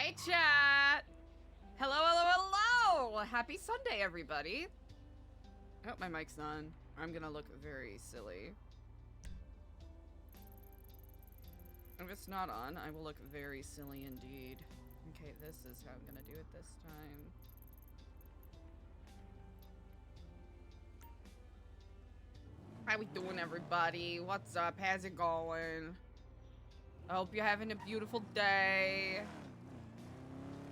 Hi, chat! Hello, hello, hello! Happy Sunday, everybody. I hope my mic's on. I'm gonna look very silly. If it's not on, I will look very silly indeed. Okay, this is how I'm gonna do it this time. How we doing, everybody? What's up? How's it going? I hope you're having a beautiful day.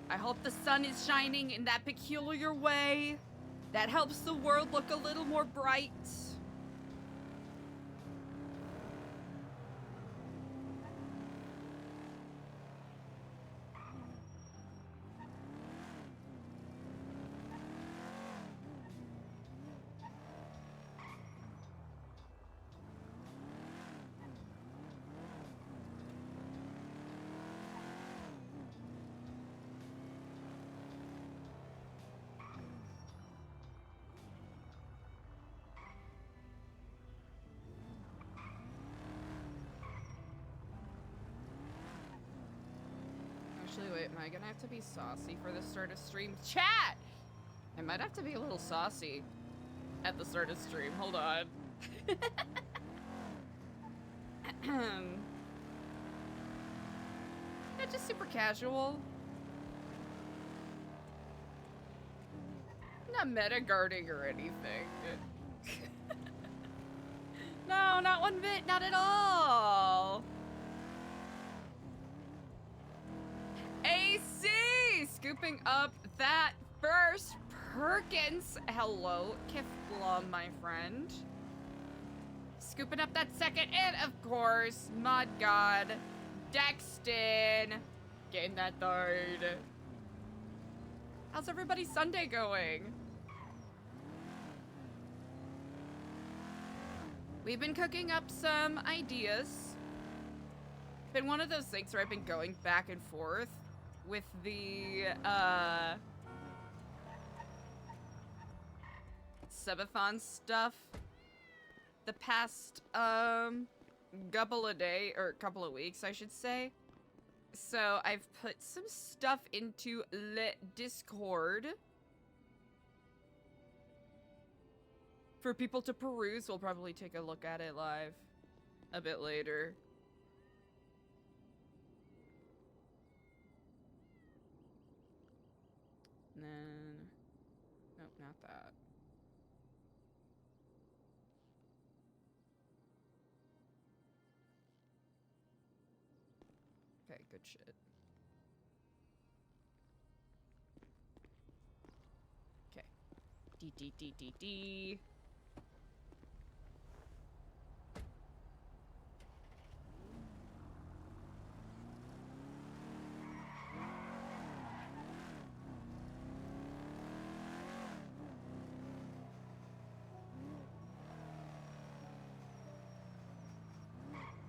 I hope the sun is shining in that peculiar way that helps the world look a little more bright. Actually, wait, am I gonna have to be saucy for the start of stream? Chat! I might have to be a little saucy at the start of stream. Hold on. Yeah, just super casual. Not meta-guarding or anything. No, not one bit, not at all. AC! Scooping up that first Perkins. Hello, Kifla, my friend. Scooping up that second, and of course, Mod God, Dexton, getting that third. How's everybody's Sunday going? We've been cooking up some ideas. Been one of those things where I've been going back and forth with the subathon stuff the past couple of weeks, I should say. So I've put some stuff into le Discord for people to peruse. We'll probably take a look at it live a bit later. And then, nope, not that. Okay, good shit. Okay. D.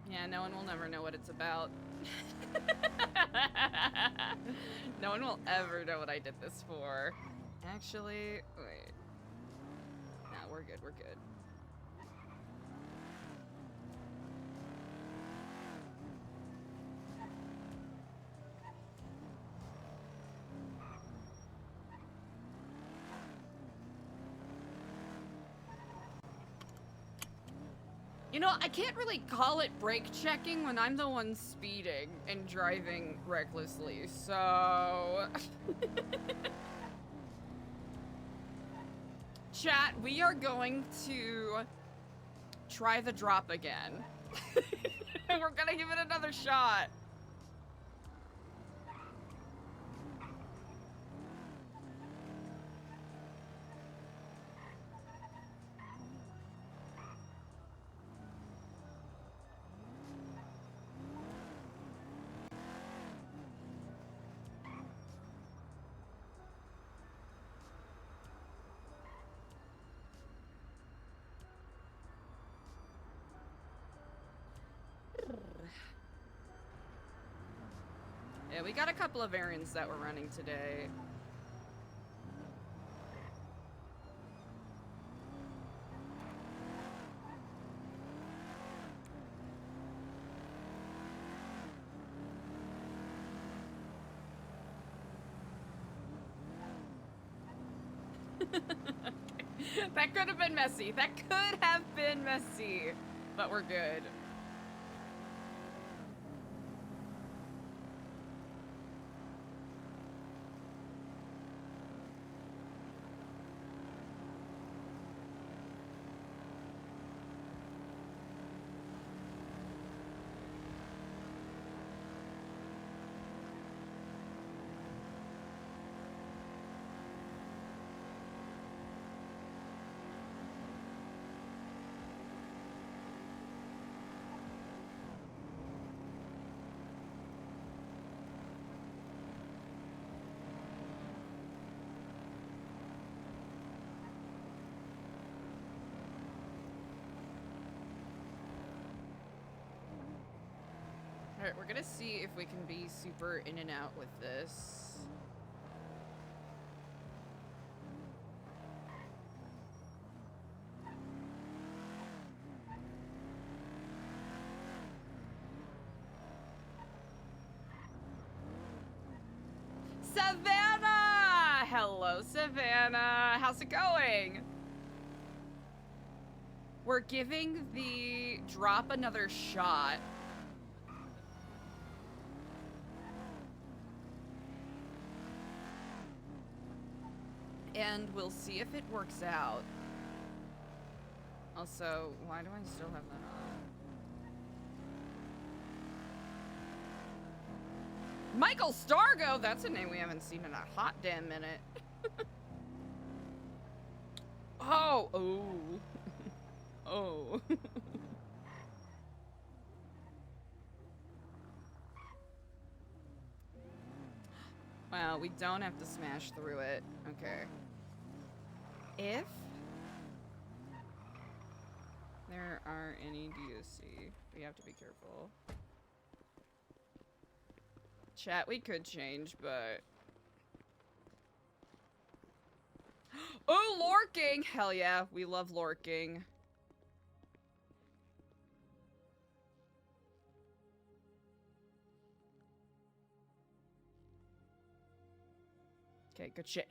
Yeah, no one will never know what it's about. No one will ever know what I did this for. Actually, wait. Nah, we're good, we're good. You know, I can't really call it brake checking when I'm the one speeding and driving recklessly, so... Chat, we are going to try the drop again. We're gonna give it another shot. Yeah, we got a couple of errands that we're running today. That could have been messy. That could have been messy. But we're good. Alright, we're gonna see if we can be super in and out with this. Savannah! Hello, Savannah. How's it going? We're giving the drop another shot. And we'll see if it works out. Also, why do I still have that on? Michael Stargo! That's a name we haven't seen in a hot damn minute. Oh! Oh. Oh. Well, we don't have to smash through it. Okay. If there are any DOC, we have to be careful. Chat, we could change, but... Oh, lorking! Hell yeah, we love lorking. Okay, good shit.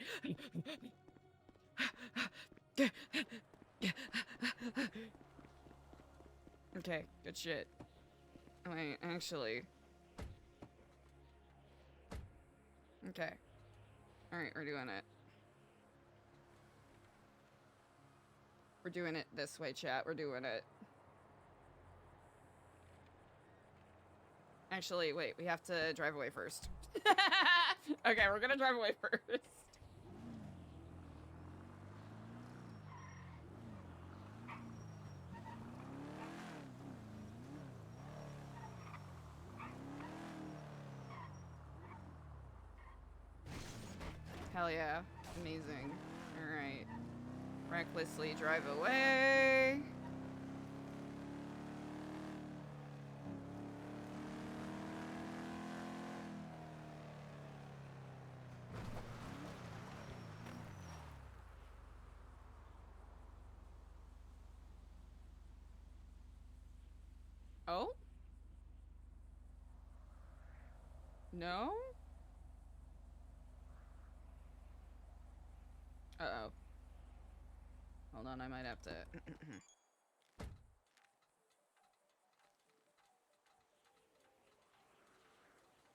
Okay, good shit. Wait, actually. Okay. Alright, we're doing it. We're doing it this way, chat. We're doing it. Actually, wait, we have to drive away first. Okay, we're gonna drive away first. Hell yeah. Amazing. Alright. Recklessly drive away. Oh? No? Uh-oh. Hold on, I might have to...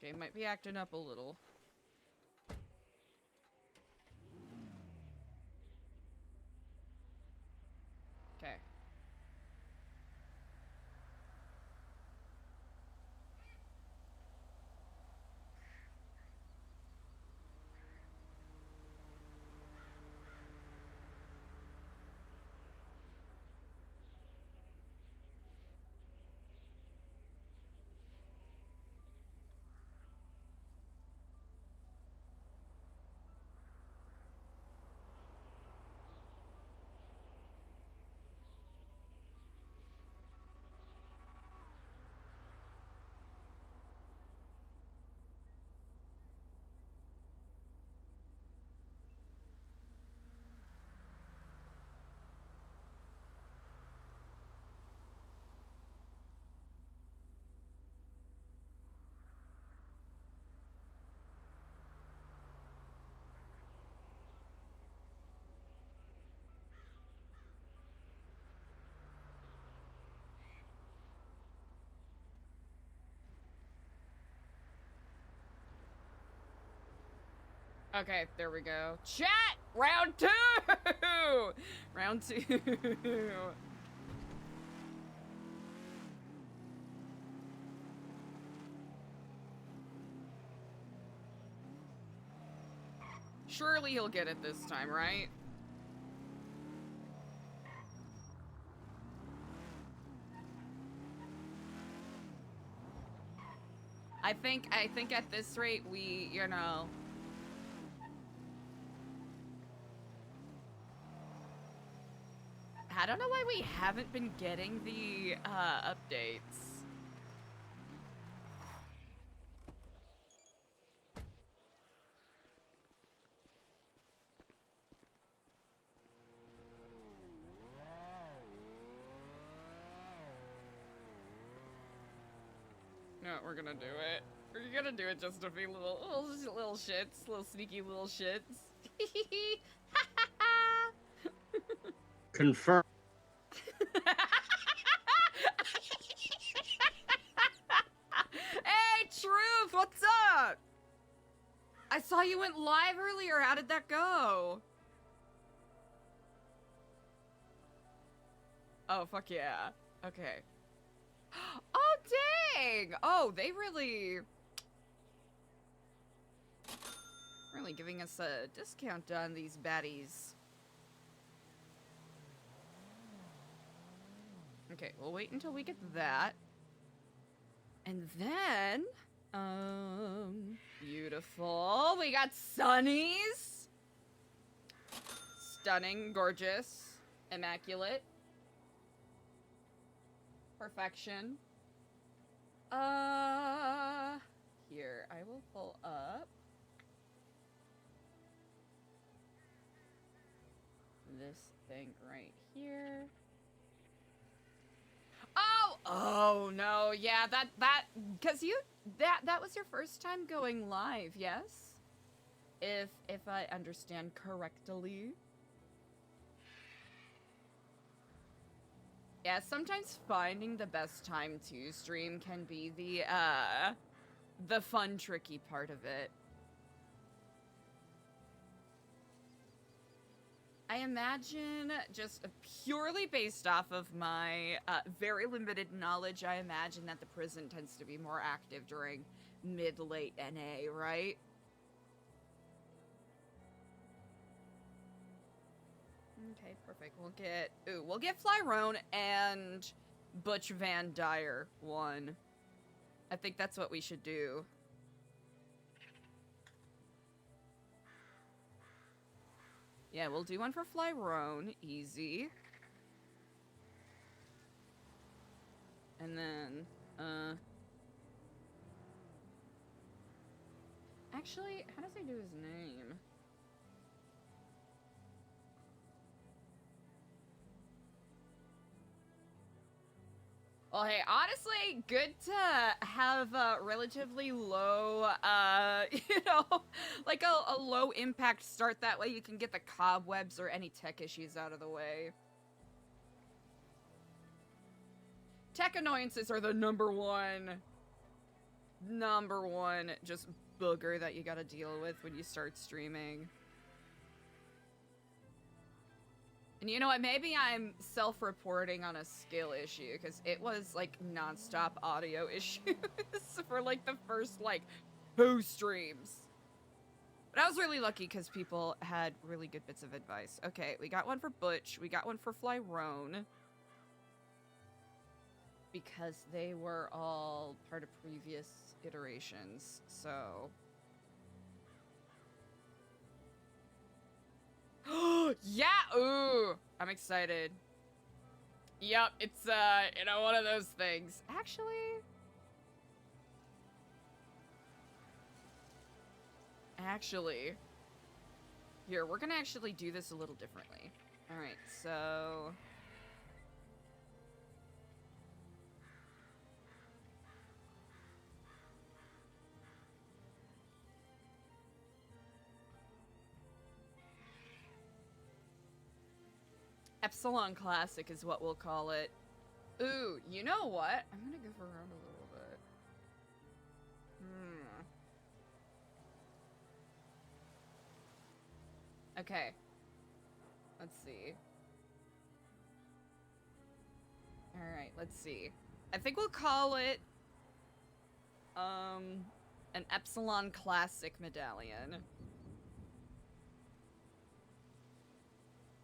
Okay, might be acting up a little. Okay. Okay, there we go. Chat! Round 2! Round 2. Surely he'll get it this time, right? I think at this rate we, you know. I don't know why we haven't been getting the updates. No, we're gonna do it. We're gonna do it just to be little shits, little sneaky little shits. Confirm. Hey, Truth, what's up? I saw you went live earlier. How did that go? Oh, fuck yeah. Okay. Oh, dang! Oh, they really giving us a discount on these baddies. Okay, we'll wait until we get that. And then, beautiful. We got Sunnies. Stunning, gorgeous, immaculate. Perfection. Here, I will pull up this thing right here. Oh no, yeah, because that was your first time going live, yes? If I understand correctly. Yeah, sometimes finding the best time to stream can be the fun, tricky part of it. I imagine, just purely based off of my very limited knowledge, I imagine that the prison tends to be more active during mid-late NA, right? Okay, perfect. We'll get Flyrone and Butch Van Dyer one. I think that's what we should do. Yeah, we'll do one for Flyrone, easy. And then, actually, how does he do his name? Well, hey, honestly, good to have a relatively low, you know, like a low impact start. That way you can get the cobwebs or any tech issues out of the way. Tech annoyances are the number one just booger that you gotta deal with when you start streaming. And you know what, maybe I'm self-reporting on a skill issue, because it was, like, non-stop audio issues for, like, the first, like, 2 streams. But I was really lucky, because people had really good bits of advice. Okay, we got one for Butch, we got one for Flyrone. Because they were all part of previous iterations, so... Yeah! Ooh! I'm excited. Yep, it's, you know, one of those things. Actually... Here, we're gonna actually do this a little differently. Alright, so... Epsilon Classic is what we'll call it. Ooh, you know what? I'm gonna goof around a little bit. Okay. Let's see. Alright, let's see. I think we'll call it, an Epsilon Classic medallion.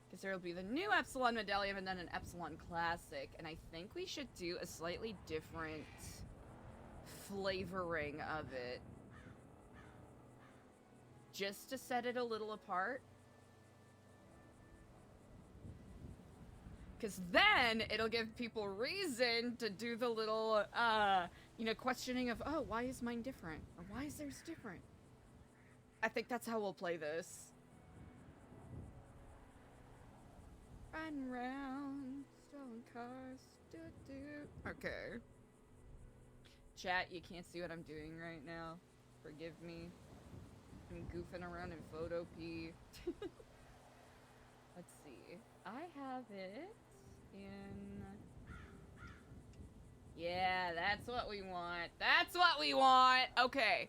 Because there will be the new Epsilon medallion and then an Epsilon Classic. And I think we should do a slightly different flavoring of it. Just to set it a little apart. Because then it'll give people reason to do the little, you know, questioning of, oh, why is mine different? Or why is theirs different? I think that's how we'll play this. Riding around, stolen cars, do-do. Okay. Chat, you can't see what I'm doing right now. Forgive me. I'm goofing around in Photo P. Let's see. I have it in... Yeah, that's what we want. That's what we want! Okay.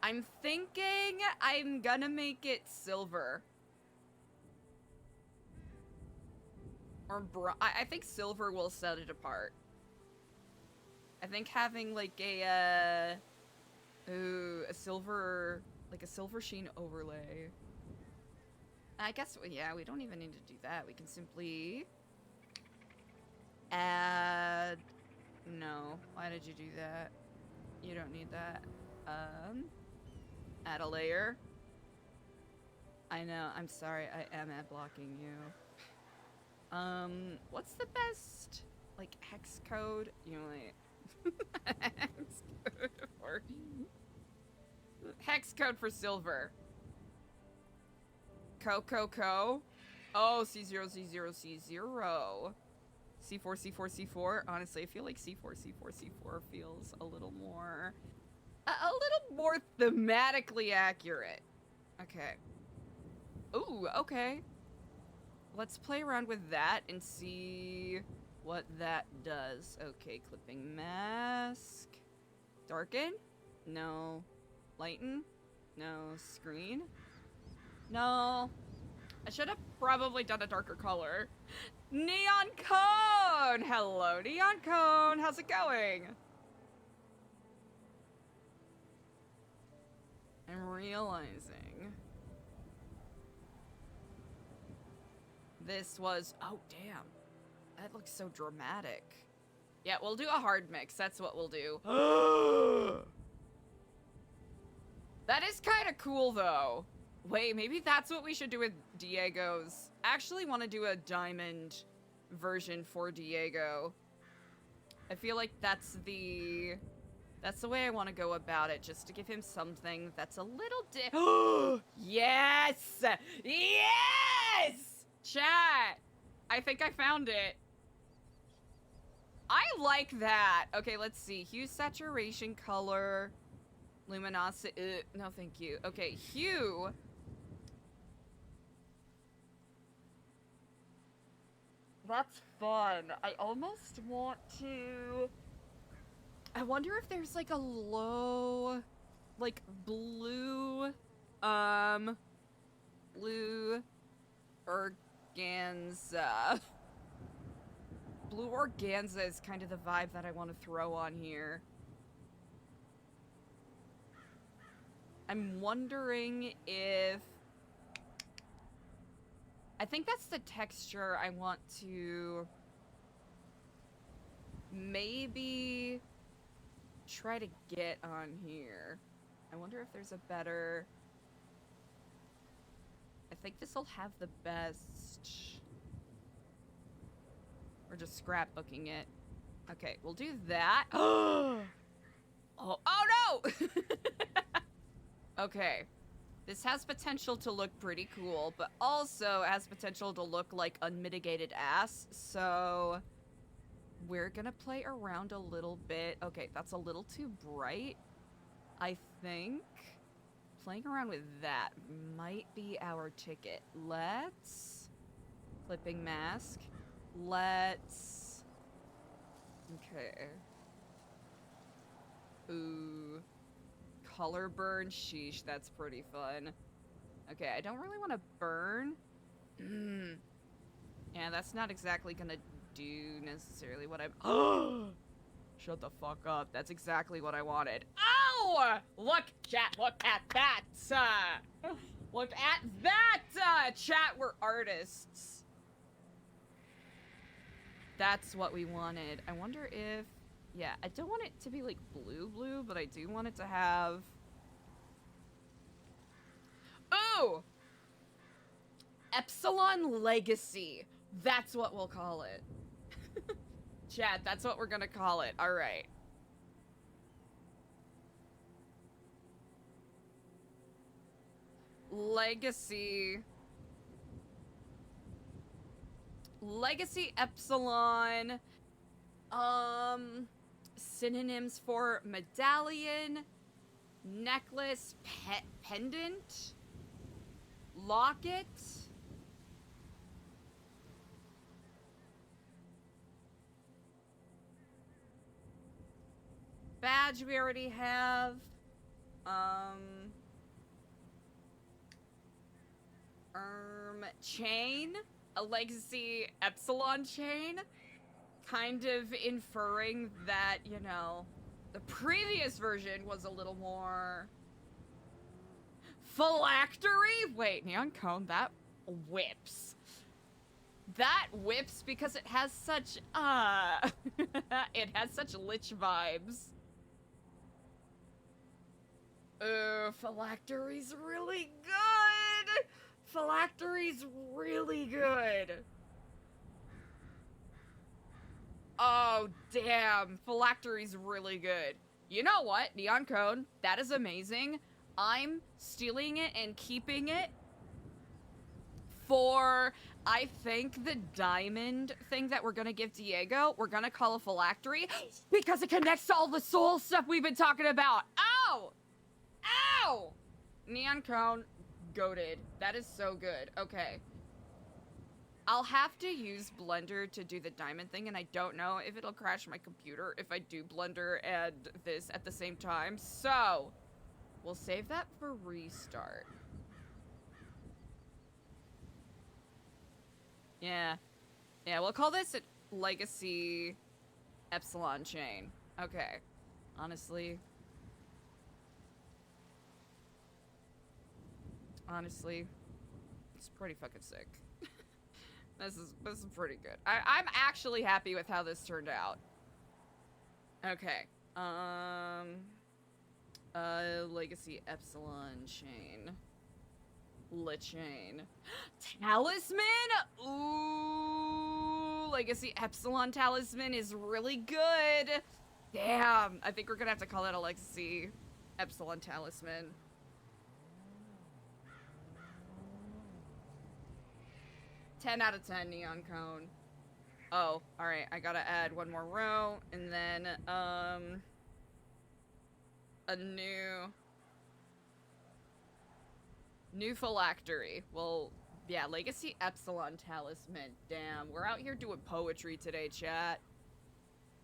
I'm thinking I'm gonna make it silver. Or I think silver will set it apart. I think having like a silver, like a silver sheen overlay. I guess, yeah, we don't even need to do that. We can simply add, no, why did you do that? You don't need that. Add a layer. I know, I'm sorry, I am ad blocking you. What's the best, like, hex code? You know, wait. Hex code for... Hex code for silver. Co. Oh, C0, C0, C0. C4, C4, C4. Honestly, I feel like C4, C4, C4 feels a little more... a little more thematically accurate. Okay. Ooh, okay. Let's play around with that and see what that does. Okay, clipping mask. Darken? No. Lighten? No. Screen? No. I should have probably done a darker color. Neon Cone! Hello, Neon Cone! How's it going? I'm realizing this was... Oh, damn. That looks so dramatic. Yeah, we'll do a hard mix. That's what we'll do. That is kind of cool, though. Wait, maybe that's what we should do with Diego's. Actually want to do a diamond version for Diego. I feel like that's the way I want to go about it, just to give him something that's a little Yes! Yes! Chat! I think I found it. I like that. Okay, let's see. Hue, saturation, color, luminosity. No, thank you. Okay, hue. That's fun. I almost want to... I wonder if there's like a low, like blue organza. Blue organza is kind of the vibe that I want to throw on here. I'm wondering if... I think that's the texture I want to maybe try to get on here. I wonder if there's a better... I think this will have the best... We're just scrapbooking it. Okay, we'll do that. Oh no! Okay. This has potential to look pretty cool, but also has potential to look like unmitigated ass, so we're gonna play around a little bit. Okay, that's a little too bright, I think. Playing around with that might be our ticket. Let's... Clipping mask. Let's... Okay. Ooh. Color burn? Sheesh, that's pretty fun. Okay, I don't really want to burn. Yeah, that's not exactly gonna do necessarily what I'm... Shut the fuck up. That's exactly what I wanted. Oh! Look, chat, look at that! Look at that! Chat, we're artists. That's what we wanted. I wonder if... Yeah, I don't want it to be, like, blue, but I do want it to have... Ooh! Epsilon Legacy. That's what we'll call it. Chat, that's what we're gonna call it. Alright. Legacy. Legacy Epsilon. Synonyms for medallion, necklace, pendant, locket. Badge we already have. Chain. A legacy epsilon chain. Kind of inferring that, you know, the previous version was a little more... Phylactery? Wait, neon cone, that whips. That whips because it has such, it has such lich vibes. Phylactery's really good! Phylactery's really good! Oh, damn. Phylactery's really good. You know what, neon cone? That is amazing. I'm stealing it and keeping it for, I think, the diamond thing that we're gonna give Diego. We're gonna call a phylactery because it connects to all the soul stuff we've been talking about. Ow! Ow! Neon cone, goated. That is so good. Okay. I'll have to use Blender to do the diamond thing, and I don't know if it'll crash my computer if I do Blender and this at the same time. So, we'll save that for restart. Yeah. Yeah, we'll call this a Legacy Epsilon chain. Okay. Honestly, it's pretty fucking sick. This is pretty good. I'm actually happy with how this turned out. Okay. Legacy Epsilon chain. Chain. Talisman? Ooh, Legacy Epsilon Talisman is really good. Damn, I think we're gonna have to call it a Legacy Epsilon Talisman. 10 out of 10 neon cone. Oh, alright, I gotta add one more row, and then, a new phylactery. Well, yeah, Legacy Epsilon Talisman. Damn, we're out here doing poetry today, chat.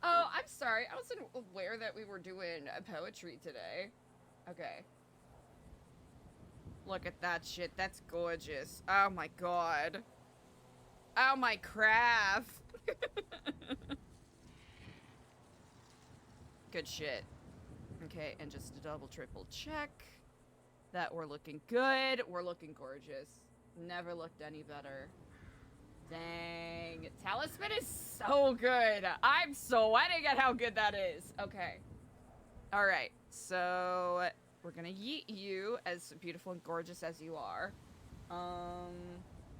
Oh, I'm sorry, I wasn't aware that we were doing poetry today. Okay. Look at that shit, that's gorgeous. Oh my god. Oh, my craft. Good shit. Okay, and just a double, triple check that we're looking good. We're looking gorgeous. Never looked any better. Dang. Talisman is so good. I'm sweating at how good that is. Okay. All right. So we're going to yeet you as beautiful and gorgeous as you are.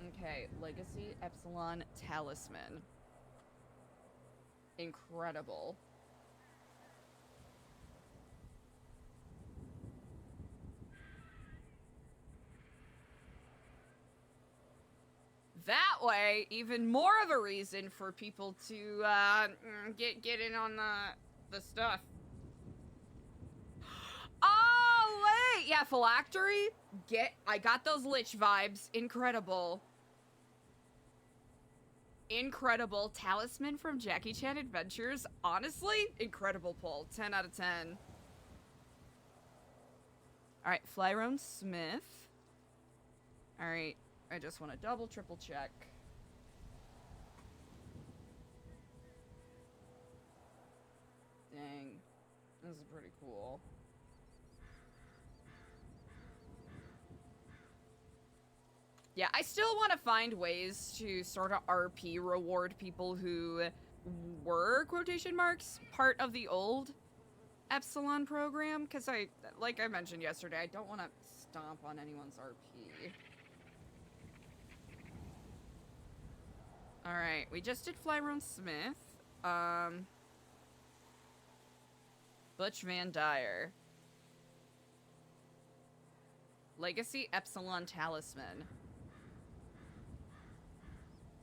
Okay, Legacy Epsilon Talisman. Incredible. That way, even more of a reason for people to get in on the stuff. Oh wait, yeah, phylactery. I got those lich vibes. Incredible. Incredible. Talisman from Jackie Chan Adventures. Honestly, incredible pull. 10 out of 10. Alright, Flyrone Smith. Alright, I just want to double, triple check. Dang. This is pretty cool. Yeah, I still want to find ways to sort of RP reward people who were, quotation marks, part of the old Epsilon program, because like I mentioned yesterday, I don't want to stomp on anyone's RP. Alright, we just did Flyrone Smith. Butch Van Dyer. Legacy Epsilon Talisman.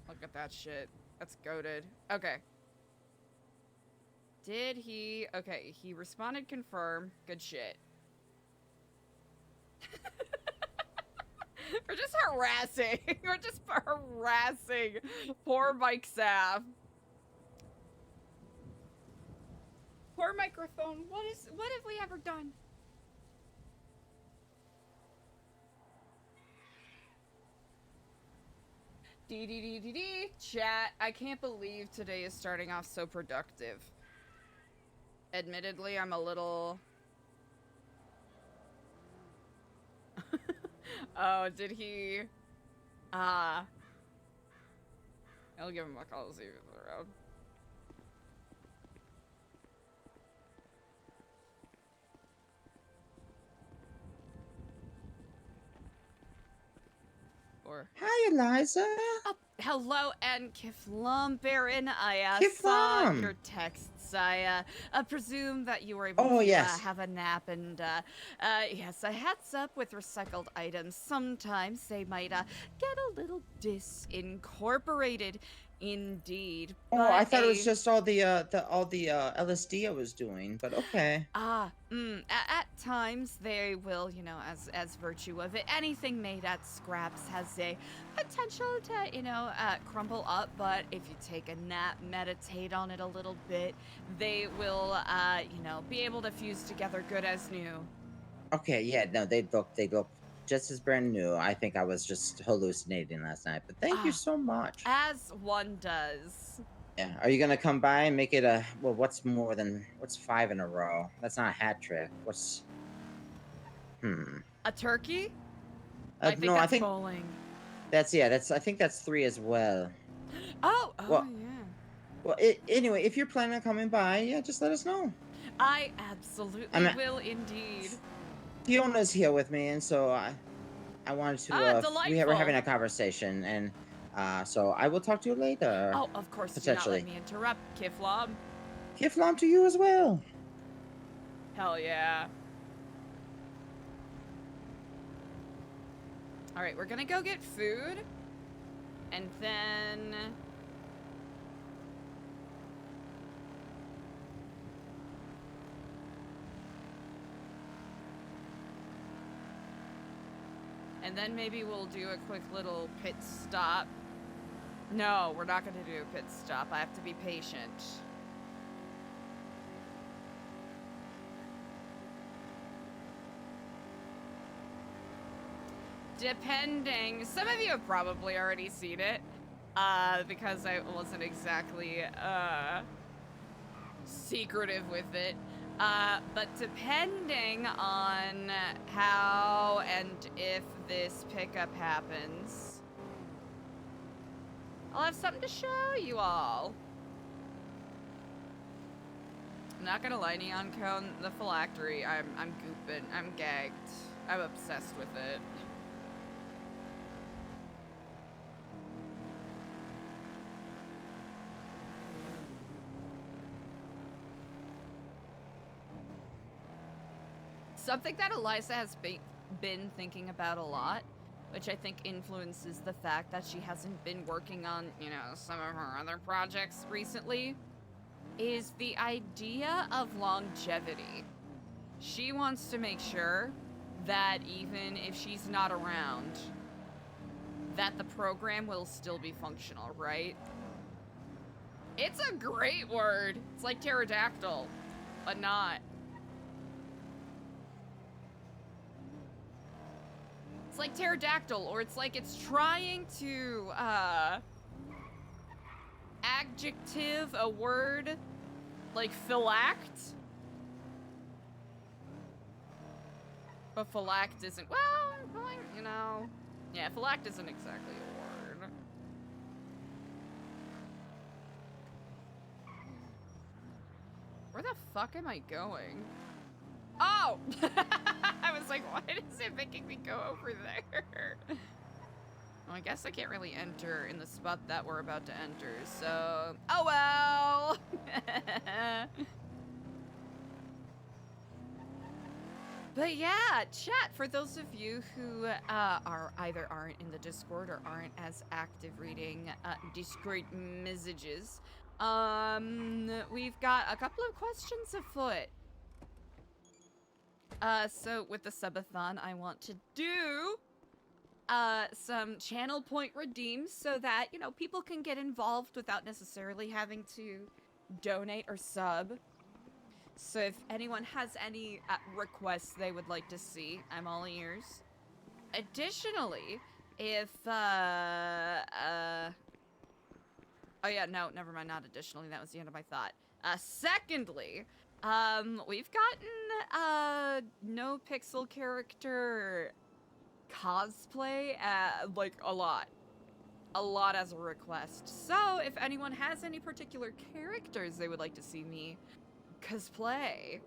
Look at that shit. That's goated. Okay. Did he... Okay, he responded confirm. Good shit. We're just harassing. We're just harassing poor Mike Sav. Poor microphone. What have we ever done? D. Chat. I can't believe today is starting off so productive. Admittedly, I'm a little... Oh, did he... I'll give him a call to see if he's around. Or... Hi, Eliza. Oh, hello, and Kiflam Baron. I saw your texts. I presume that you were able to have a nap, and yes, a heads up with recycled items. Sometimes they might get a little disincorporated. Indeed. Oh, I thought it was just all the LSD I was doing, but okay. At times they will, you know, as virtue of it, anything made at scraps has a potential to, you know, crumble up, but if you take a nap, meditate on it a little bit, they will, you know, be able to fuse together good as new. Okay, yeah, no, they look just as brand new. I think I was just hallucinating last night, but thank you so much. As one does. Yeah, are you gonna come by and make it a, well, what's 5 in a row? That's not a hat trick. What's, A turkey? I think bowling. I think that's 3 as well. Well, yeah. Well, anyway, if you're planning on coming by, yeah, just let us know. I absolutely will indeed. Fiona's here with me, and so I wanted to, we were having a conversation, and so I will talk to you later. Oh, of course, do not let me interrupt, Kiflam. Kiflam to you as well. Hell yeah. Alright, we're gonna go get food, and then... And then maybe we'll do a quick little pit stop. No, we're not going to do a pit stop. I have to be patient. Depending. Some of you have probably already seen it. Because I wasn't exactly secretive with it. But depending on how and if this pickup happens, I'll have something to show you all. I'm not gonna lie, Neon Cone, the phylactery, I'm gooping, I'm gagged. I'm obsessed with it. Something that Eliza has been thinking about a lot, which I think influences the fact that she hasn't been working on, you know, some of her other projects recently, is the idea of longevity. She wants to make sure that even if she's not around, that the program will still be functional, right? It's a great word. It's like pterodactyl, but not. It's like pterodactyl, or it's like it's trying to, adjective a word like philact. But philact isn't, well, you know, yeah, philact isn't exactly a word. Where the fuck am I going? Oh! I was like, why is it making me go over there? Well, I guess I can't really enter in the spot that we're about to enter, so... Oh well! But yeah, chat, for those of you who either aren't in the Discord or aren't as active reading Discord messages, we've got a couple of questions afoot. So with the subathon, I want to do some channel point redeems so that, you know, people can get involved without necessarily having to donate or sub. So if anyone has any requests they would like to see, I'm all ears. Additionally, if, oh yeah, no, never mind, not additionally, that was the end of my thought. Secondly, we've gotten, NoPixel character cosplay, like, a lot as a request. So if anyone has any particular characters they would like to see me cosplay,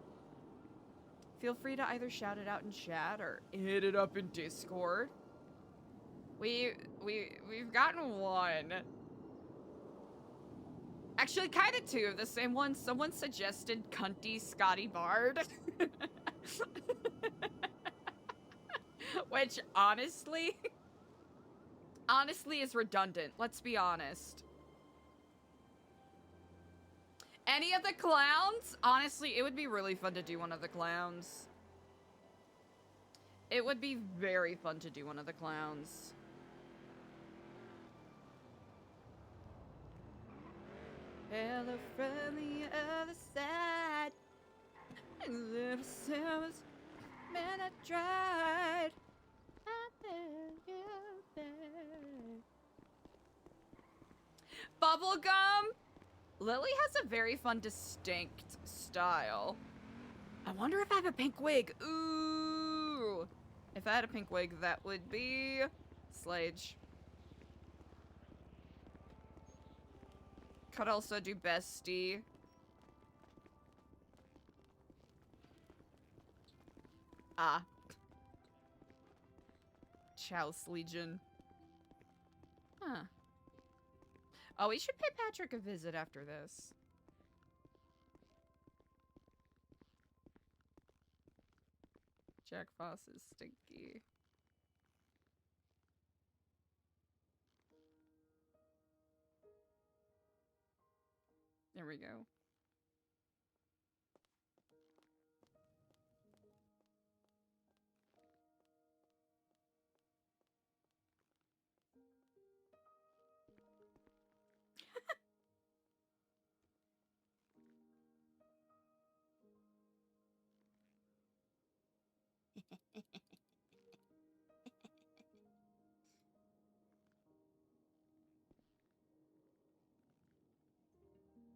feel free to either shout it out in chat or hit it up in Discord. We've gotten one. Actually, kind of two of the same one. Someone suggested Cunty Scotty Bard. Which, honestly is redundant. Let's be honest. Any of the clowns? Honestly, it would be really fun to do one of the clowns. It would be very fun to do one of the clowns. Hello from the other side. Little summers, man, I tried. I felt you there. Bubblegum? Lily has a very fun, distinct style. I wonder if I have a pink wig. Ooh. If I had a pink wig, that would be Slage. Could also do Bestie. Ah. Chouse Legion. Huh. Oh, we should pay Patrick a visit after this. Jack Foss is stinky. There we go.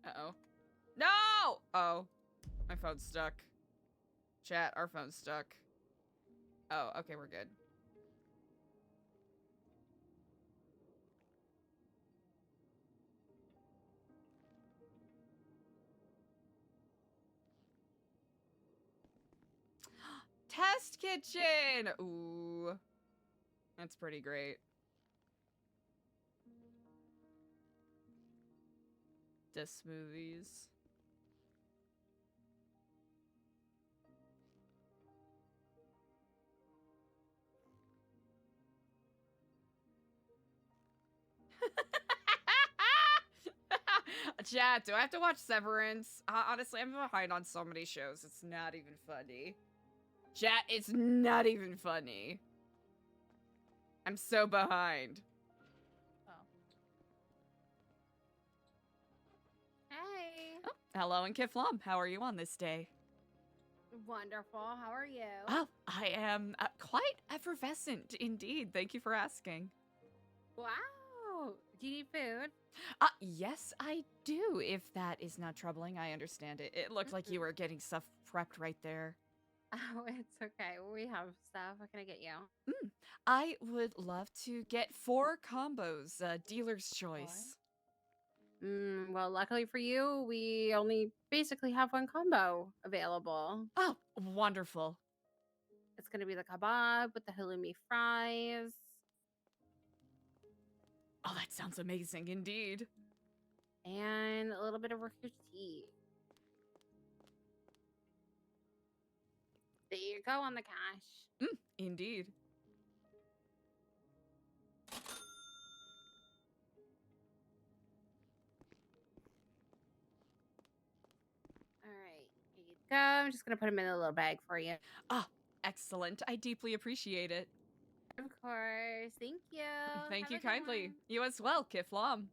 Uh-oh. No! Oh. My phone's stuck. Chat, our phone's stuck. Oh, okay, we're good. Test kitchen! Ooh. That's pretty great. Dis movies. Chat, do I have to watch Severance? Honestly, I'm behind on so many shows. It's not even funny. Chat, it's not even funny. I'm so behind. Oh. Hey. Oh, hello and Kiflum. How are you on this day? Wonderful. How are you? Oh, I am quite effervescent indeed. Thank you for asking. Wow. Do you need food? Yes, I do. If that is not troubling, I understand it. It looked like you were getting stuff prepped right there. Oh, it's okay. We have stuff. What can I get you? I would love to get 4 combos, dealer's choice. Well, luckily for you, we only basically have one combo available. Oh, wonderful. It's going to be the kebab with the halloumi fries. Oh, that sounds amazing indeed. And a little bit of worker's tea. There you go on the cash. Indeed. All right, here you go. I'm just going to put them in a little bag for you. Ah, excellent. I deeply appreciate it. Of course. Thank you. Thank Have you a good kindly. one. You as well, Kiflam.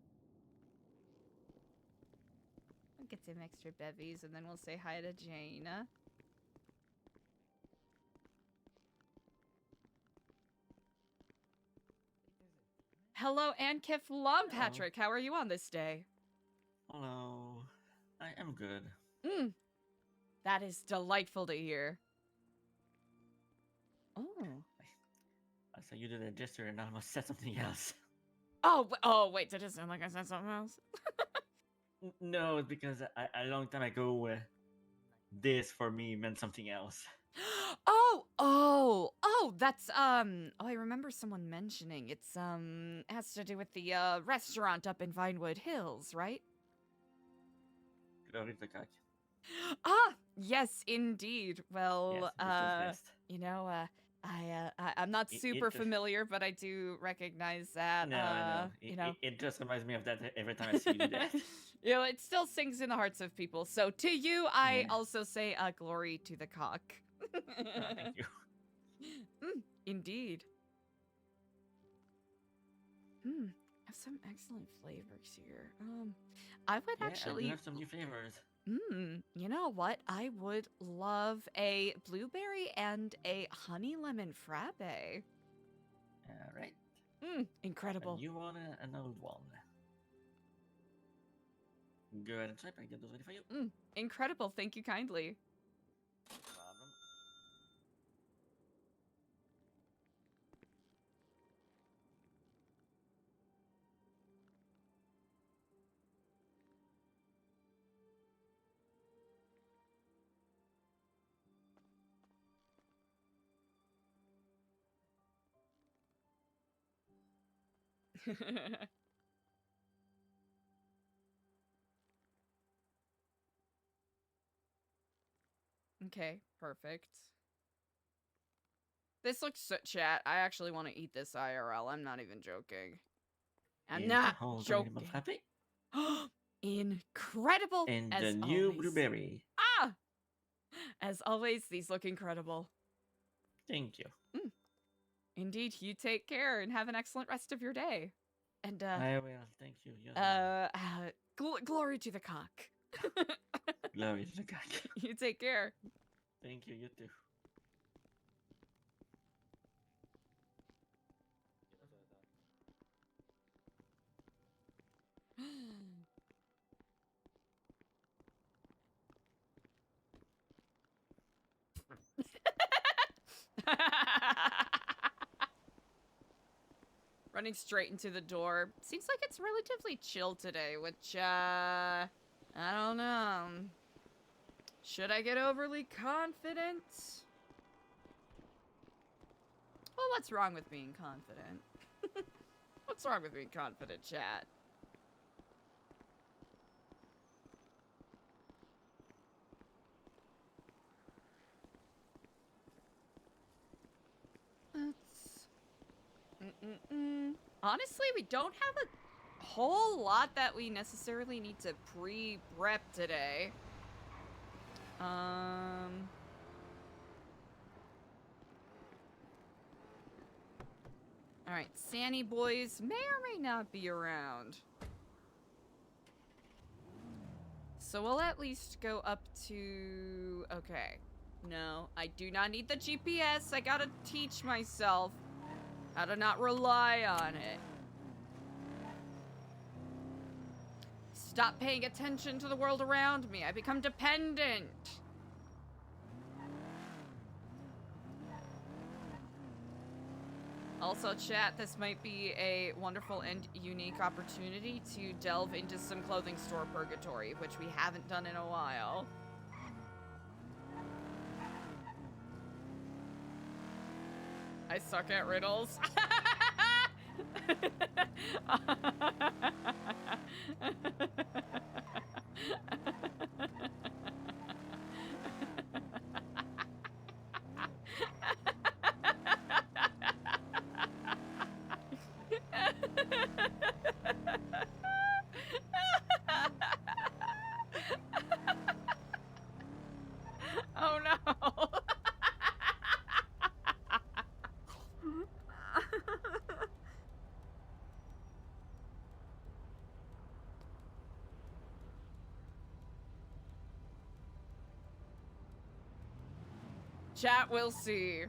I'll get some extra bevies and then we'll say hi to Jaina. Hello, and Kiflam, Patrick. How are you on this day? Hello. I am good. That is delightful to hear. Oh. I saw you did a gesture and I almost said something else. Oh, wait, did it sound like I said something else? No, it's because a long time ago, this for me meant something else. Oh, that's, oh, I remember someone mentioning. It's, has to do with the, restaurant up in Vinewood Hills, right? Glory to God. Ah, yes, indeed. Well, Yes, you know, I'm not super familiar, but I do recognize that. No, I know. You know, it just reminds me of that every time I see you do that. You know, it still sings in the hearts of people. So to you, I also say, glory to the cock. Thank you. Indeed. Have some excellent flavors here. I would actually. I do have some new flavors. You know what? I would love a blueberry and a honey lemon frappe. All right. Incredible. And you want an old one? Go ahead and type. I get those ready for you. Incredible. Thank you kindly. No problem. Okay, perfect. This looks so, chat. I actually want to eat this IRL. I'm not even joking. I'm not joking. Incredible. And as the new always. blueberry. As always, these look incredible. Thank you. Indeed, you take care and have an excellent rest of your day. And I will. Thank you. glory to the cock. Glory to the cock. You take care. Thank you. You too. Running straight into the door. Seems like it's relatively chill today, which, I don't know. Should I get overly confident? Well, what's wrong with being confident? What's wrong with being confident, chat? Honestly, we don't have a whole lot that we necessarily need to pre-prep today. Alright, Sandy boys may or may not be around. So we'll at least go up to... Okay. No, I do not need the GPS. I gotta teach myself how to not rely on it. Stop paying attention to the world around me. I become dependent. Also, chat, this might be a wonderful and unique opportunity to delve into some clothing store purgatory, which we haven't done in a while. I suck at riddles. Oh no. Chat, we'll see.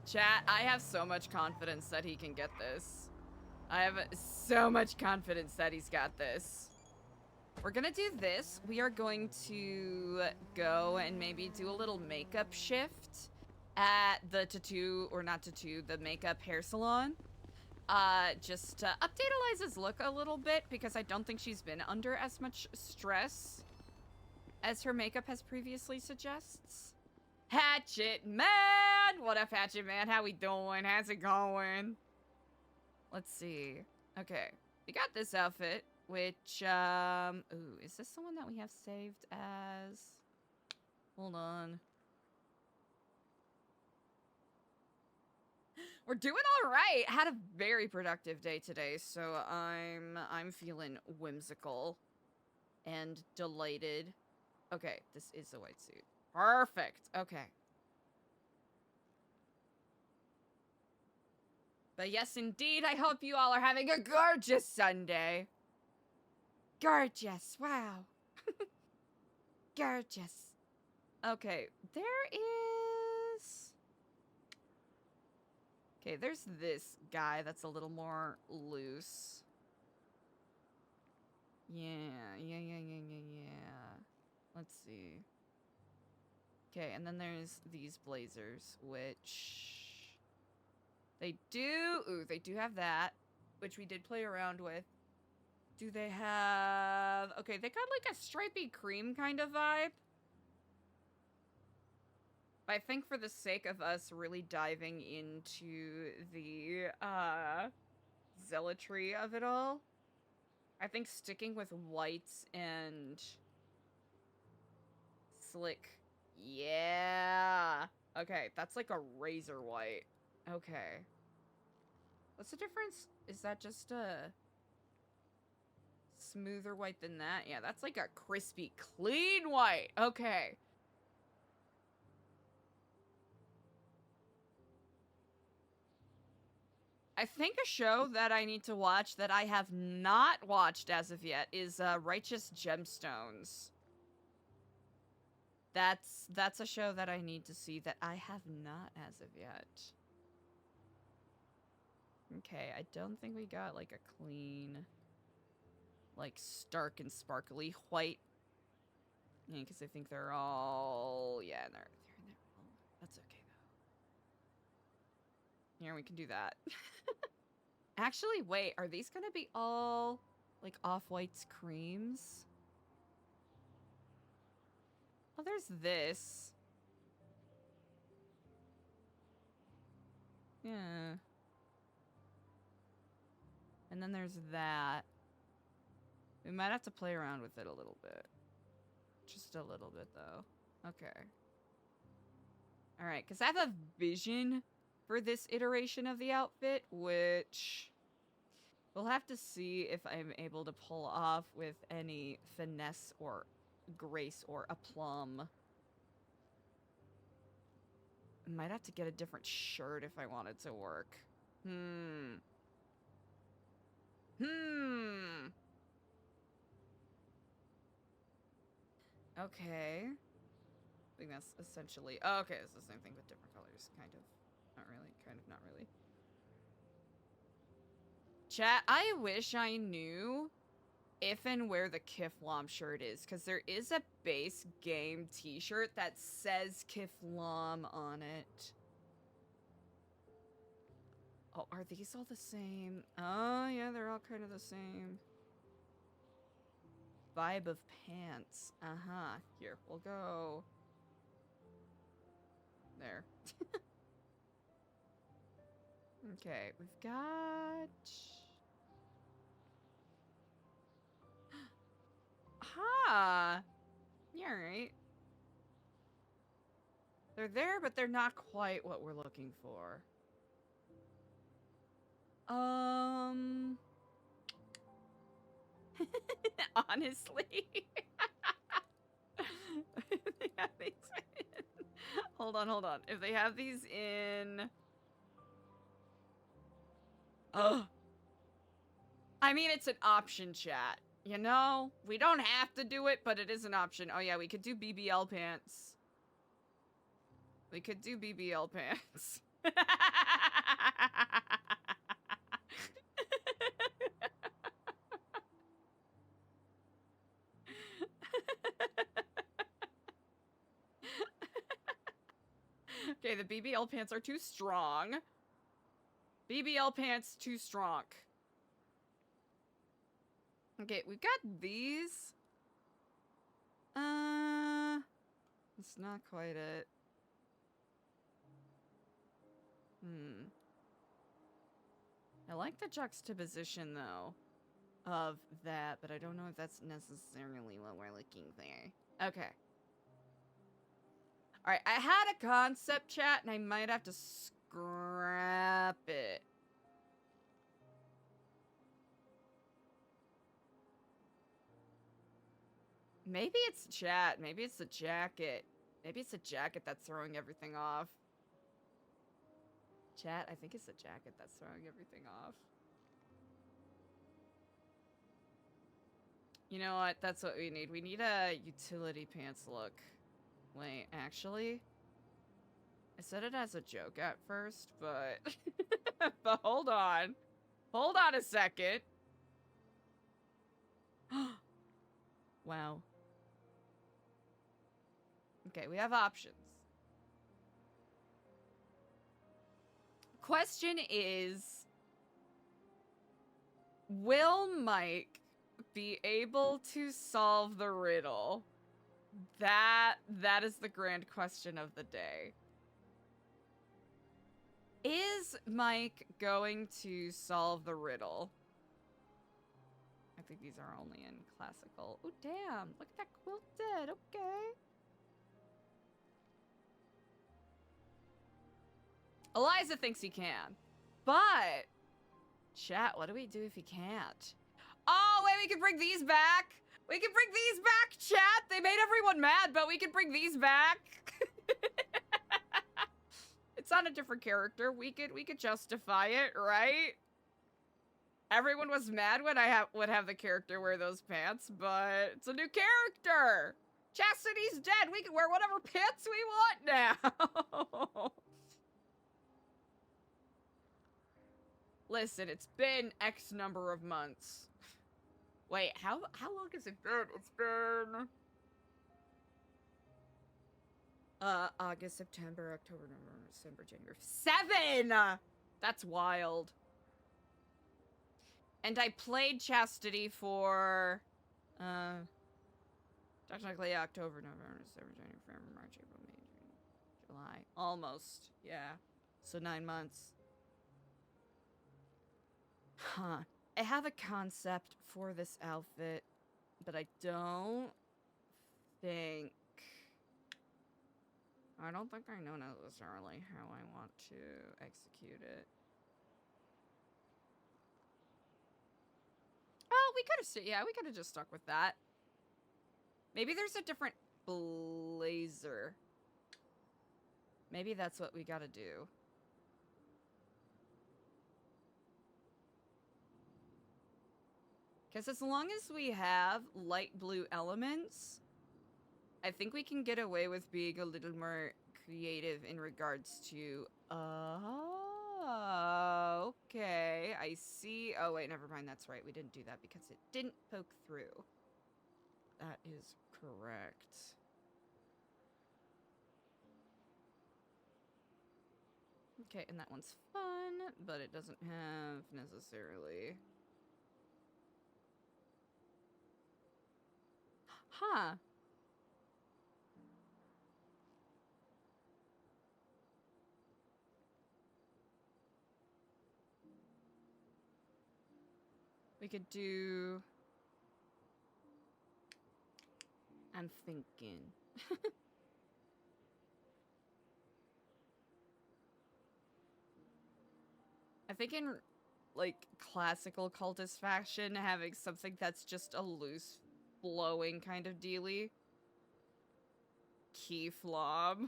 Chat, I have so much confidence that he can get this. I have so much confidence that he's got this. We're gonna do this. We are going to go and maybe do a little makeup shift at the the makeup hair salon. Just to update Eliza's look a little bit, because I don't think she's been under as much stress as her makeup has previously suggests. Hatchet Man! What up, Hatchet Man? How we doing? How's it going? Let's see. Okay, we got this outfit, which, ooh, is this the one that we have saved as? Hold on. We're doing all right. Had a very productive day today, so I'm feeling whimsical and delighted. Okay, this is the white suit. Perfect. Okay. But yes, indeed, I hope you all are having a gorgeous Sunday. Gorgeous. Wow. Gorgeous. Okay, there is... Okay, there's this guy that's a little more loose. Yeah. Let's see. Okay, and then there's these blazers, which... They do have that, which we did play around with. Do they have... Okay, they got like a stripy cream kind of vibe. But I think for the sake of us really diving into the zealotry of it all, I think sticking with whites and slick. Yeah. Okay, that's like a razor white. Okay. What's the difference? Is that just a smoother white than that? Yeah, that's like a crispy, clean white. Okay. I think a show that I need to watch that I have not watched as of yet is Righteous Gemstones. That's a show that I need to see that I have not as of yet. Okay, I don't think we got like a clean, like stark and sparkly white. Yeah, because I think they're all, yeah, they're in there. That's okay though. Here, we can do that. Actually, wait, are these gonna be all like off-whites creams? Oh, there's this. Yeah. And then there's that. We might have to play around with it a little bit. Just a little bit, though. Okay. Alright, because I have a vision for this iteration of the outfit, which we'll have to see if I'm able to pull off with any finesse or grace or aplomb. I might have to get a different shirt if I want it to work. Okay. I think that's essentially... Oh, okay, it's the same thing with different colors. Kind of. Not really. Kind of not really. Chat, I wish I knew if and where the Kiflam shirt is, because there is a base game t-shirt that says Kiflam on it. Oh, are these all the same? Oh, yeah, they're all kind of the same. Vibe of pants. Uh-huh. Here, we'll go... There. Okay, we've got... Ha! Yeah, right. They're there, but they're not quite what we're looking for. Honestly. Hold on. If they have these in... Oh. I mean, it's an option, chat. You know? We don't have to do it, but it is an option. Oh yeah, we could do BBL pants. We could do BBL pants. Okay, the BBL pants are too strong. BBL pants too strong. Okay, we've got these. It's not quite it. I like the juxtaposition, though, of that, but I don't know if that's necessarily what we're looking for. Okay. Alright, I had a concept chat, and I might have to scrap it. Maybe it's chat. Maybe it's the jacket. Maybe it's the jacket that's throwing everything off. Chat, I think it's the jacket that's throwing everything off. You know what? That's what we need. We need a utility pants look. Wait, actually? I said it as a joke at first, but... but hold on. Hold on a second. Wow. Okay, we have options. Question is, will Mike be able to solve the riddle? That is the grand question of the day. Is Mike going to solve the riddle? I think these are only in classical. Oh, damn. Look at that quilted. Okay. Eliza thinks he can. But, chat, what do we do if he can't? Oh, wait, we can bring these back. We can bring these back, chat. They made everyone mad, but we can bring these back. It's on a different character. We could justify it, right? Everyone was mad when I would have the character wear those pants, but it's a new character. Chastity's dead. We can wear whatever pants we want now. Listen, it's been X number of months. Wait, how long has it been? It's been... August, September, October, November, December, January. 7! That's wild. And I played Chastity for... technically October, November, December, January, February, March, April, May, June, July. Almost, yeah. So 9 months. Huh. I have a concept for this outfit, but I don't think I know necessarily how I want to execute it. Oh, we could have just stuck with that. Maybe there's a different blazer. Maybe that's what we gotta do. Because as long as we have light blue elements, I think we can get away with being a little more creative in regards to... Oh, okay. I see. Oh, wait, never mind. That's right. We didn't do that because it didn't poke through. That is correct. Okay, and that one's fun, but it doesn't have necessarily... Huh. We could do... I'm thinking. I think in, like, classical cultist fashion, having something that's just a loose, flowing kind of dealy. Key flob.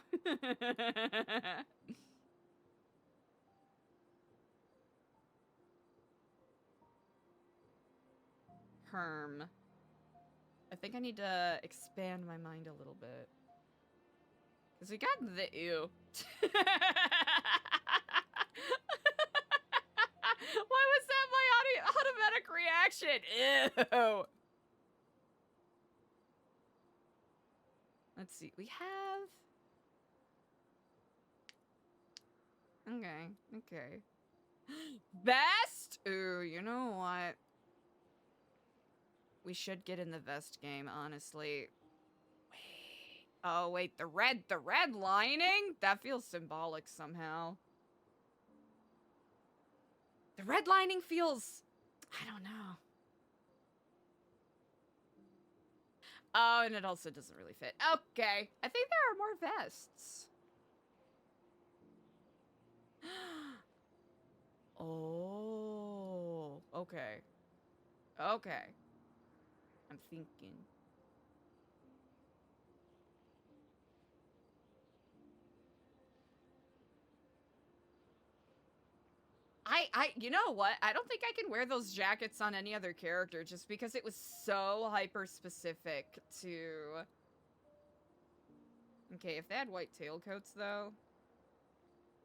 Herm. I think I need to expand my mind a little bit. Because we got the ew. Why was that my automatic reaction? Ew. Let's see. We have... Okay. Vest? Ooh, you know what? We should get in the vest game, honestly. Wait. Oh, wait, the red lining? That feels symbolic somehow. The red lining feels... I don't know. Oh, and it also doesn't really fit. Okay. I think there are more vests. Oh, okay. Okay. I'm thinking. You know what? I don't think I can wear those jackets on any other character just because it was so hyper specific to... Okay, if they had white tailcoats though,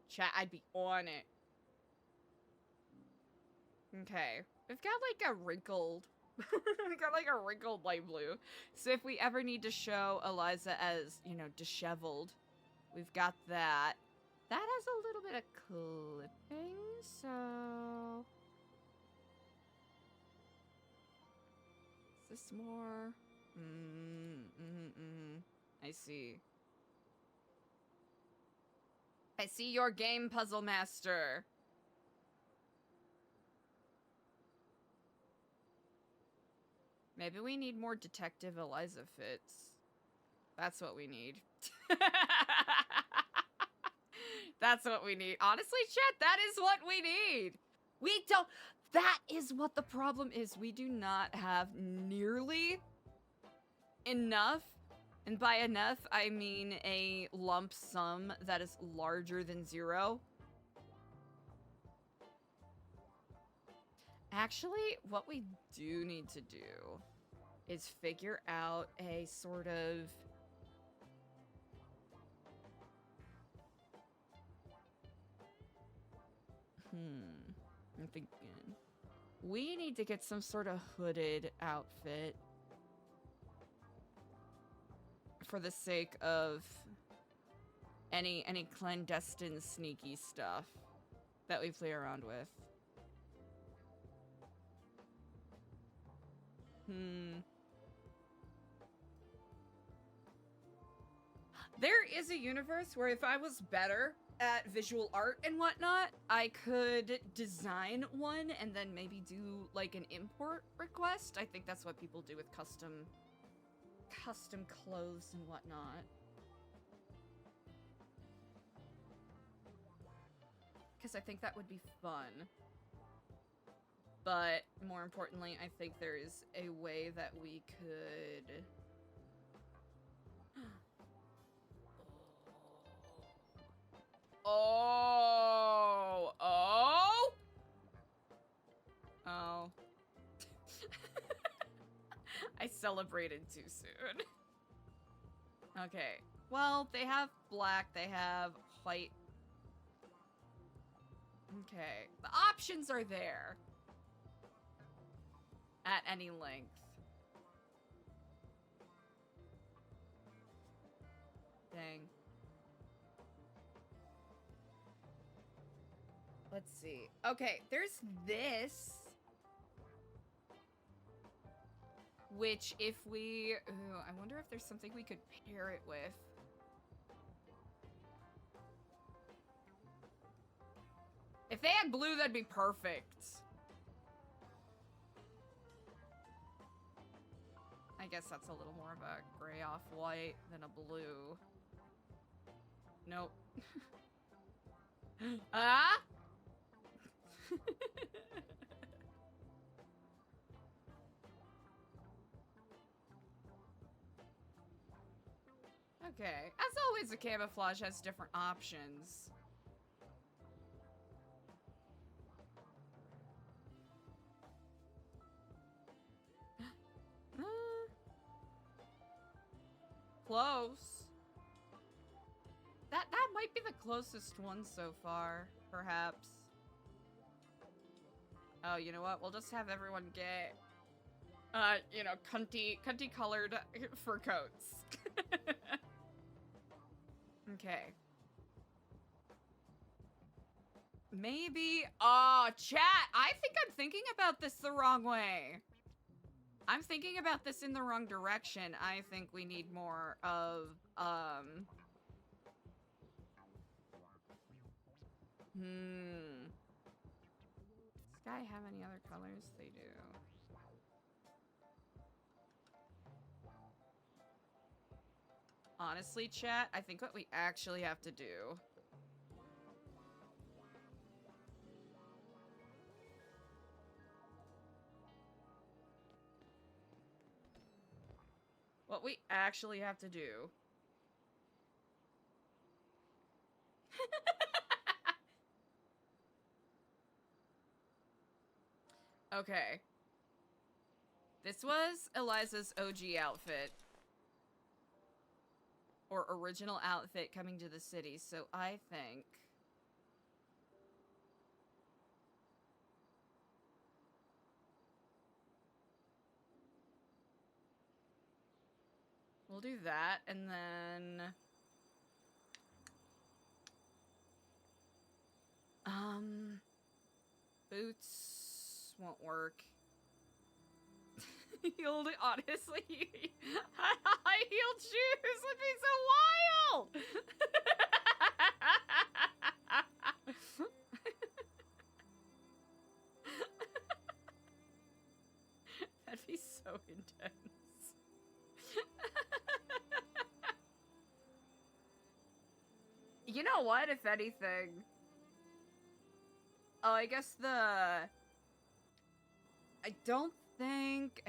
chat, I'd be on it. Okay, we've got like a wrinkled, we've got like a wrinkled light blue. So if we ever need to show Eliza as, you know, disheveled, we've got that. That has a little bit of clipping, so... Is this more? I see. I see your game, Puzzle Master. Maybe we need more Detective Eliza fits. That's what we need. That's what we need. Honestly, chat, that is what we need. We don't... That is what the problem is. We do not have nearly enough. And by enough, I mean a lump sum that is larger than 0. Actually, what we do need to do is figure out a sort of... I'm thinking. We need to get some sort of hooded outfit for the sake of any clandestine sneaky stuff that we play around with. There is a universe where if I was better at visual art and whatnot, I could design one and then maybe do like an import request. I think that's what people do with custom clothes and whatnot. Because I think that would be fun. But more importantly, I think there is a way that we could... Oh! I celebrated too soon. Okay. Well, they have black, they have white. Okay. The options are there. At any length. Dang. Let's see. Okay, there's this. Which, if we... Ooh, I wonder if there's something we could pair it with. If they had blue, that'd be perfect. I guess that's a little more of a gray off-white than a blue. Nope. Ah? Okay. As always, the camouflage has different options. Close. That might be the closest one so far, perhaps. Oh, you know what? We'll just have everyone get, you know, cunty colored fur coats. Okay. Maybe, chat, I think I'm thinking about this the wrong way. I'm thinking about this in the wrong direction. I think we need more of, Does this guy have any other colors? They do. Honestly, chat, I think what we actually have to do... What we actually have to do... Okay. This was Eliza's OG outfit. Or original outfit coming to the city, so I think... We'll do that, and then... Boots won't work. Heeled, honestly, high-heeled shoes would be so wild! That'd be so intense. You know what, if anything? Oh, I guess I don't think...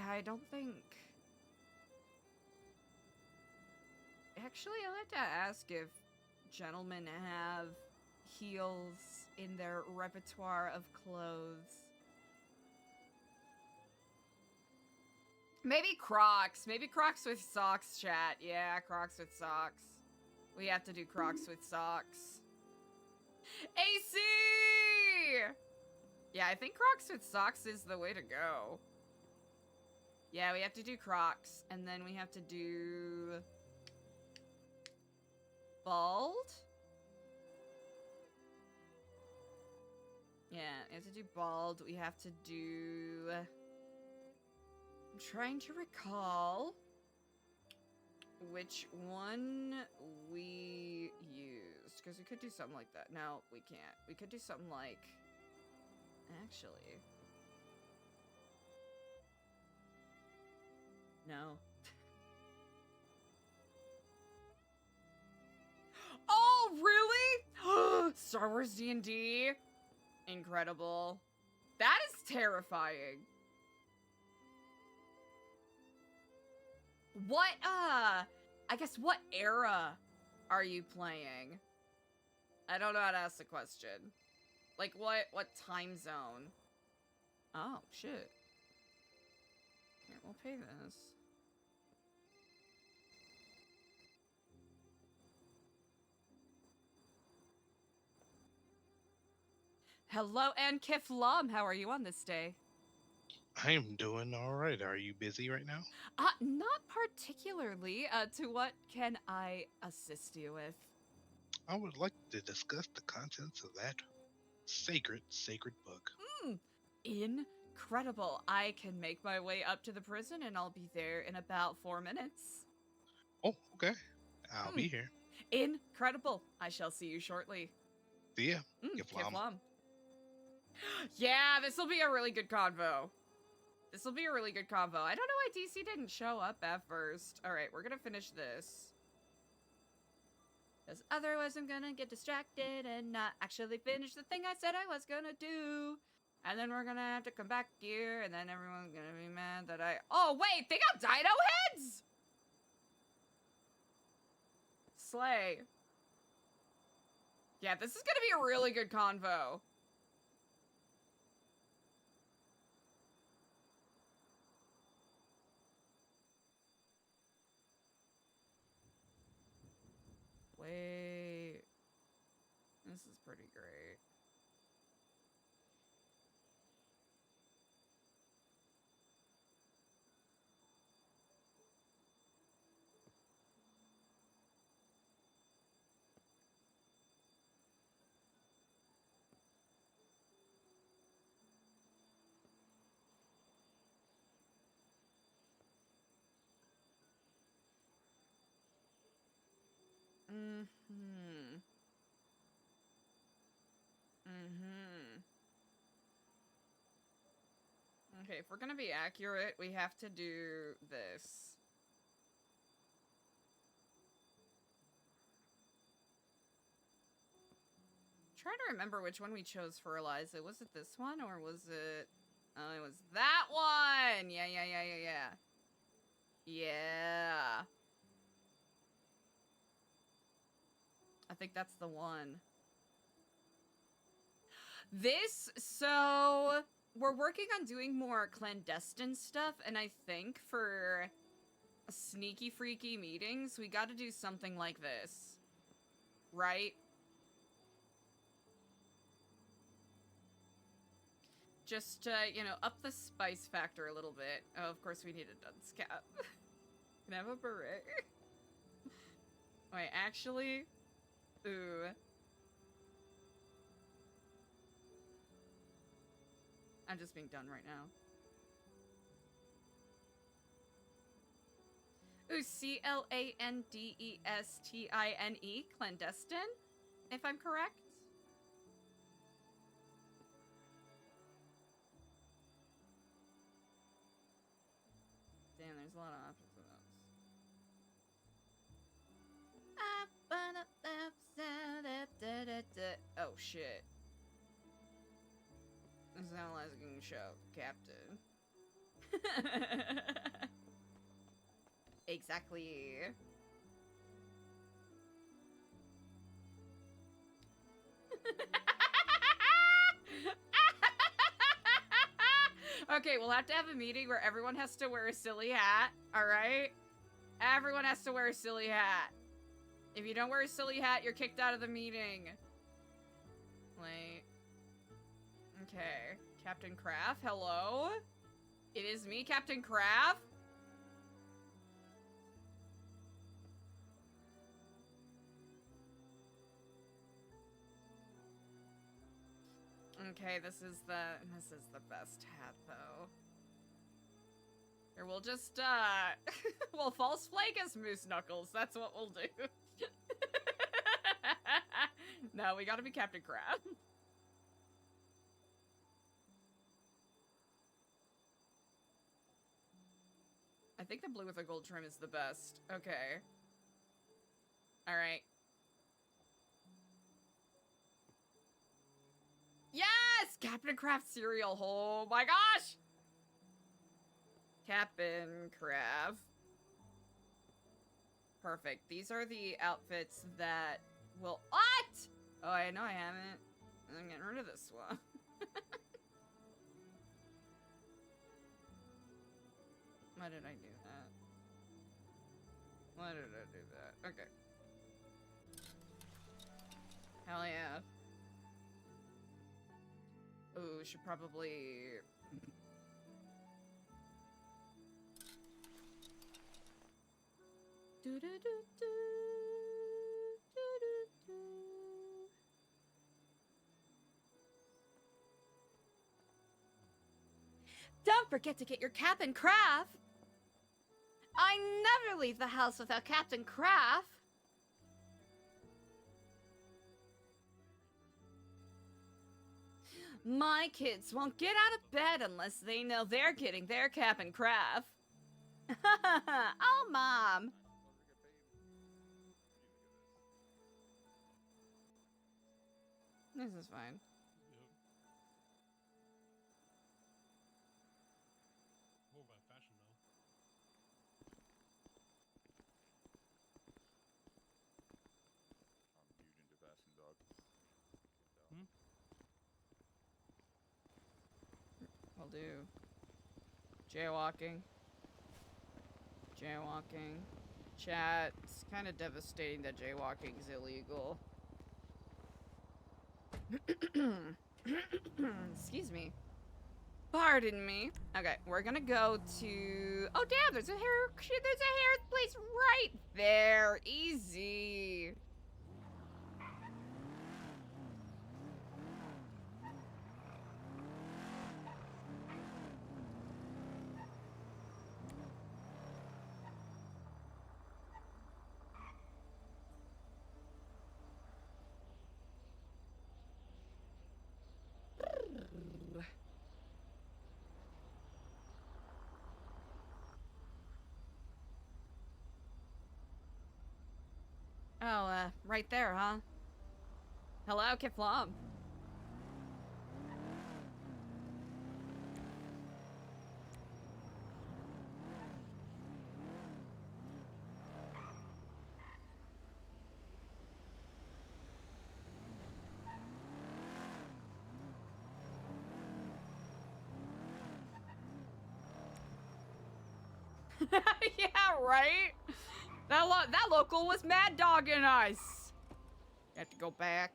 Actually, I'd like to ask if gentlemen have heels in their repertoire of clothes. Maybe Crocs. Maybe Crocs with socks, chat. Yeah, Crocs with socks. We have to do Crocs with socks. AC! Yeah, I think Crocs with socks is the way to go. Yeah, we have to do Crocs, and then we have to do... Bald? Yeah, we have to do bald. We have to do... I'm trying to recall which one we used, because we could do something like that. No, we can't. We could do something like... Actually... No. Oh, really? Star Wars D&D? Incredible. That is terrifying. What, I guess what era are you playing? I don't know how to ask the question. Like, what time zone? Oh, shit. Here, we'll pay this. Hello, and Kiflum. How are you on this day? I am doing all right. Are you busy right now? Not particularly. To what can I assist you with? I would like to discuss the contents of that sacred book. Incredible. I can make my way up to the prison and I'll be there in about 4 minutes. Oh, okay. I'll be here. Incredible. I shall see you shortly. See ya. Kiflam. Kiflam. Yeah, this will be a really good convo. This will be a really good convo. I don't know why DC didn't show up at first. All right, we're gonna finish this. Because otherwise I'm gonna get distracted and not actually finish the thing I said I was gonna do. And then we're gonna have to come back here, and then everyone's gonna be mad that Oh, wait! They got dino heads?! Slay. Yeah, this is gonna be a really good convo. Wait. This is pretty great. Okay, if we're gonna be accurate, we have to do this. Trying to remember which one we chose for Eliza. Was it this one or was it... Oh, it was that one! Yeah. Yeah. I think that's the one. So... We're working on doing more clandestine stuff, and I think for sneaky freaky meetings, we gotta do something like this. Right? Just to, you know, up the spice factor a little bit. Oh, of course we need a dunce cap. Can I have a beret? Wait, actually? Ooh. I'm just being done right now. Ooh, C-L-A-N-D-E-S-T-I-N-E, clandestine, if I'm correct. Damn, there's a lot of options for those. Oh, shit. This is how Eliza can shout, Captain. Exactly. Okay, we'll have to have a meeting where everyone has to wear a silly hat, alright? Everyone has to wear a silly hat. If you don't wear a silly hat, you're kicked out of the meeting. Wait. Okay. Captain Kraft, hello? It is me, Captain Kraft? Okay, this is the best hat, though. Here, we'll just, we'll false flag as Moose Knuckles. That's what we'll do. No, we gotta be Captain Crab. I think the blue with the gold trim is the best. Okay. Alright. Yes! Captain Crab cereal. Oh my gosh! Captain Crab. Perfect. These are the outfits that will... What? Oh, I know I haven't. I'm getting rid of this one. Why did I do that? Why did I do that? Okay. Hell yeah. should probably... Don't forget to get your Captain Craft! I never leave the house without Captain Craft! My kids won't get out of bed unless they know they're getting their Captain Craft. Oh, Mom! This is fine. More about fashion now. I'm huge into fashion, dog. Will do. Jaywalking. Jaywalking. Chat. It's kind of devastating that jaywalking is illegal. Excuse me. Pardon me. Okay, we're gonna go to... Oh, damn, there's a hair place right there. Easy. Oh, right there, huh? Hello, Kiflom. Yeah, right? That local was mad dogging us. Have to go back.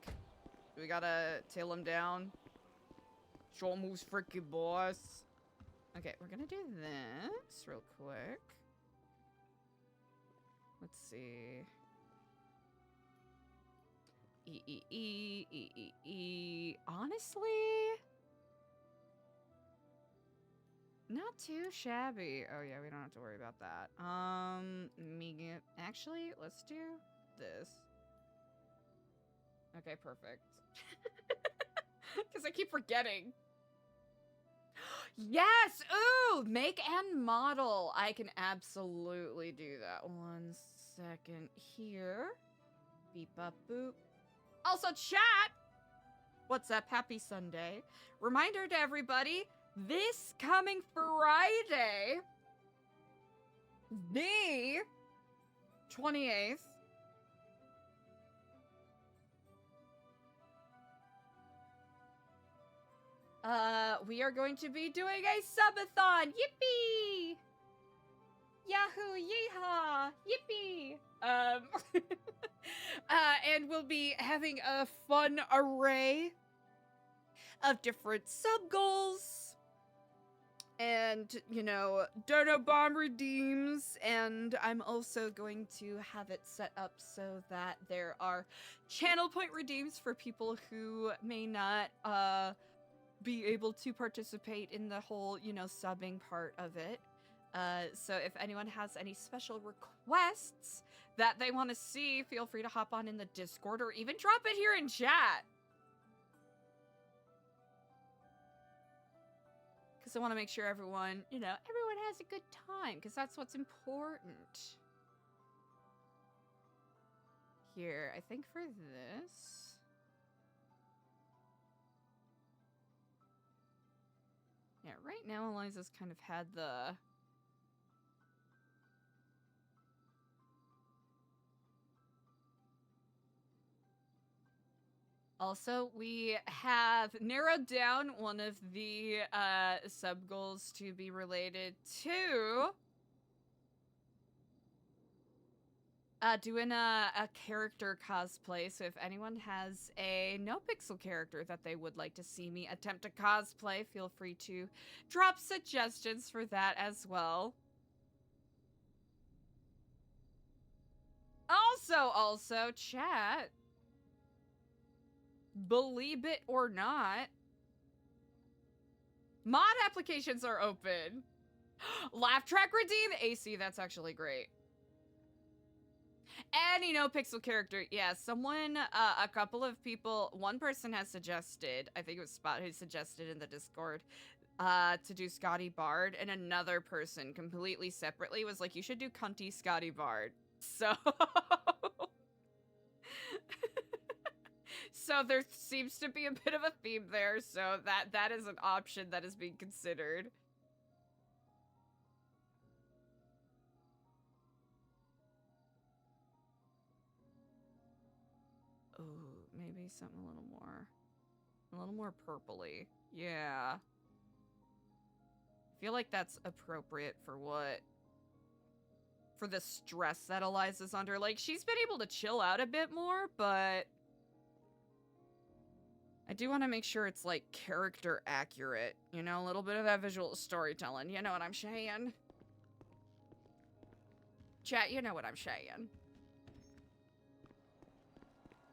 We gotta tail him down. Show him who's freaking boss. Okay, we're gonna do this real quick. Let's see. Honestly, not too shabby. Oh yeah, we don't have to worry about that. Actually, let's do this. Okay, perfect. Because I keep forgetting. Yes! Ooh! Make and model. I can absolutely do that. 1 second here. Beep up boop. Also, chat! What's up? Happy Sunday. Reminder to everybody, this coming Friday, the 28th, we are going to be doing a subathon. Yippee! Yahoo! Yeehaw! Yippee! And we'll be having a fun array of different sub goals and, you know, dono bomb redeems, and I'm also going to have it set up so that there are channel point redeems for people who may not be able to participate in the whole, you know, subbing part of it. So if anyone has any special requests that they want to see, feel free to hop on in the Discord or even drop it here in chat. Because I want to make sure everyone, you know, everyone has a good time, because that's what's important. Here, I think for this... Yeah, right now Eliza's kind of had the... Also, we have narrowed down one of the sub goals to be related to doing a character cosplay. So if anyone has a NoPixel character that they would like to see me attempt to cosplay, feel free to drop suggestions for that as well. Also, chat, believe it or not, mod applications are open. Laugh track redeem AC, that's actually great. Any NoPixel character, yeah, someone, a couple of people, one person has suggested, I think it was Spot who suggested in the Discord, to do Scotty Bard, and another person completely separately was like, you should do cunty Scotty Bard. So... So there seems to be a bit of a theme there, so that is an option that is being considered. Oh, maybe something a little more purpley. Yeah. I feel like that's appropriate for for the stress that Eliza's under. Like, she's been able to chill out a bit more, but I do want to make sure it's, like, character accurate. You know, a little bit of that visual storytelling. You know what I'm saying? Chat, you know what I'm saying.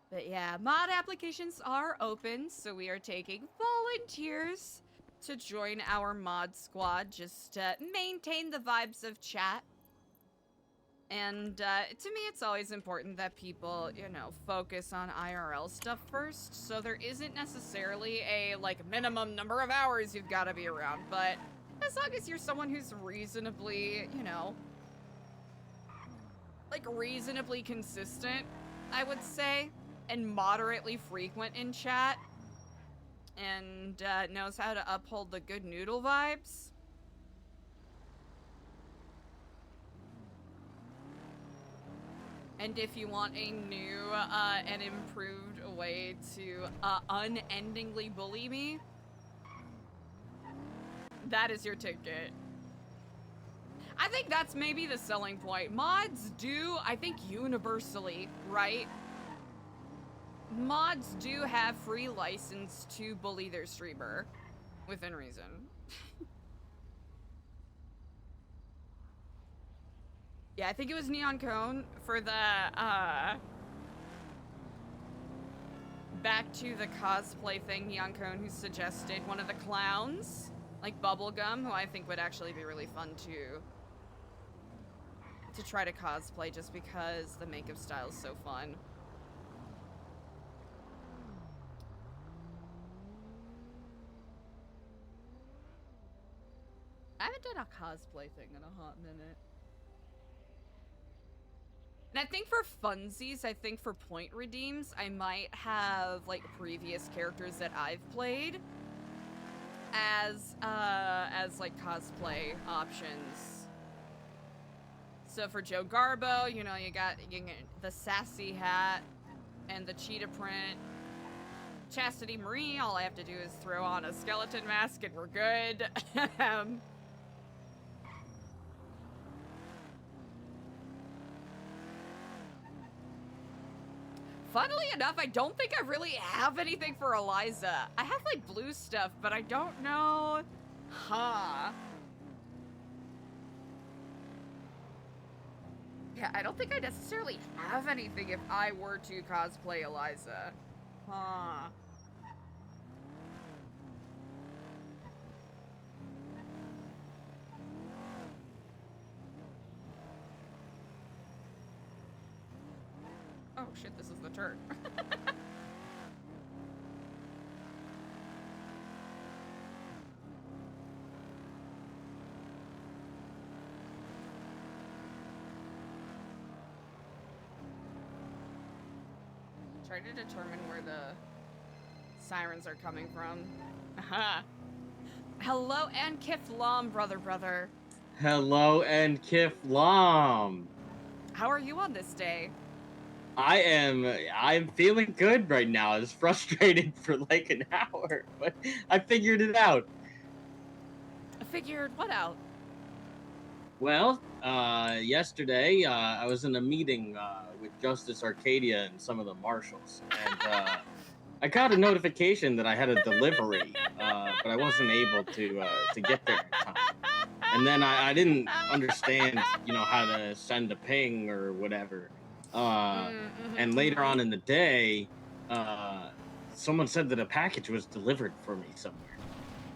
But yeah, mod applications are open, so we are taking volunteers to join our mod squad, just to maintain the vibes of chat. And to me, it's always important that people, you know, focus on IRL stuff first. So there isn't necessarily a, like, minimum number of hours you've got to be around. But as long as you're someone who's reasonably, you know, like, reasonably consistent, I would say, and moderately frequent in chat, and knows how to uphold the good noodle vibes, and if you want a new and improved way to unendingly bully me, that is your ticket. I think that's maybe the selling point. Mods do, I think universally, right? Mods do have free license to bully their streamer, within reason. Yeah, I think it was Neon Cone for the, back to the cosplay thing, Neon Cone, who suggested one of the clowns, like Bubblegum, who I think would actually be really fun to try to cosplay, just because the makeup style is so fun. I haven't done a cosplay thing in a hot minute. And I think for funsies, I think for point redeems, I might have, like, previous characters that I've played as like, cosplay options. So for Joe Garbo, you know, you get the sassy hat and the cheetah print. Chastity Marie, all I have to do is throw on a skeleton mask and we're good. Funnily enough, I don't think I really have anything for Eliza. I have, like, blue stuff, but I don't know. Huh. Yeah, I don't think I necessarily have anything if I were to cosplay Eliza. Huh. Oh shit, this is the turn. Trying to determine where the sirens are coming from. Hello and Kiflam, brother. Hello and Kiflam. How are you on this day? I'm feeling good right now. I was frustrated for like an hour, but I figured it out. Figured what out? Well, yesterday I was in a meeting with Justice Arcadia and some of the marshals, and I got a notification that I had a delivery, but I wasn't able to get there in time. And then I didn't understand, how to send a ping or whatever. And later on in the day, someone said that a package was delivered for me somewhere.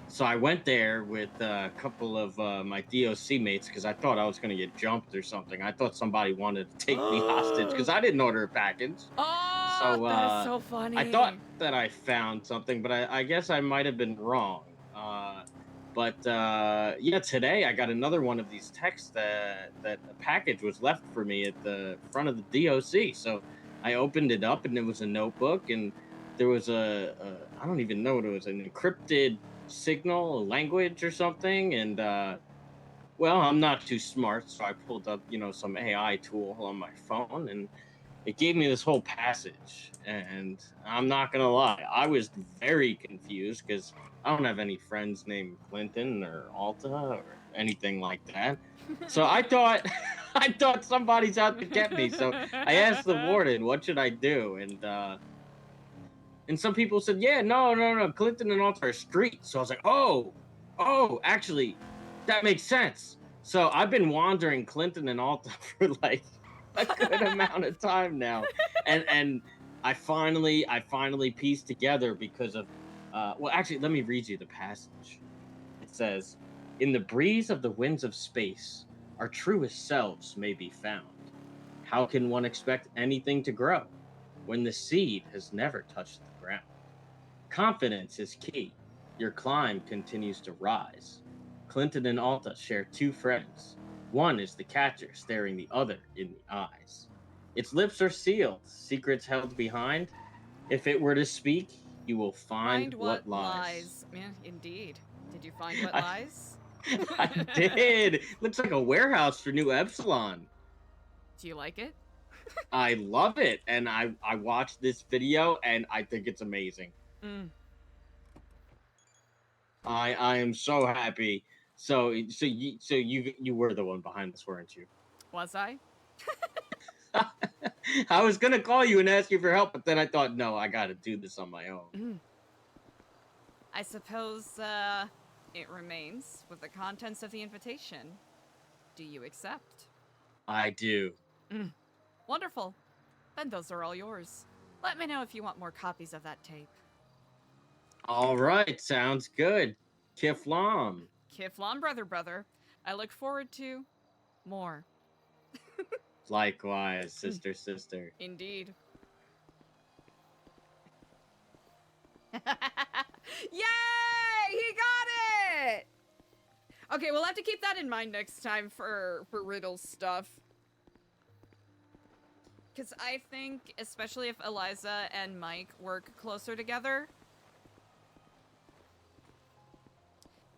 So I went there with a couple of my DOC mates because I thought I was going to get jumped or something. I thought somebody wanted to take me hostage because I didn't order a package. Oh, So that is so funny. I thought that I found something, but I guess I might have been wrong. But yeah, today I got another one of these texts that a package was left for me at the front of the DOC. So I opened it up, and it was a notebook, and there was I don't even know what it was, an encrypted signal, a language or something. And well, I'm not too smart, so I pulled up, some AI tool on my phone, and it gave me this whole passage. And I'm not gonna lie, I was very confused because I don't have any friends named Clinton or Alta or anything like that. So I thought I thought somebody's out to get me. So I asked the warden, what should I do? And some people said, yeah, no, Clinton and Alta are streets. So I was like, oh, actually, that makes sense. So I've been wandering Clinton and Alta for like a good amount of time now, and I finally pieced together because of well, actually, let me read you the passage. It says, in the breeze of the winds of space, our truest selves may be found. How can one expect anything to grow when the seed has never touched the ground? Confidence is key. Your climb continues to rise. Clinton and Alta share two friends. One is the catcher, staring the other in the eyes. Its lips are sealed, secrets held behind. If it were to speak, you will find what lies. Yeah, indeed. Did you find what I- lies? I did. Looks like a warehouse for New Epsilon. Do you like it? I love it, and I watched this video, and I think it's amazing. I am so happy. So you were the one behind this, weren't you? Was I? I was gonna call you and ask you for help, but then I thought, no, I gotta do this on my own. I suppose it remains with the contents of the invitation. Do you accept? I do. Wonderful. Then those are all yours. Let me know if you want more copies of that tape. All right, sounds good. Kiflam. Kiflam, brother. I look forward to more. Likewise, sister. Indeed. Yay! He got it! Okay, we'll have to keep that in mind next time for riddle stuff. Because I think, especially if Eliza and Mike work closer together,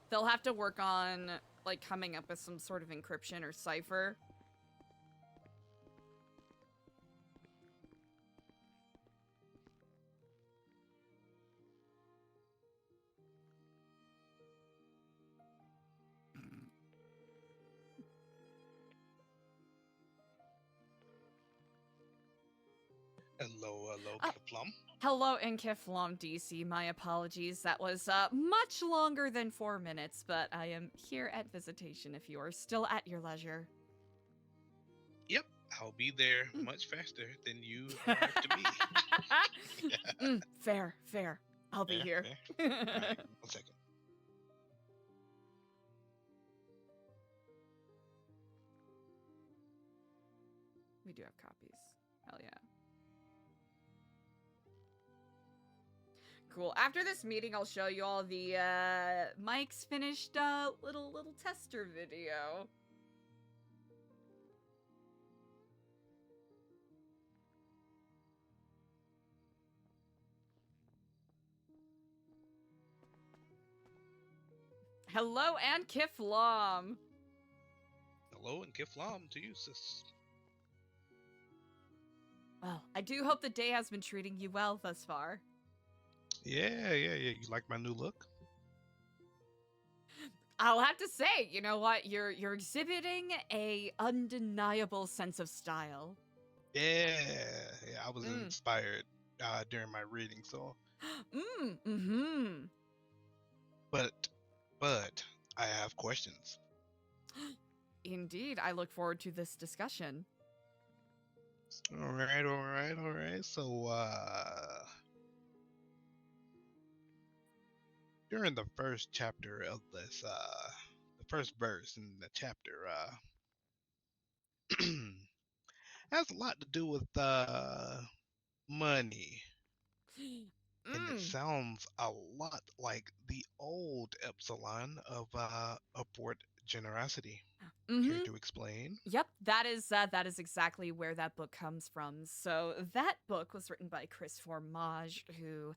they'll have to work on, like, coming up with some sort of encryption or cipher. Hello, Oh. Kiflum. Hello, Nkiflom DC. My apologies. That was much longer than 4 minutes, but I am here at visitation if you are still at your leisure. Yep, I'll be there much faster than you arrive to be. Fair. I'll be here. Fair. All right, 1 second. We do have copies. Hell yeah. Cool. After this meeting, I'll show you all the Mike's finished little tester video. Hello, and Kiflam. Hello and Kiflam to you, sis. Well, I do hope the day has been treating you well thus far. Yeah. You like my new look? I'll have to say, you know what? You're exhibiting a undeniable sense of style. Yeah, I was inspired during my reading, so. But I have questions. Indeed, I look forward to this discussion. All right. So, during the first chapter of this, the first verse in the chapter, has a lot to do with money, and it sounds a lot like the old Epsilon of upward generosity. Care to explain? Yep, that is exactly where that book comes from. So that book was written by Cris Formage, who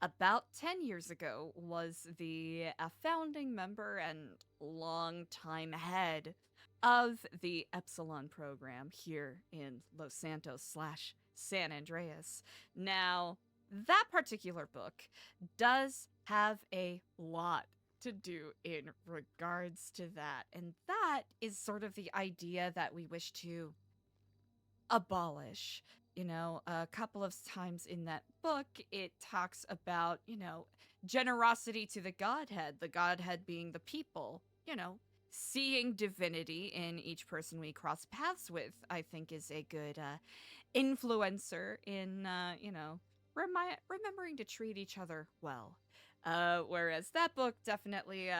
about 10 years ago was the founding member and longtime head of the Epsilon program here in Los Santos / San Andreas. Now, that particular book does have a lot to do in regards to that. And that is sort of the idea that we wish to abolish. You know, a couple of times in that book, it talks about, you know, generosity to the Godhead being the people, you know, seeing divinity in each person we cross paths with, I think is a good influencer in, you know, remembering to treat each other well. Whereas that book definitely,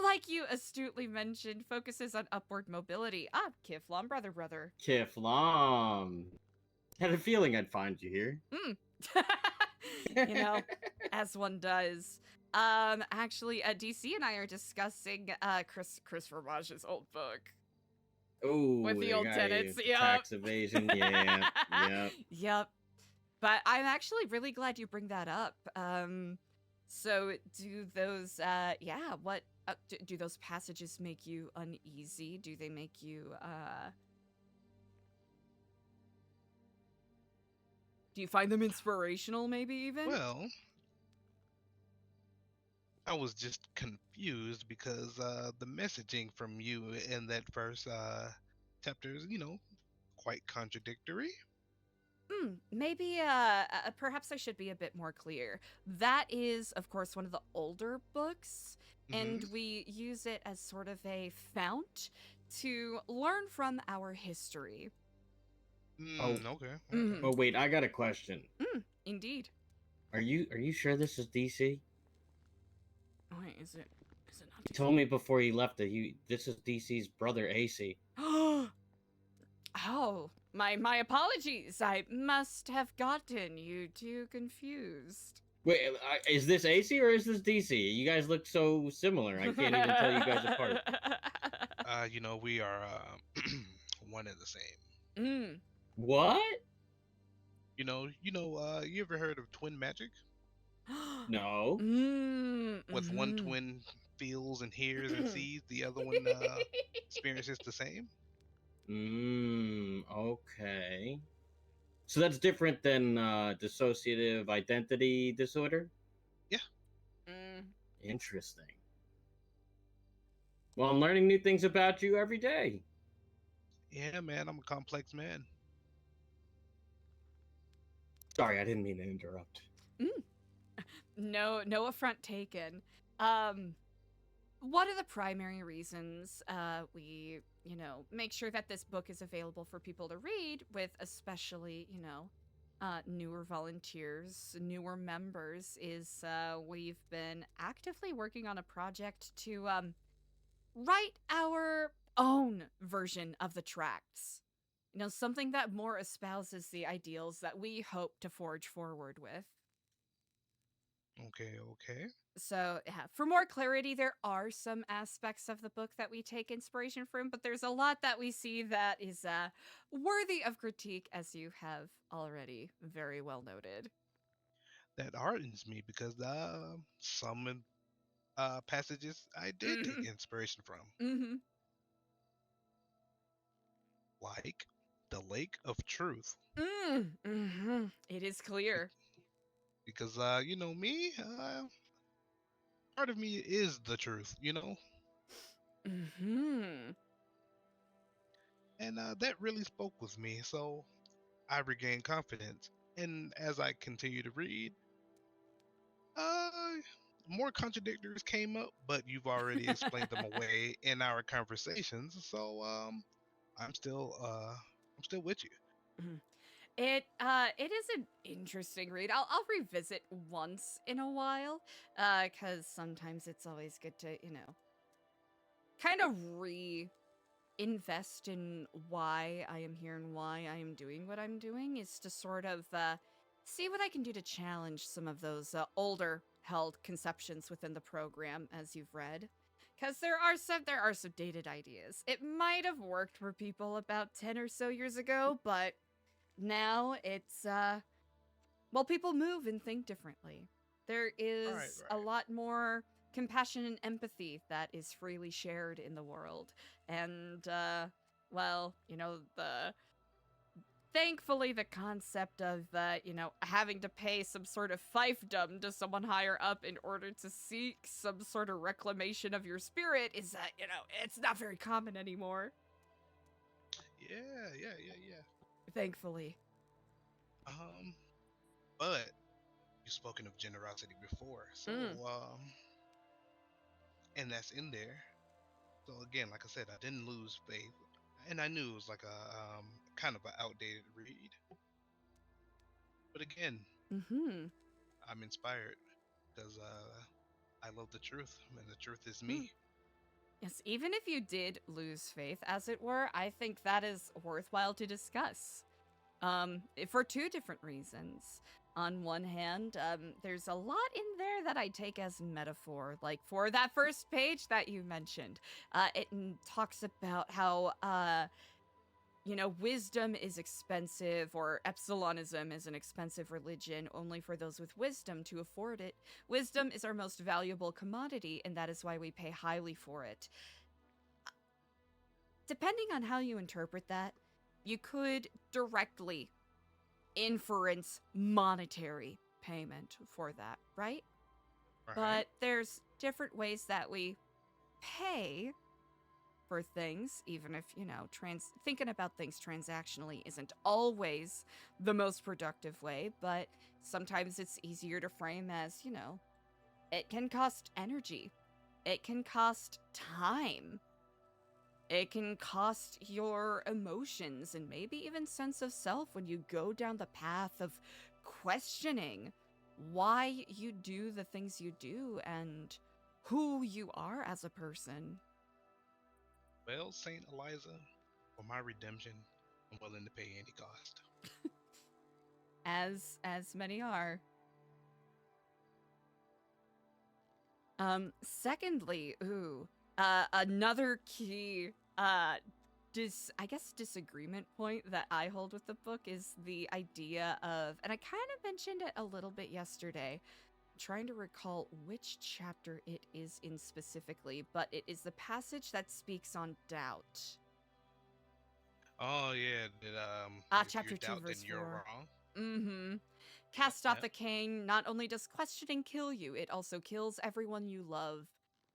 like you astutely mentioned, focuses on upward mobility. Kiflom, brother. Kiflom. Had a feeling I'd find you here. You know, as one does. Actually, DC and I are discussing Cris Formage's old book. Oh, with the old tenants. Yep. Tax evasion. Yeah. Yep. But I'm actually really glad you bring that up. So do those, do those passages make you uneasy? Do they make you, do you find them inspirational, maybe even? Well, I was just confused because the messaging from you in that first chapter is, you know, quite contradictory. Maybe, perhaps I should be a bit more clear. That is, of course, one of the older books, and we use it as sort of a fount to learn from our history. Okay. Oh, wait, I got a question. Indeed. Are you sure this is DC? Wait, is it not He told me before he left that this is DC's brother, AC. Oh, my apologies. I must have gotten you too confused. Wait, is this AC or is this DC? You guys look so similar. I can't even tell you guys apart. You know, we are one and the same. What? You know, you ever heard of twin magic? No. With one twin feels and hears and sees, the other one experiences the same. Okay. So that's different than dissociative identity disorder? Yeah. Interesting. Well, I'm learning new things about you every day. Yeah, man, I'm a complex man. Sorry, I didn't mean to interrupt. No affront taken. One of the primary reasons we, you know, make sure that this book is available for people to read, with especially, you know, newer volunteers, newer members, is we've been actively working on a project to write our own version of the tracts. You know, something that more espouses the ideals that we hope to forge forward with. Okay. So, yeah, for more clarity, there are some aspects of the book that we take inspiration from, but there's a lot that we see that is worthy of critique, as you have already very well noted. That hardens me because some passages I did take inspiration from. Like the Lake of Truth. It is clear. Because, you know me, part of me is the truth, you know? Mm-hmm. And that really spoke with me, so I regained confidence. And as I continue to read, uh, more contradictors came up, but you've already explained them away in our conversations, so I'm still with you. It is an interesting read. I'll revisit once in a while, because sometimes it's always good to, kind of invest in why I am here and why I am doing what I'm doing, is to sort of see what I can do to challenge some of those older held conceptions within the program, as you've read. Because there are some dated ideas. It might have worked for people about 10 or so years ago, but now it's well, people move and think differently. There is a lot more compassion and empathy that is freely shared in the world. And, well, thankfully the concept of, having to pay some sort of fiefdom to someone higher up in order to seek some sort of reclamation of your spirit is, it's not very common anymore. Yeah. Thankfully. But you've spoken of generosity before, so and that's in there. So again, like I said, I didn't lose faith, and I knew it was like a kind of an outdated read. But again, I'm inspired because I love the truth, and the truth is me. Yes, even if you did lose faith, as it were, I think that is worthwhile to discuss. For two different reasons. On one hand, there's a lot in there that I take as metaphor. Like, for that first page that you mentioned, it talks about how, wisdom is expensive, or Epsilonism is an expensive religion only for those with wisdom to afford it. Wisdom is our most valuable commodity, and that is why we pay highly for it. Depending on how you interpret that, you could directly inference monetary payment for that, right? But there's different ways that we pay for things, even if, thinking about things transactionally isn't always the most productive way, but sometimes it's easier to frame as, it can cost energy. It can cost time. It can cost your emotions and maybe even sense of self when you go down the path of questioning why you do the things you do and who you are as a person. Well, Saint Eliza, for my redemption, I'm willing to pay any cost. As many are. Secondly, another key disagreement point that I hold with the book is the idea of, and I kind of mentioned it a little bit yesterday, I'm trying to recall which chapter it is in specifically, but it is the passage that speaks on doubt. Oh yeah, Chapter 2, doubt, verse then you're 4. wrong. Cast off the king. Not only does questioning kill you, it also kills everyone you love.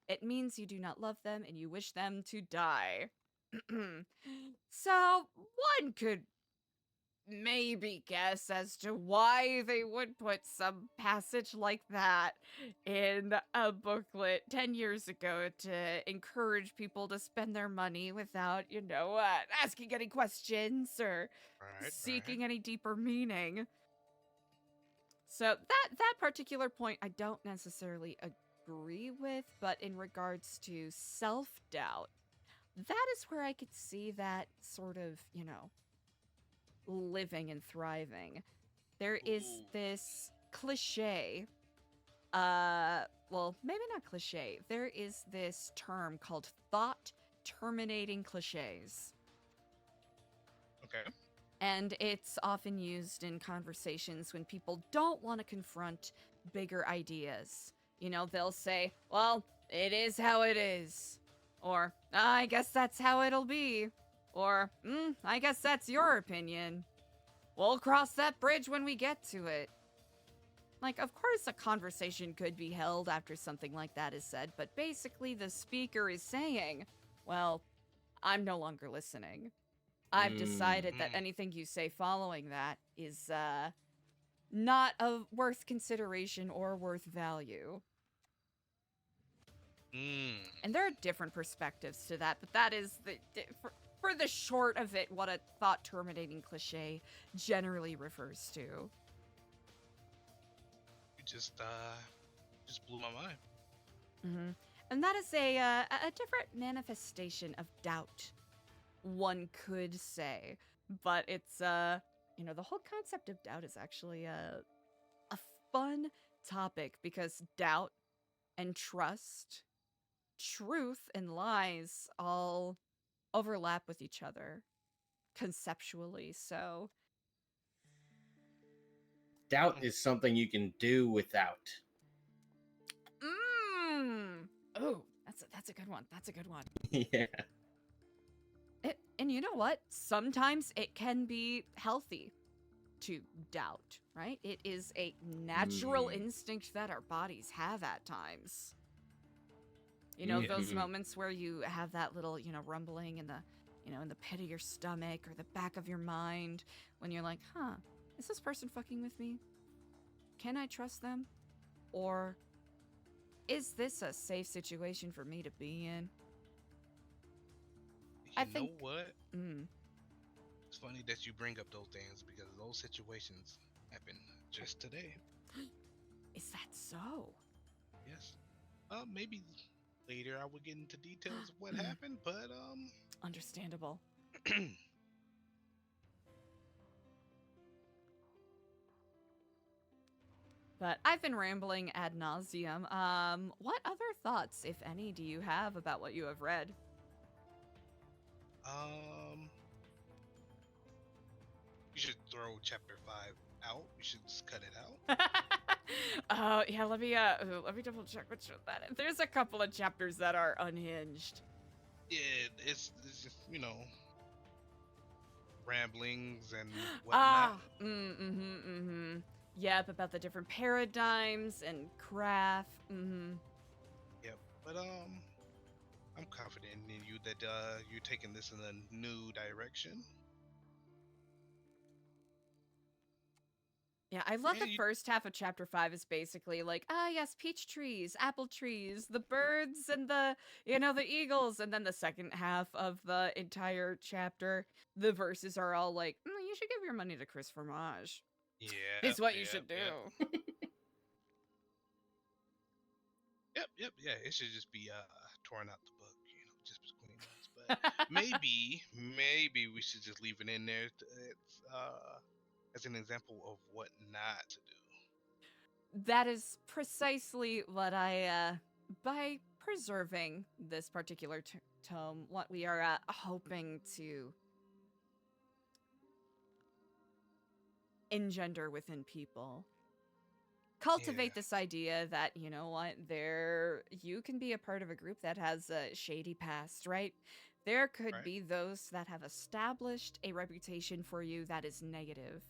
It means you do not love them and you wish them to die. So, one could maybe guess as to why they would put some passage like that in a booklet 10 years ago to encourage people to spend their money without, asking any questions or seeking any deeper meaning. So that particular point I don't necessarily agree with, but in regards to self-doubt, that is where I could see that sort of, living and thriving. There is this cliche, well, maybe not cliche. There is this term called thought-terminating cliches. Okay. And it's often used in conversations when people don't want to confront bigger ideas. They'll say, well, it is how it is. Or, I guess that's how it'll be. Or, I guess that's your opinion. We'll cross that bridge when we get to it. Like, of course, a conversation could be held after something like that is said, but basically the speaker is saying, well, I'm no longer listening. I've decided that anything you say following that is, not of worth consideration or worth value. And there are different perspectives to that, but that is for the short of it, what a thought-terminating cliche generally refers to. You just blew my mind. Mm-hmm. And that is a different manifestation of doubt, one could say. But it's, you know, the whole concept of doubt is actually a fun topic because doubt and trust, truth and lies all overlap with each other conceptually, so... Doubt is something you can do without. Oh, that's a good one. That's a good one. Yeah. And you know what? Sometimes it can be healthy to doubt, right? It is a natural instinct that our bodies have at times. You know, those moments where you have that little, you know, rumbling in the, you know, in the pit of your stomach or the back of your mind when you're like, huh, is this person fucking with me? Can I trust them? Or is this a safe situation for me to be in? You know what? It's funny that you bring up those things because those situations happened just today. Is that so? Yes. Maybe later I will get into details of what happened, but Understandable. But I've been rambling ad nauseum. What other thoughts, if any, do you have about what you have read? You should throw chapter 5 out. You should just cut it out. Yeah, let me double check which one that is. There's a couple of chapters that are unhinged. Yeah, it's just, you know, ramblings and whatnot. Yep, about the different paradigms and craft. Yep, but I'm confident in you that you're taking this in a new direction. Yeah, I love the first half of chapter 5 is basically like, yes, peach trees, apple trees, the birds and the, you know, the eagles. And then the second half of the entire chapter, the verses are all like, you should give your money to Cris Formage. Yeah. It's what you should do. Yep. Yeah, it should just be torn out the book, you know, just between us. But maybe we should just leave it in there. It's as an example of what not to do. That is precisely what I, by preserving this particular tome, what we are hoping to engender within people. Cultivate this idea that, you know what, you can be a part of a group that has a shady past, right? There could be those that have established a reputation for you that is negative.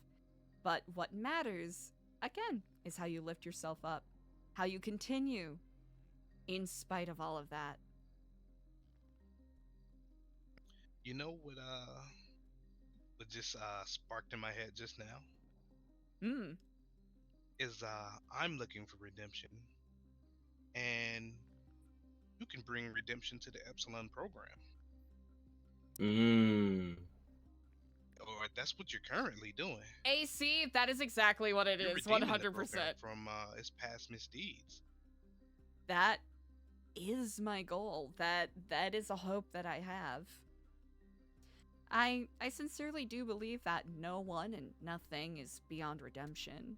But what matters, again, is how you lift yourself up, how you continue in spite of all of that. You know what just sparked in my head just now? Is I'm looking for redemption, and you can bring redemption to the Epsilon program. Or that's what you're currently doing. AC, that is exactly what it is, 100%. From its past misdeeds. That is my goal. That is a hope that I have. I sincerely do believe that no one and nothing is beyond redemption.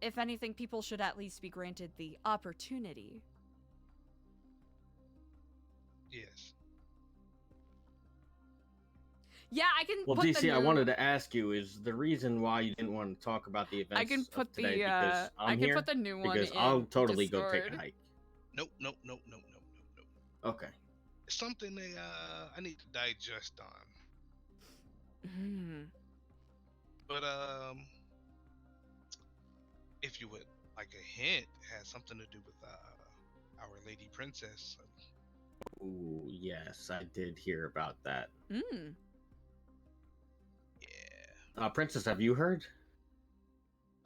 If anything, people should at least be granted the opportunity. Yes. Yeah, I can. Well, put DC, the I wanted to ask you: is the reason why you didn't want to talk about the events? I can put today the. Because I'm I can here? put the new one. Because in I'll totally Discord. go take a hike. Nope. Okay. It's something that I need to digest on. But if you would like a hint, it has something to do with our Lady Princess. Ooh, yes, I did hear about that. Mm. Yeah, Princess, have you heard?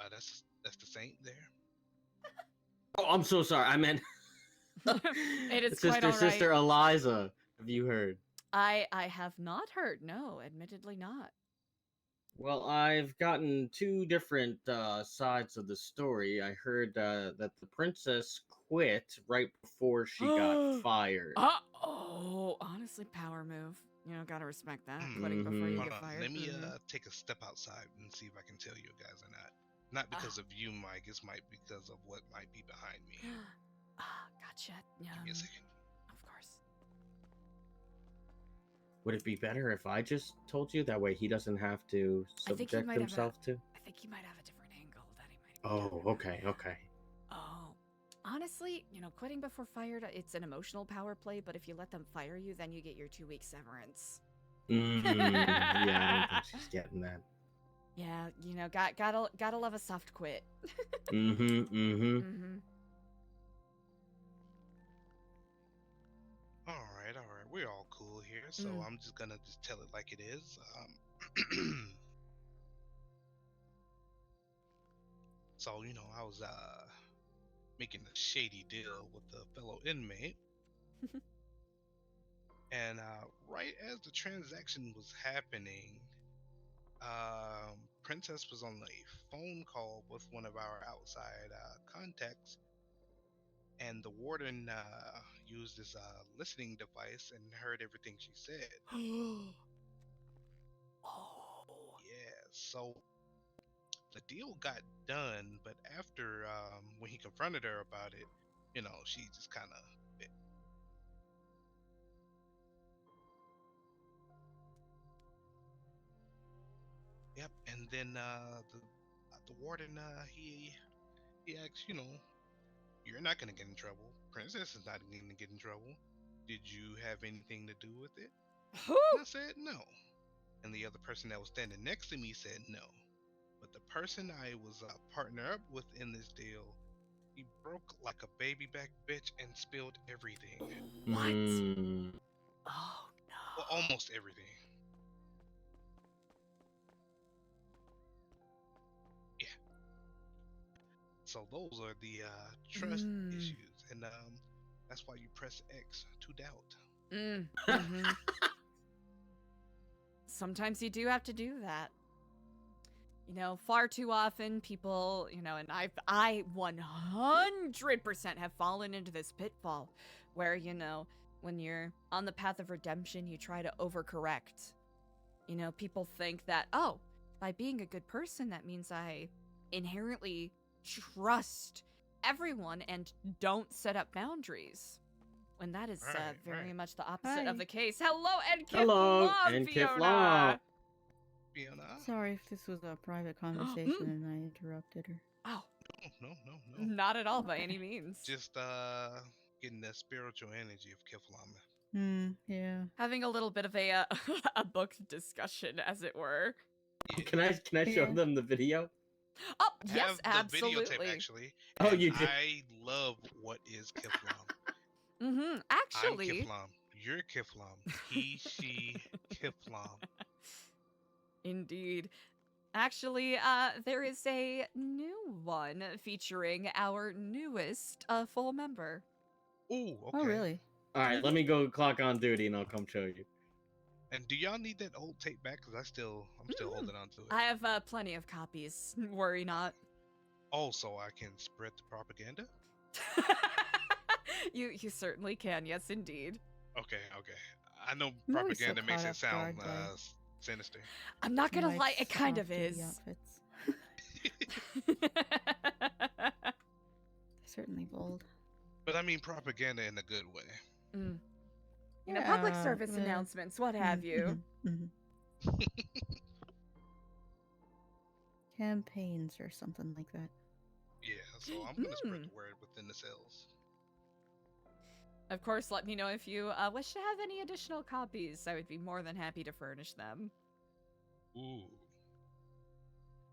that's the saint there. Oh, I'm so sorry. I meant It is sister, quite all right. Sister Eliza. Have you heard? I have not heard. No, admittedly not. Well, I've gotten two different sides of the story. I heard that the princess quit right before she got fired. Oh, honestly, power move. You know, gotta respect that. Quitting before you Hold get on, fired. let me take a step outside and see if I can tell you guys or not. Not because of you, Mike. It's might because of what might be behind me. Gotcha. Give me a second. Of course. Would it be better if I just told you? That way he doesn't have to subject himself to? I think he might have a different angle that he might. Oh, okay. Oh, honestly, you know, quitting before fired, it's an emotional power play. But if you let them fire you, then you get your 2-week severance. Yeah, I don't think she's getting that. Yeah, you know, gotta love a soft quit. All right. We're all cool here, so I'm just gonna just tell it like it is. So you know, I was making a shady deal with a fellow inmate, and right as the transaction was happening, Princess was on a phone call with one of our outside contacts, and the warden used this listening device and heard everything she said. Oh. Yeah, so the deal got done, but after when he confronted her about it, you know, she just kind of bit. Yep, and then the warden he asked, you know, you're not gonna get in trouble. Princess is not gonna get in trouble. Did you have anything to do with it? And I said no. And the other person that was standing next to me said no. But the person I was partner up with in this deal, he broke like a baby back bitch and spilled everything. What? Mm. Oh no. Well, almost everything. Yeah. So those are the trust issues, and that's why you press X to doubt. Sometimes you do have to do that. You know, far too often people, you know, and I 100% have fallen into this pitfall where, you know, when you're on the path of redemption, you try to overcorrect. You know, people think that, oh, by being a good person, that means I inherently trust everyone and don't set up boundaries. When that is very much the opposite of the case. Hello, Fiona! Fiona? Sorry if this was a private conversation and I interrupted her. Oh. No. Not at all by any means. Just getting that spiritual energy of Keflam. Yeah. Having a little bit of a book discussion, as it were. Yeah. Can I show them the video? Oh, yes, have absolutely. The videotape, actually. Oh, you did? I love what is Keflam. Actually. I'm Keflam. You're Keflam. He, she, Keflam. Indeed. Actually, there is a new one featuring our newest full member. Ooh, okay. Oh, really? All right, let me go clock on duty and I'll come show you. And do y'all need that old tape back? Because I'm still holding on to it. I have plenty of copies. Worry not. Oh, so I can spread the propaganda? You certainly can. Yes, indeed. Okay. I know propaganda makes it sound sinister. I'm not gonna lie, it kind of is. They're certainly bold. But I mean propaganda in a good way. You know, public service announcements, what have you. Campaigns or something like that. Yeah, so I'm going to spread the word within the cells. Of course, let me know if you wish to have any additional copies. I would be more than happy to furnish them. Ooh.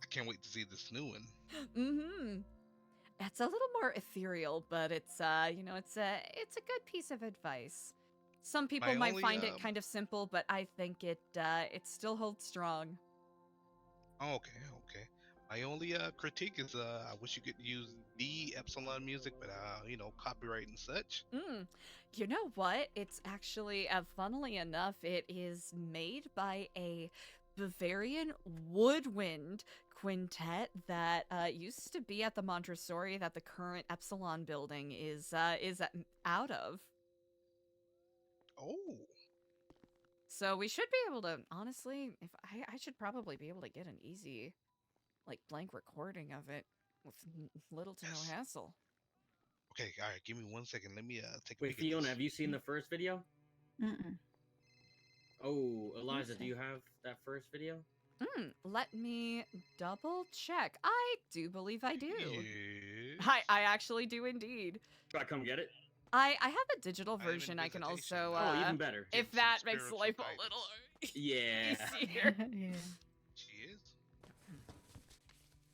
I can't wait to see this new one. It's a little more ethereal, but it's you know, it's a good piece of advice. Some people My might only, find it kind of simple, but I think it still holds strong. Okay, okay. My only critique is I wish you could use the Epsilon music, but you know, copyright and such. You know what? It's actually, funnily enough, it is made by a Bavarian woodwind quintet that used to be at the Montessori that the current Epsilon building is out of. Oh, So we should be able to, honestly, if I should probably be able to get an easy, like, blank recording of it with little to no yes. hassle. Okay, all right. Give me 1 second. Let me take a Wait, peek at Fiona, this. have you seen the first video? Mm-mm. Oh, Eliza, so. do you have that first video? Let me double check. I do believe I do. Yes. I actually do indeed. Should I come get it? I have a digital I am in version I can visitation. also Oh, even better. if Get some that makes spiritual life a guidance. little Yeah. easier. Yeah. She is.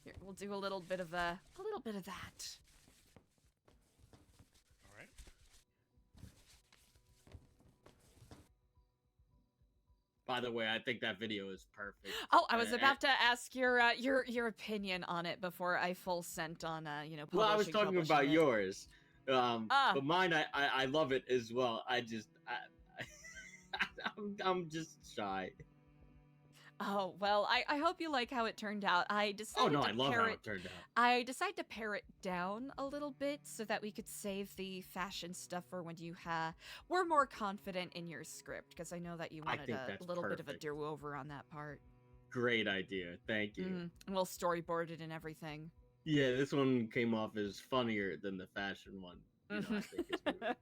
Here, we'll do a little bit of that. All right. By the way, I think that video is perfect. Oh, I was about to ask your opinion on it before I full sent on you know, Well, I was talking publishing about it. yours. But mine, I love it as well. I'm just shy. Oh, well, I hope you like how it turned out. I decided Oh no, to I love pare how it it turned out. I decided to pare it down a little bit so that we could save the fashion stuff for when you were more confident in your script, because I know that you I wanted think a that's little bit of a perfect. do-over on that part. Great idea. Thank you. And we'll storyboard it and everything. Yeah, this one came off as funnier than the fashion one. You know, I think it's good.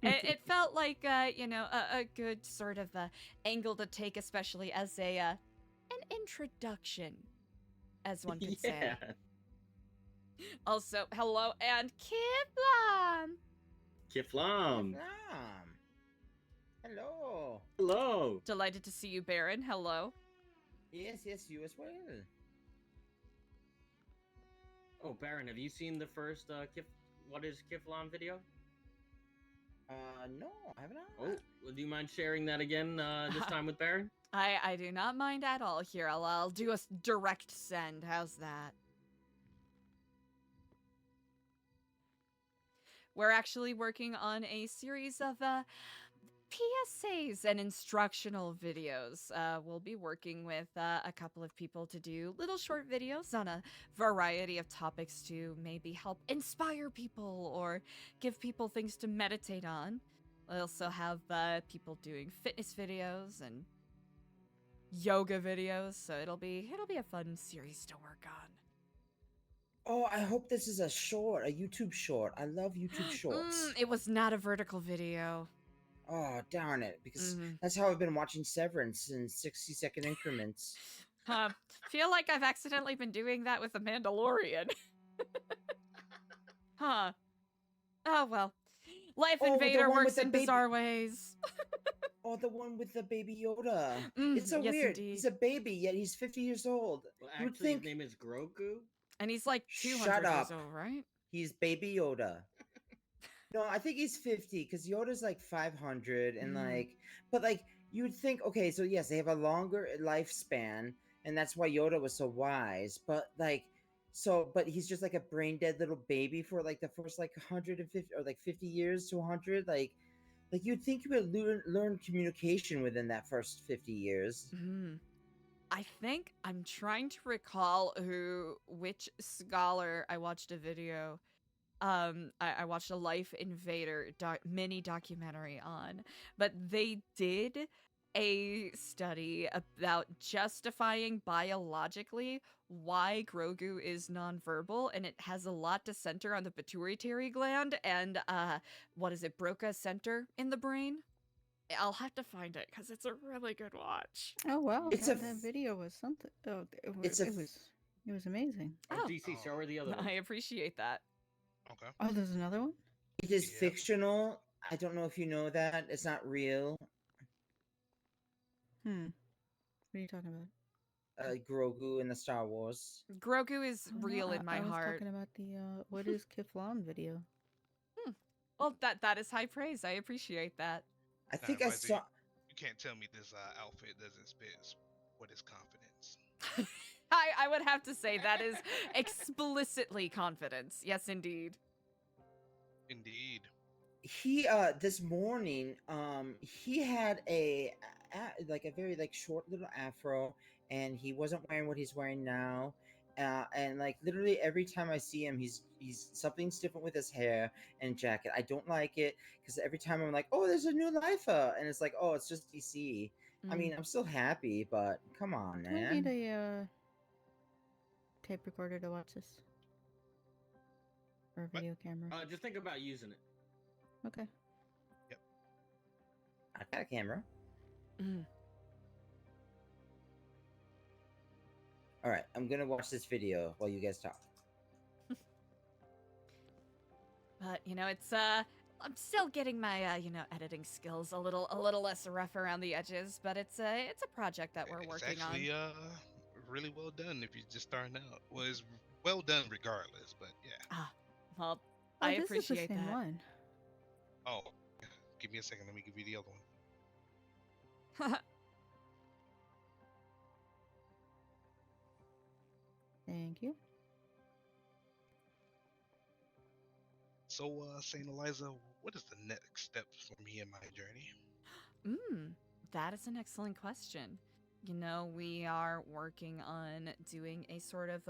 It felt like, you know, a good sort of angle to take, especially as an introduction, as one could say. Yeah. Also, hello and Kiplan! Kiflam. Hello. Hello. Delighted to see you, Baron. Hello. Yes, you as well. Oh, Baron, have you seen the first What is Kiflam video? No, I have not. Oh, well, do you mind sharing that again this time with Baron? I do not mind at all. Here, I'll do a direct send. How's that? We're actually working on a series of PSAs and instructional videos. We'll be working with a couple of people to do little short videos on a variety of topics to maybe help inspire people or give people things to meditate on. We also have people doing fitness videos and yoga videos, so it'll be a fun series to work on. Oh, I hope this is a YouTube short. I love YouTube shorts. It was not a vertical video. Oh, darn it. Because that's how I've been watching Severance in 60-second increments. Feel like I've accidentally been doing that with The Mandalorian. Huh. Oh, well. Life Invader works in bizarre ways. Oh, the one with the baby Yoda. It's so yes, weird. Indeed. He's a baby, yet he's 50 years old. Well, You would actually, think... his name is Grogu. And he's like 200 Shut up. years old, right? He's baby Yoda. No, I think he's 50 because Yoda's like 500 and but you would think, okay, so yes, they have a longer lifespan and that's why Yoda was so wise, but but he's just like a brain dead little baby for like the first 150 or 50 years to 100, you'd think you would learn communication within that first 50 years. I think I'm trying to recall which scholar I watched a video. I watched a Life Invader mini documentary on, but they did a study about justifying biologically why Grogu is nonverbal, and it has a lot to center on the pituitary gland and Broca center in the brain. I'll have to find it because it's a really good watch. Oh wow, It's that video was something. Oh, it was amazing. Oh. DC, show her the other one. I appreciate that. Okay. Oh, there's another one? It is fictional. I don't know if you know that. It's not real. What are you talking Grogu in the Star Wars. Grogu is Oh, no, real in my I was heart. talking about the what is Kiflan video. Well, that is high praise. I appreciate that. I Nah, think I Eliza, saw. you can't tell me this outfit doesn't spit what is confidence. I would have to say that is explicitly confidence. Yes, indeed. Indeed. He this morning he had like a very like short little afro, and he wasn't wearing what he's wearing now. And like literally every time I see him, he's something's different with his hair and jacket. I don't like it because every time I'm like, oh, there's a new Lifa, and it's like, oh, it's just DC. I mean, I'm still happy, but come on, Do I need man. a tape recorder to watch this? Or a video camera? Just think about using it. Okay. I got a camera. Mm. All right, I'm gonna watch this video while you guys talk. But you know, it's I'm still getting my you know, editing skills a little less rough around the edges, but it's a project that we're working It's actually really well done if you're just starting out. Well, it's well done regardless, but yeah. on. Well, Oh, I this appreciate is the same that. one. Oh, give me a second. Let me give you the other one. Thank you. So, Saint Eliza, what is the next steps for me in my journey? That is an excellent question. You know, we are working on doing a sort of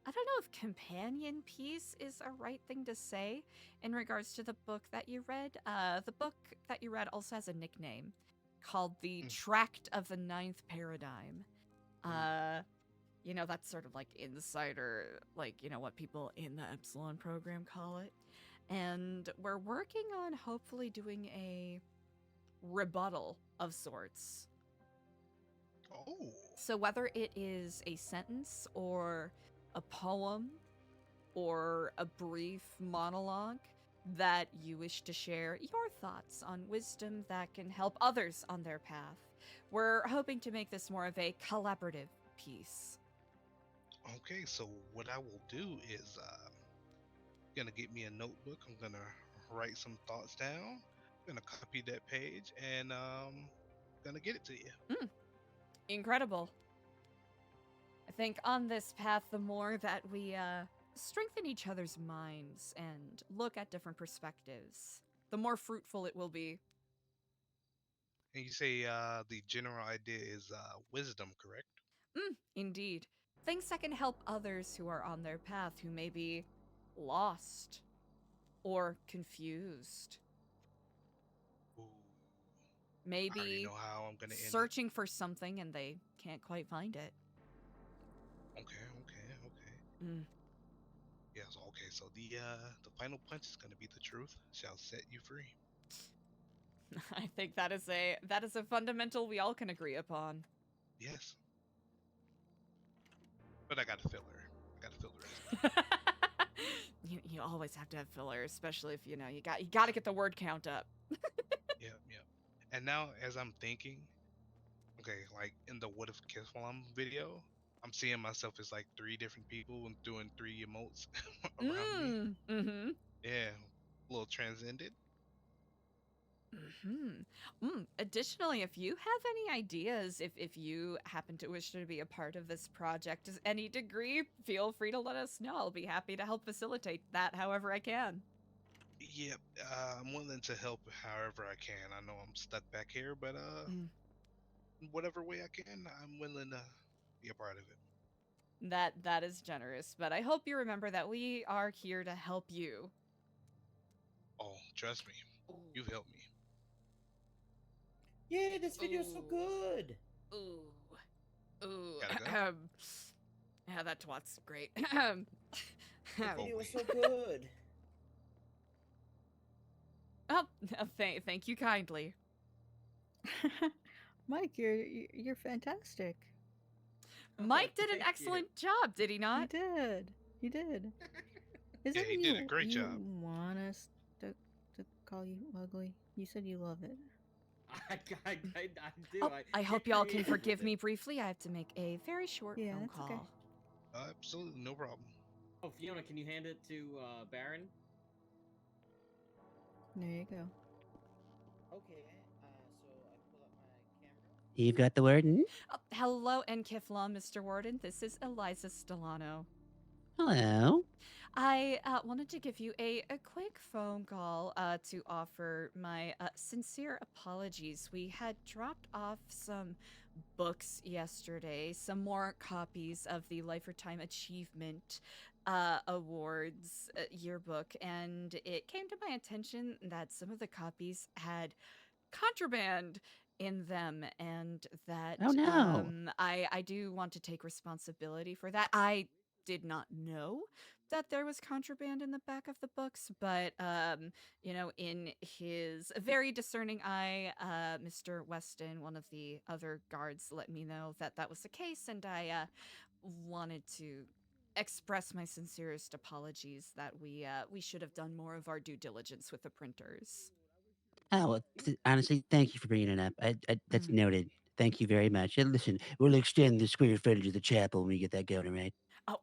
I don't know if companion piece is a right thing to say in regards to the book that you read. The book that you read also has a nickname called the Tract of the Ninth Paradigm. You know, that's sort of like insider, like, you know, what people in the Epsilon program call it. And we're working on hopefully doing a rebuttal of sorts. Oh, So whether it is a sentence or a poem or a brief monologue that you wish to share your thoughts on wisdom that can help others on their path, we're hoping to make this more of a collaborative piece. okay. So what I will do is gonna get me a notebook. I'm gonna write some thoughts down. Gonna copy that page and gonna get it to you. Incredible. I think on this path, the more that we strengthen each other's minds and look at different perspectives, the more fruitful it will be. And you say the general idea is wisdom, correct? Indeed. Things that can help others who are on their path who may be lost or confused. Ooh, I already Maybe know how I'm gonna end searching for something and they can't quite find it. it. Okay. Yes. Okay. So the final punch is gonna be the truth shall set you free. I think that is a fundamental we all can agree upon. Yes. But I got a filler. Rest. You always have to have filler, especially if you know you got to get the word count up. Yep. And now, as I'm thinking, okay, like in the What If Kiss Mom video, I'm seeing myself as like 3 different people and doing 3 emotes around me. Mm-hmm. Yeah, a little transcended. Additionally, if you have any ideas, if you happen to wish to be a part of this project to any degree, feel free to let us know. I'll be happy to help facilitate that however I can. Yep, I'm willing to help however I can. I know I'm stuck back here, but whatever way I can, I'm willing to be a part of it. That is generous, but I hope you remember that we are here to help you. Oh, trust me, you've helped me. Yeah, this video is so good. Ooh. Gotta go? Yeah, that twat's great. The video was so good. Oh, thank you kindly. Mike, you're fantastic. Mike did an Thank you. excellent job, did he You not? did. You did. Isn't he did a great you job. want us to call you ugly? You said you love it. I do. Oh, I hope y'all can creative with forgive it. me briefly. I have to make a very short Yeah, phone that's okay. call. Absolutely, no problem. Oh, Fiona, can you hand it to Baron? There you go. Okay, so I pull up my camera. You've got the warden? Hello, Enkifla, Mr. Warden. This is ELIZA Stellano. Hello. I wanted to give you a quick phone call to offer my sincere apologies. We had dropped off some books yesterday, some more copies of the Lifetime Achievement Awards yearbook, and it came to my attention that some of the copies had contraband in them, and that Oh, no. I do want to take responsibility for that. I did not know that there was contraband in the back of the books, but in his very discerning eye, Mr. Weston, one of the other guards, let me know that that was the case, and I wanted to express my sincerest apologies that we should have done more of our due diligence with the printers. Oh, well, honestly, thank you for bringing it up. That's Mm. noted. Thank you very much. And listen, we'll extend the square footage of the chapel when we get that going, all right? Oh,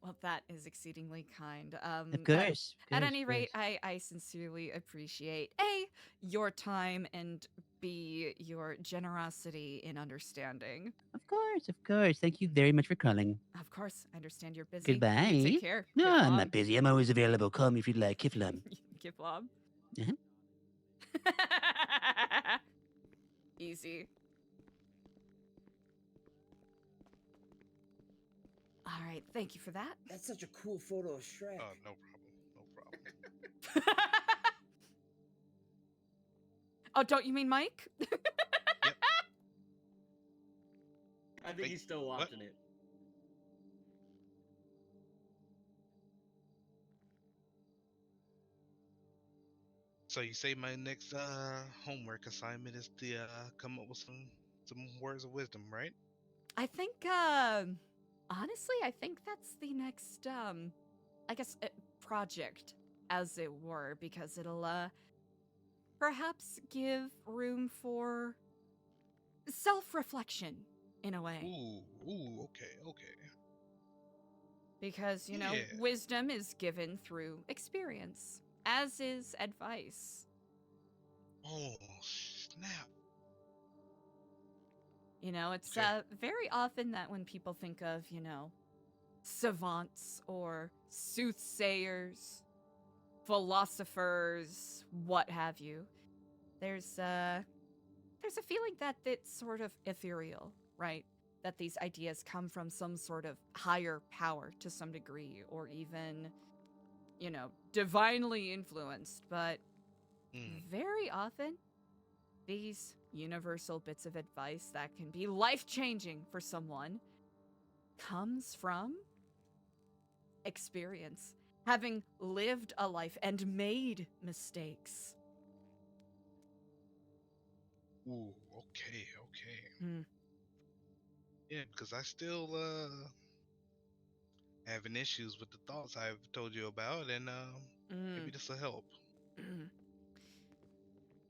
well, that is exceedingly kind. Of course. At of any course. rate, I sincerely appreciate A, your time, and B, your generosity in understanding. Of course, of course. Thank you very much for calling. Of course, I understand you're busy. You Goodbye. take care. No, I'm Kiflam. not busy. I'm always available. Call me if you'd like. Kiflam. Kiflam. Uh-huh. Easy. All right, thank you for that. That's such a cool photo of Shrek. Oh, no problem. No problem. Oh, don't you mean Mike? I think Wait, he's still what? watching it. So you say my next homework assignment is to come up with some words of wisdom, right? I think, honestly, I think that's the next, I guess, project, as it were, because it'll, perhaps give room for self-reflection, in a way. Ooh, okay. Because, Yeah. wisdom is given through experience, as is advice. Oh, snap. It's Okay. very often that when people think of, savants or soothsayers, philosophers, what have you, there's a feeling that it's sort of ethereal, right? That these ideas come from some sort of higher power to some degree, or even, divinely influenced. But very often, these universal bits of advice that can be life-changing for someone comes from experience, having lived a life and made mistakes. Ooh, okay. Hmm. Yeah, because I still having issues with the thoughts I've told you about, and maybe this will help.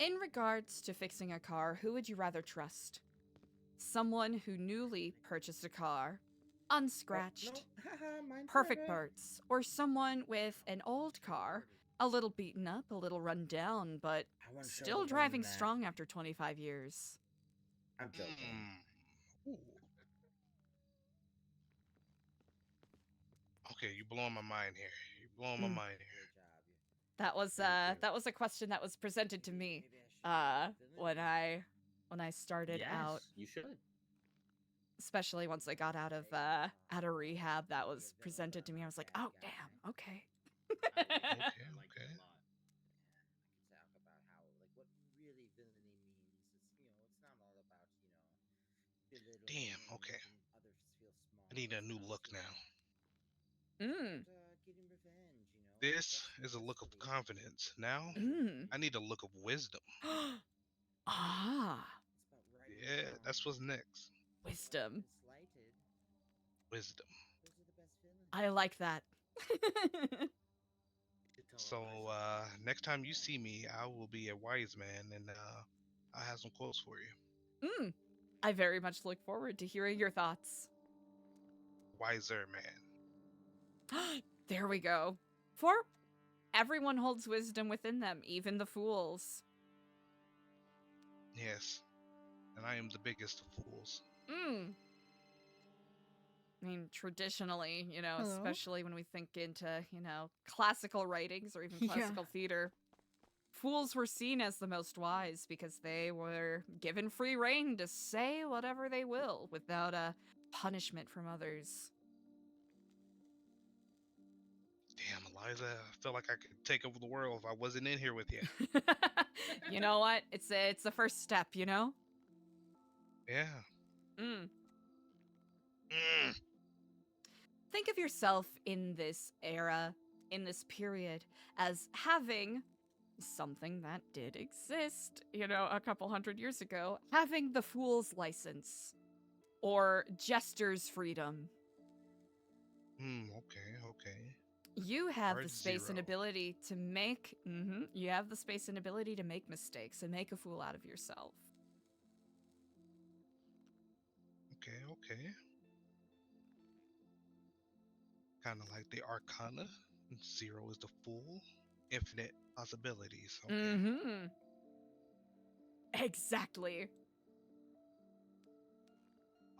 In regards to fixing a car, who would you rather trust? Someone who newly purchased a car, unscratched, Mine's perfect better. parts, or someone with an old car, a little beaten up, a little run down, but I wanna show still the driving woman that. strong after 25 years? I'm joking. Ooh. Okay, you're blowing my mind here. You're blowing my mind here. Good job. That was a question that was presented to me when I started out, Yes, you should. especially once I got out of rehab. That was presented to me. I was like, oh damn, okay. Okay. I can talk about how what really villainy means. It's not all about belittling Damn, and okay. making others feel small. I need a It's new not look so now. Mm. about, getting revenge. This is a look of confidence. Now, Mm. I need a look of wisdom. Ah, It's about righting Yeah, wrongs. that's what's next. wisdom. Slighted, Wisdom. those are the best villains. I like that. So next time you see me, I will be a wise man, and I have some quotes for you. I very much look forward to hearing your thoughts. Wiser man. There we go. For everyone holds wisdom within them, even the fools. Yes. And I am the biggest of fools. I mean, traditionally, Hello? especially when we think into, classical writings or even Yeah. classical theater, fools were seen as the most wise because they were given free rein to say whatever they will without a punishment from others. Damn, Eliza, I feel like I could take over the world if I wasn't in here with you. You know what? It's the first step, Yeah. Mm. Mm. Think of yourself in this era, in this period, as having something that did exist, a couple hundred years ago, having the fool's license or jester's freedom. Okay. You have the Hard space and zero. ability to make, you have the space and ability to make mistakes and make a fool out of yourself. Okay. Kind of like the Arcana. Zero is the fool. Infinite possibilities. Okay. Exactly.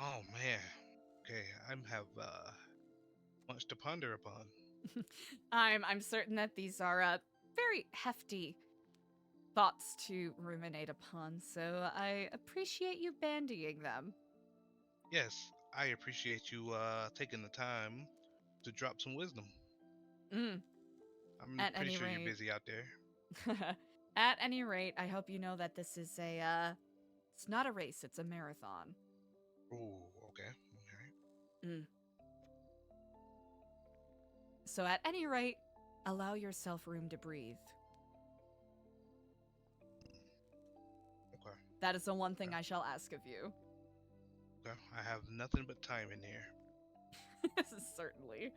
Oh man. Okay, I have much to ponder upon. I'm certain that these are very hefty thoughts to ruminate upon, so I appreciate you bandying them. Yes, I appreciate you taking the time to drop some wisdom. Mm. I'm At pretty any sure rate. you're busy out there. At any rate, I hope you know that this is it's not a race, it's a marathon. Ooh, okay. So at any rate, allow yourself room to breathe. Okay. That is the one thing I shall ask of you. Okay. I have nothing but time in here. Certainly.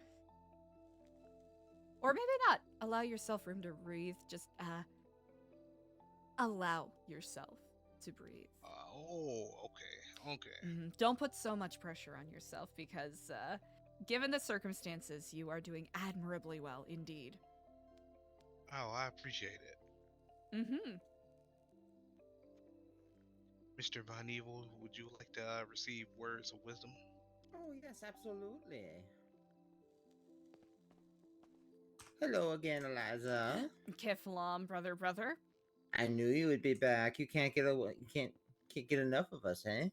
Or maybe not. Allow yourself room to breathe. Just allow yourself to breathe. Okay. Don't put so much pressure on yourself because given the circumstances, you are doing admirably well indeed. Oh, I appreciate it. Mr. VonEvil, would you like to receive words of wisdom? Oh, yes, absolutely. Hello again, Eliza. Kiflam, brother. I knew you would be back. You can't get away. You can't get enough of us, eh?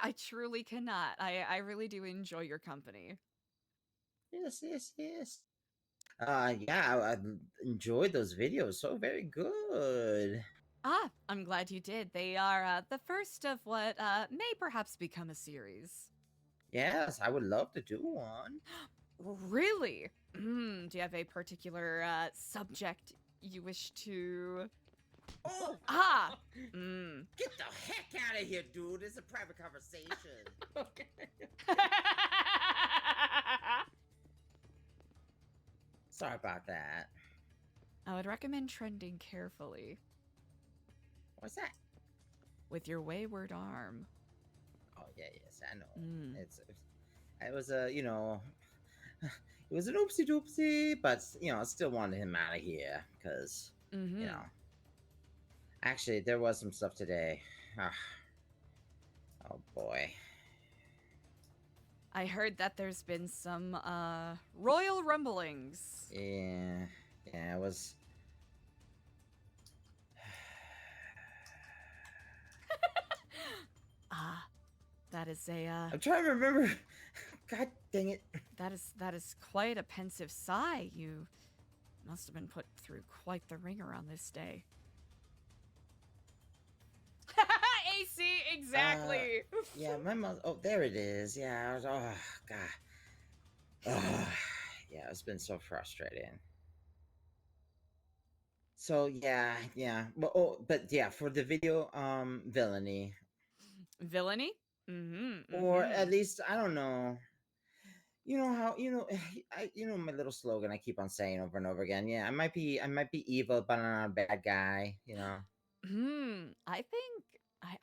I truly cannot. I really do enjoy your company. Yes. Yeah, I enjoyed those videos. So very good. I'm glad you did. They are the first of what may perhaps become a series. Yes, I would love to do one. Really? Do you have a particular subject you wish to... Oh! Get the heck out of here, dude. It's a private conversation. Okay. Sorry about that. I would recommend trending carefully. What's that? With your wayward arm. Oh, yes, I know. It was a, it was an oopsie doopsie, but, I still wanted him out of here because, actually, there was some stuff today. Oh, boy. I heard that there's been some royal rumblings. Yeah, it was... That is a I'm trying to remember. God dang it. That is quite a pensive sigh. You must have been put through quite the ringer on this day. AC, exactly. Yeah, my mom. Oh, there it is. Yeah, I was. Oh, God. Yeah, it's been so frustrating. So yeah. But yeah, for the video, villainy. Villainy? Or at least I don't know. You know how my little slogan I keep on saying over and over again. Yeah, I might be evil, but I'm not a bad guy. I think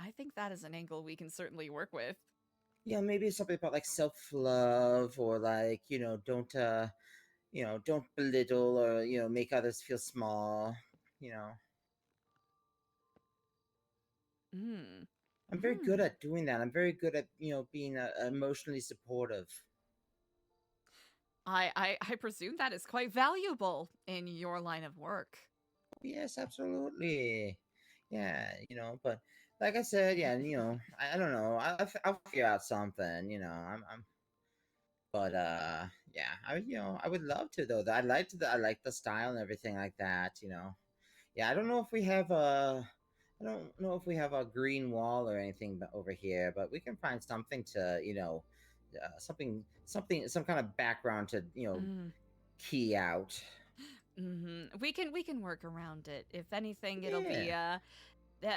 I think that is an angle we can certainly work with. Yeah, maybe something about like self-love, or like, don't belittle, or make others feel small. you know Mm. I'm very good at doing that. I'm very good at being emotionally supportive. I presume that is quite valuable in your line of work. Yes, absolutely. Yeah, but like I said, yeah, I don't know. I'll figure out something. But yeah, I would love to though. I like the style and everything like that. Yeah, I don't know if we have a green wall or anything over here, but we can find something to some kind of background to key out. We can work around it. If anything, it'll be Yeah.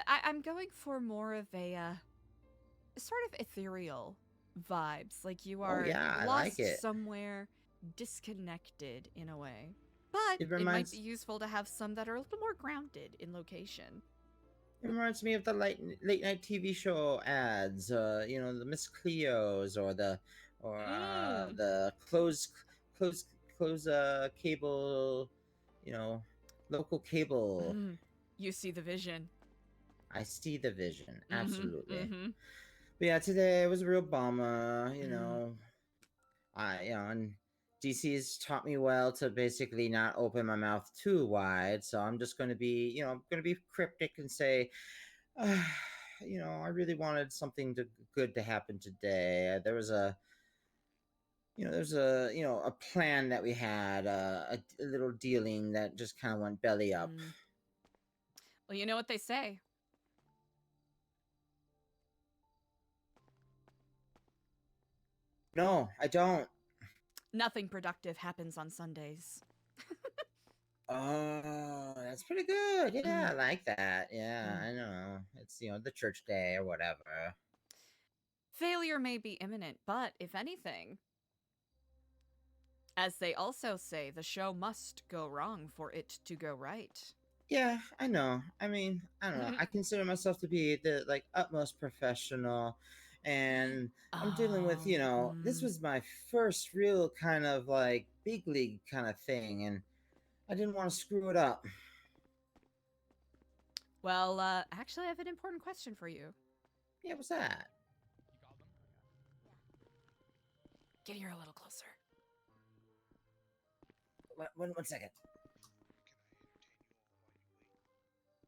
I'm going for more of a sort of ethereal vibes, like you are yeah, I lost like it. somewhere, disconnected in a way. But It it might reminds be useful to have some that are a little more grounded in location. It reminds me of the late night TV show ads. The Miss Cleos, or the close cable, local cable. You see the vision. I see the vision, Mhm, absolutely. mhm. But yeah, today was a real bummer. And DC's taught me well to basically not open my mouth too wide. So I'm just going to be, cryptic and say, I really wanted something good to happen today. There was a plan that we had, a little dealing that just kind of went belly up. Well, you know what they say. No, I don't. Nothing productive happens on Sundays. Oh, that's pretty good. Yeah, I like that. Yeah, I know. It's, the church day or whatever. Failure may be imminent, but if anything, as they also say, the show must go wrong for it to go right. Yeah, I know. I mean, I don't know. I consider myself to be the utmost professional, and I'm dealing with, this was my first real kind of like big league kind of thing, and I didn't want to screw it up. Well, actually, I have an important question for you. Yeah, what's that? Get here a little closer. One second.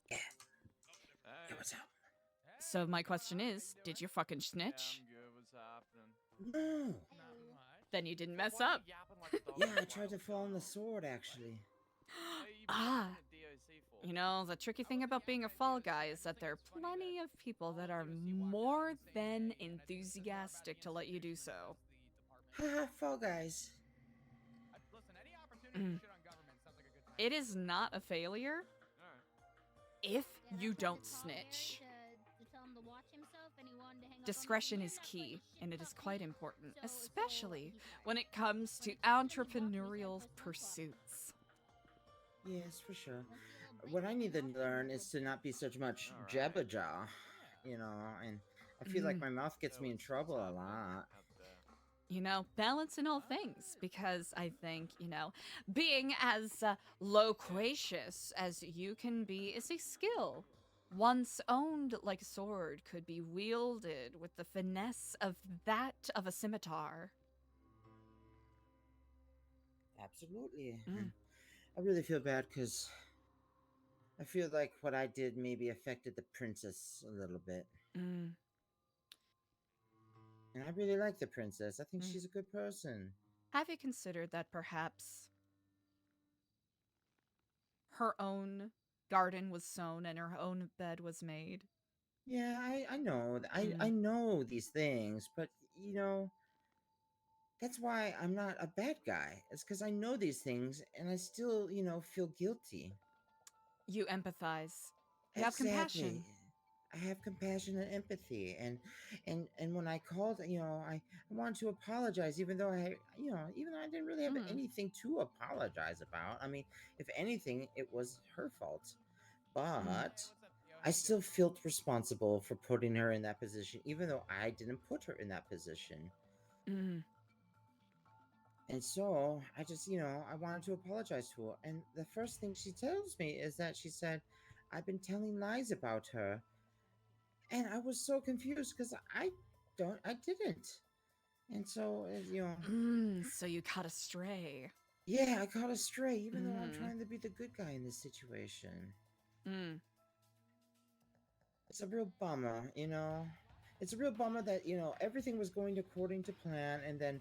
Yeah. Hey, what's up? So my question is, did you fucking snitch? No. Then you didn't mess up. Yeah, I tried to fall on the sword, actually. The tricky thing about being a fall guy is that there are plenty of people that are more than enthusiastic to let you do so. Haha, fall guys. It is not a failure if you don't snitch. Discretion is key, and it is quite important, especially when it comes to entrepreneurial pursuits. Yes, for sure. What I need to learn is to not be such much jabberjaw, and I feel like my mouth gets me in trouble a lot. Balance in all things, because I think, being as loquacious as you can be is a skill. Once owned like a sword could be wielded with the finesse of that of a scimitar. Absolutely. I really feel bad because I feel like what I did maybe affected the princess a little bit. And I really like the princess. I think she's a good person. Have you considered that perhaps her own garden was sown and her own bed was made? Yeah, I know. I know these things, but that's why I'm not a bad guy. It's because I know these things and I still, feel guilty. You empathize. You have compassion. I have compassion and empathy, and when I called, I wanted to apologize, even though I didn't really have anything to apologize about. I mean, if anything, it was her fault. But I still felt responsible for putting her in that position, even though I didn't put her in that position. Mm. And so I just, I wanted to apologize to her. And the first thing she tells me is that she said, I've been telling lies about her. And I was so confused because I didn't. And so, So you caught a stray. yeah, I caught a stray, even though I'm Mm. trying to be the good guy in this situation. Mm. It's a real bummer, It's a real bummer that, everything was going according to plan, and then,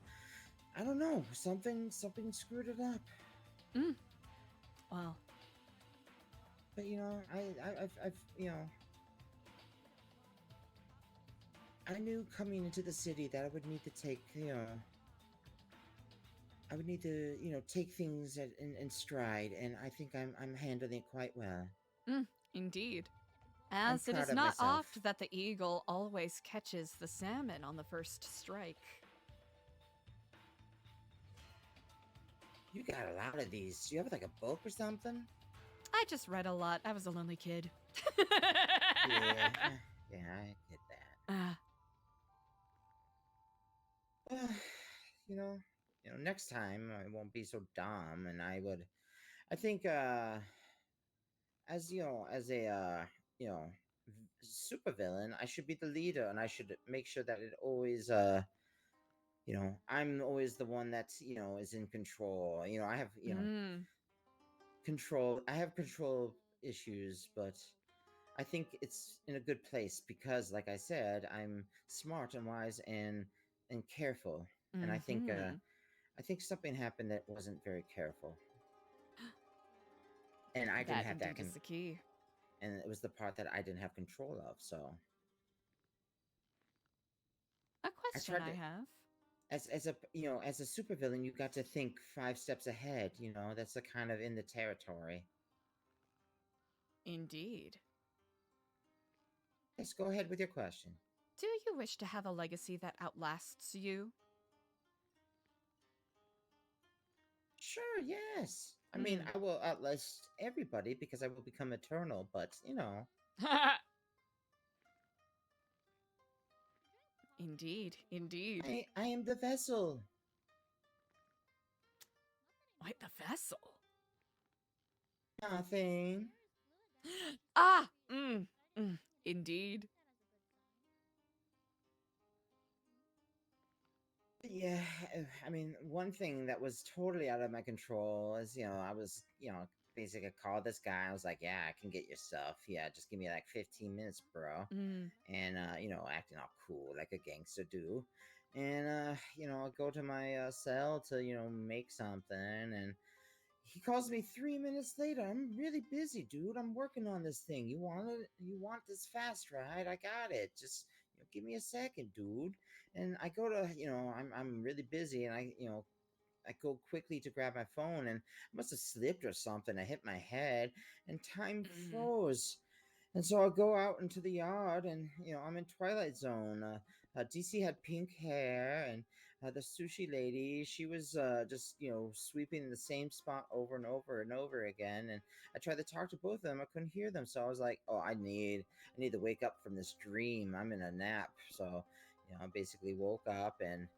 I don't know, something screwed it up. Mm. Well. But, I've I knew coming into the city that I would need to take, I would need to, take things in stride, and I think I'm handling it quite well. Indeed. As it proud is of not myself. oft that the eagle always catches the salmon on the first strike. You got a lot of these. Do you have like a book or something? I just read a lot. I was a lonely kid. Yeah, I get that. Well, next time I won't be so dumb, and I think, as as a, supervillain, I should be the leader, and I should make sure that it always, I'm always the one that's, is in control. I have, control. I have control issues, but I think it's in a good place because, like I said, I'm smart and wise and careful. And I think something happened that wasn't very careful. And I didn't have that. Is the key. And it was the part that I didn't have control of. So, a question I have. As a as a supervillain, you got to think 5 steps ahead. That's the kind of in the territory. Indeed. Let's go ahead with your question. Do you wish to have a legacy that outlasts you? Sure, yes. I mean, I will outlast everybody because I will become eternal, but, Indeed, indeed. I am the vessel. Wait, the vessel? Nothing. Indeed. Yeah, I mean, one thing that was totally out of my control is, I was, basically called this guy. I was like, yeah, I can get your stuff. Yeah, just give me like 15 minutes, bro. And, acting all cool like a gangster do. And, I go to my cell to, make something. And he calls me 3 minutes later. I'm really busy, dude. I'm working on this thing. You want this fast, right? I got it. Just give me a second, dude. And I go to, I'm really busy, and I go quickly to grab my phone, and I must have slipped or something. I hit my head, and time froze. And so I go out into the yard, and I'm in Twilight Zone. DC had pink hair, and the sushi lady, she was just sweeping the same spot over and over and over again. And I tried to talk to both of them. I couldn't hear them, so I was like, oh, I need to wake up from this dream. I'm in a nap. So I basically woke up, and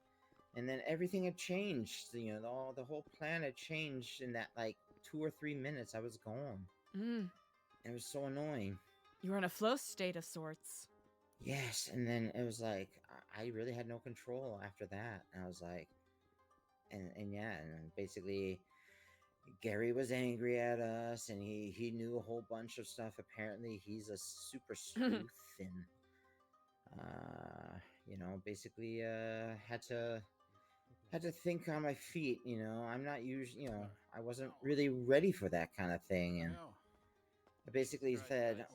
then everything had changed. The whole plan had changed in that like 2 or 3 minutes. I was gone. It was so annoying. You were in a flow state of sorts. Yes, and then it was like I really had no control after that. And I was like, and yeah, and basically Gary was angry at us, and he knew a whole bunch of stuff. Apparently, he's a super sleuth, and basically had to think on my feet. I'm not usually, I wasn't really ready for that kind of thing, and I basically said,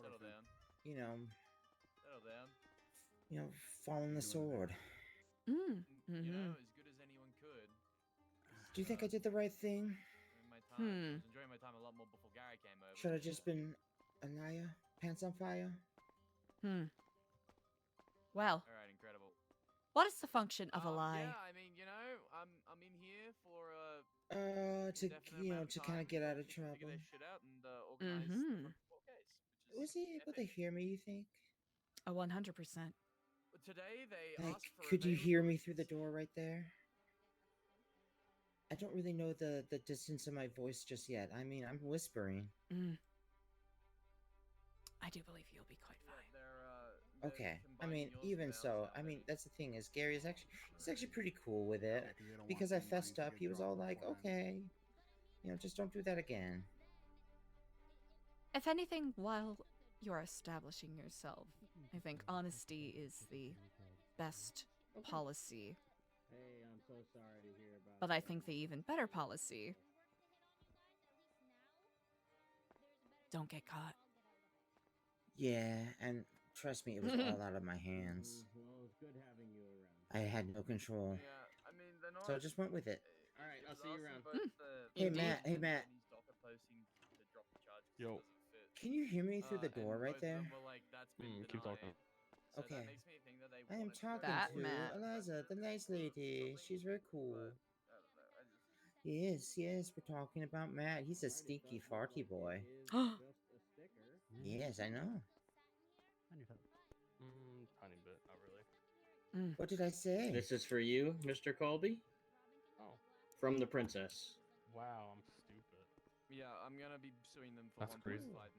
fall on the sword. As good as anyone could. Do you think I did the right thing? I was enjoying my time a lot more before Gary came over. Should I just been a liar? Pants on fire? Well. All right, incredible. What is the function of a lie? Yeah, I mean, I'm in here for to kind of get out of trouble. Figure this shit out and organize the court case, was he able to hear me, you think? Oh, 100%. Today they Like, asked for could you hear me availability. through the door right there? I don't really know the distance of my voice just yet. I mean, I'm whispering. I do believe you'll be quite fine. They're Okay. I combining mean, yours even with so, ours now, I mean, baby. that's the thing is, Gary is he's actually pretty cool with it. Because I fessed up, he was all like, okay, just don't do that again. If anything, while you're establishing yourself, I think honesty is the best policy. Hey, I'm so sorry to hear about But I think the even better policy, don't get caught. Yeah, and trust me, it was all out of my hands. Well, it's good having you around. I had no control. Yeah, I mean they're not. So I just went with it. All right, it I'll was see you asking around. both Hey, Indeed. Matt. Hey, Matt. Lenny's docker posting to drop the charge 'cause Yo. it doesn't fit. Can you hear me through the door And right both of there? them were like, that's been Keep talking. denied. So Okay. that makes me think that they I am wanted to go talking That to Matt. Eliza, the nice lady. She's very cool. But, I don't know. I just Yes, we're talking about Matt. He's a stinky, farty boy. Yes, I know. Tiny bit, not really. What did I say? This is for you, Mr. Colby. Oh, From the princess. wow, I'm stupid. yeah, I'm gonna be suing them for That's 1.5 crazy. mil at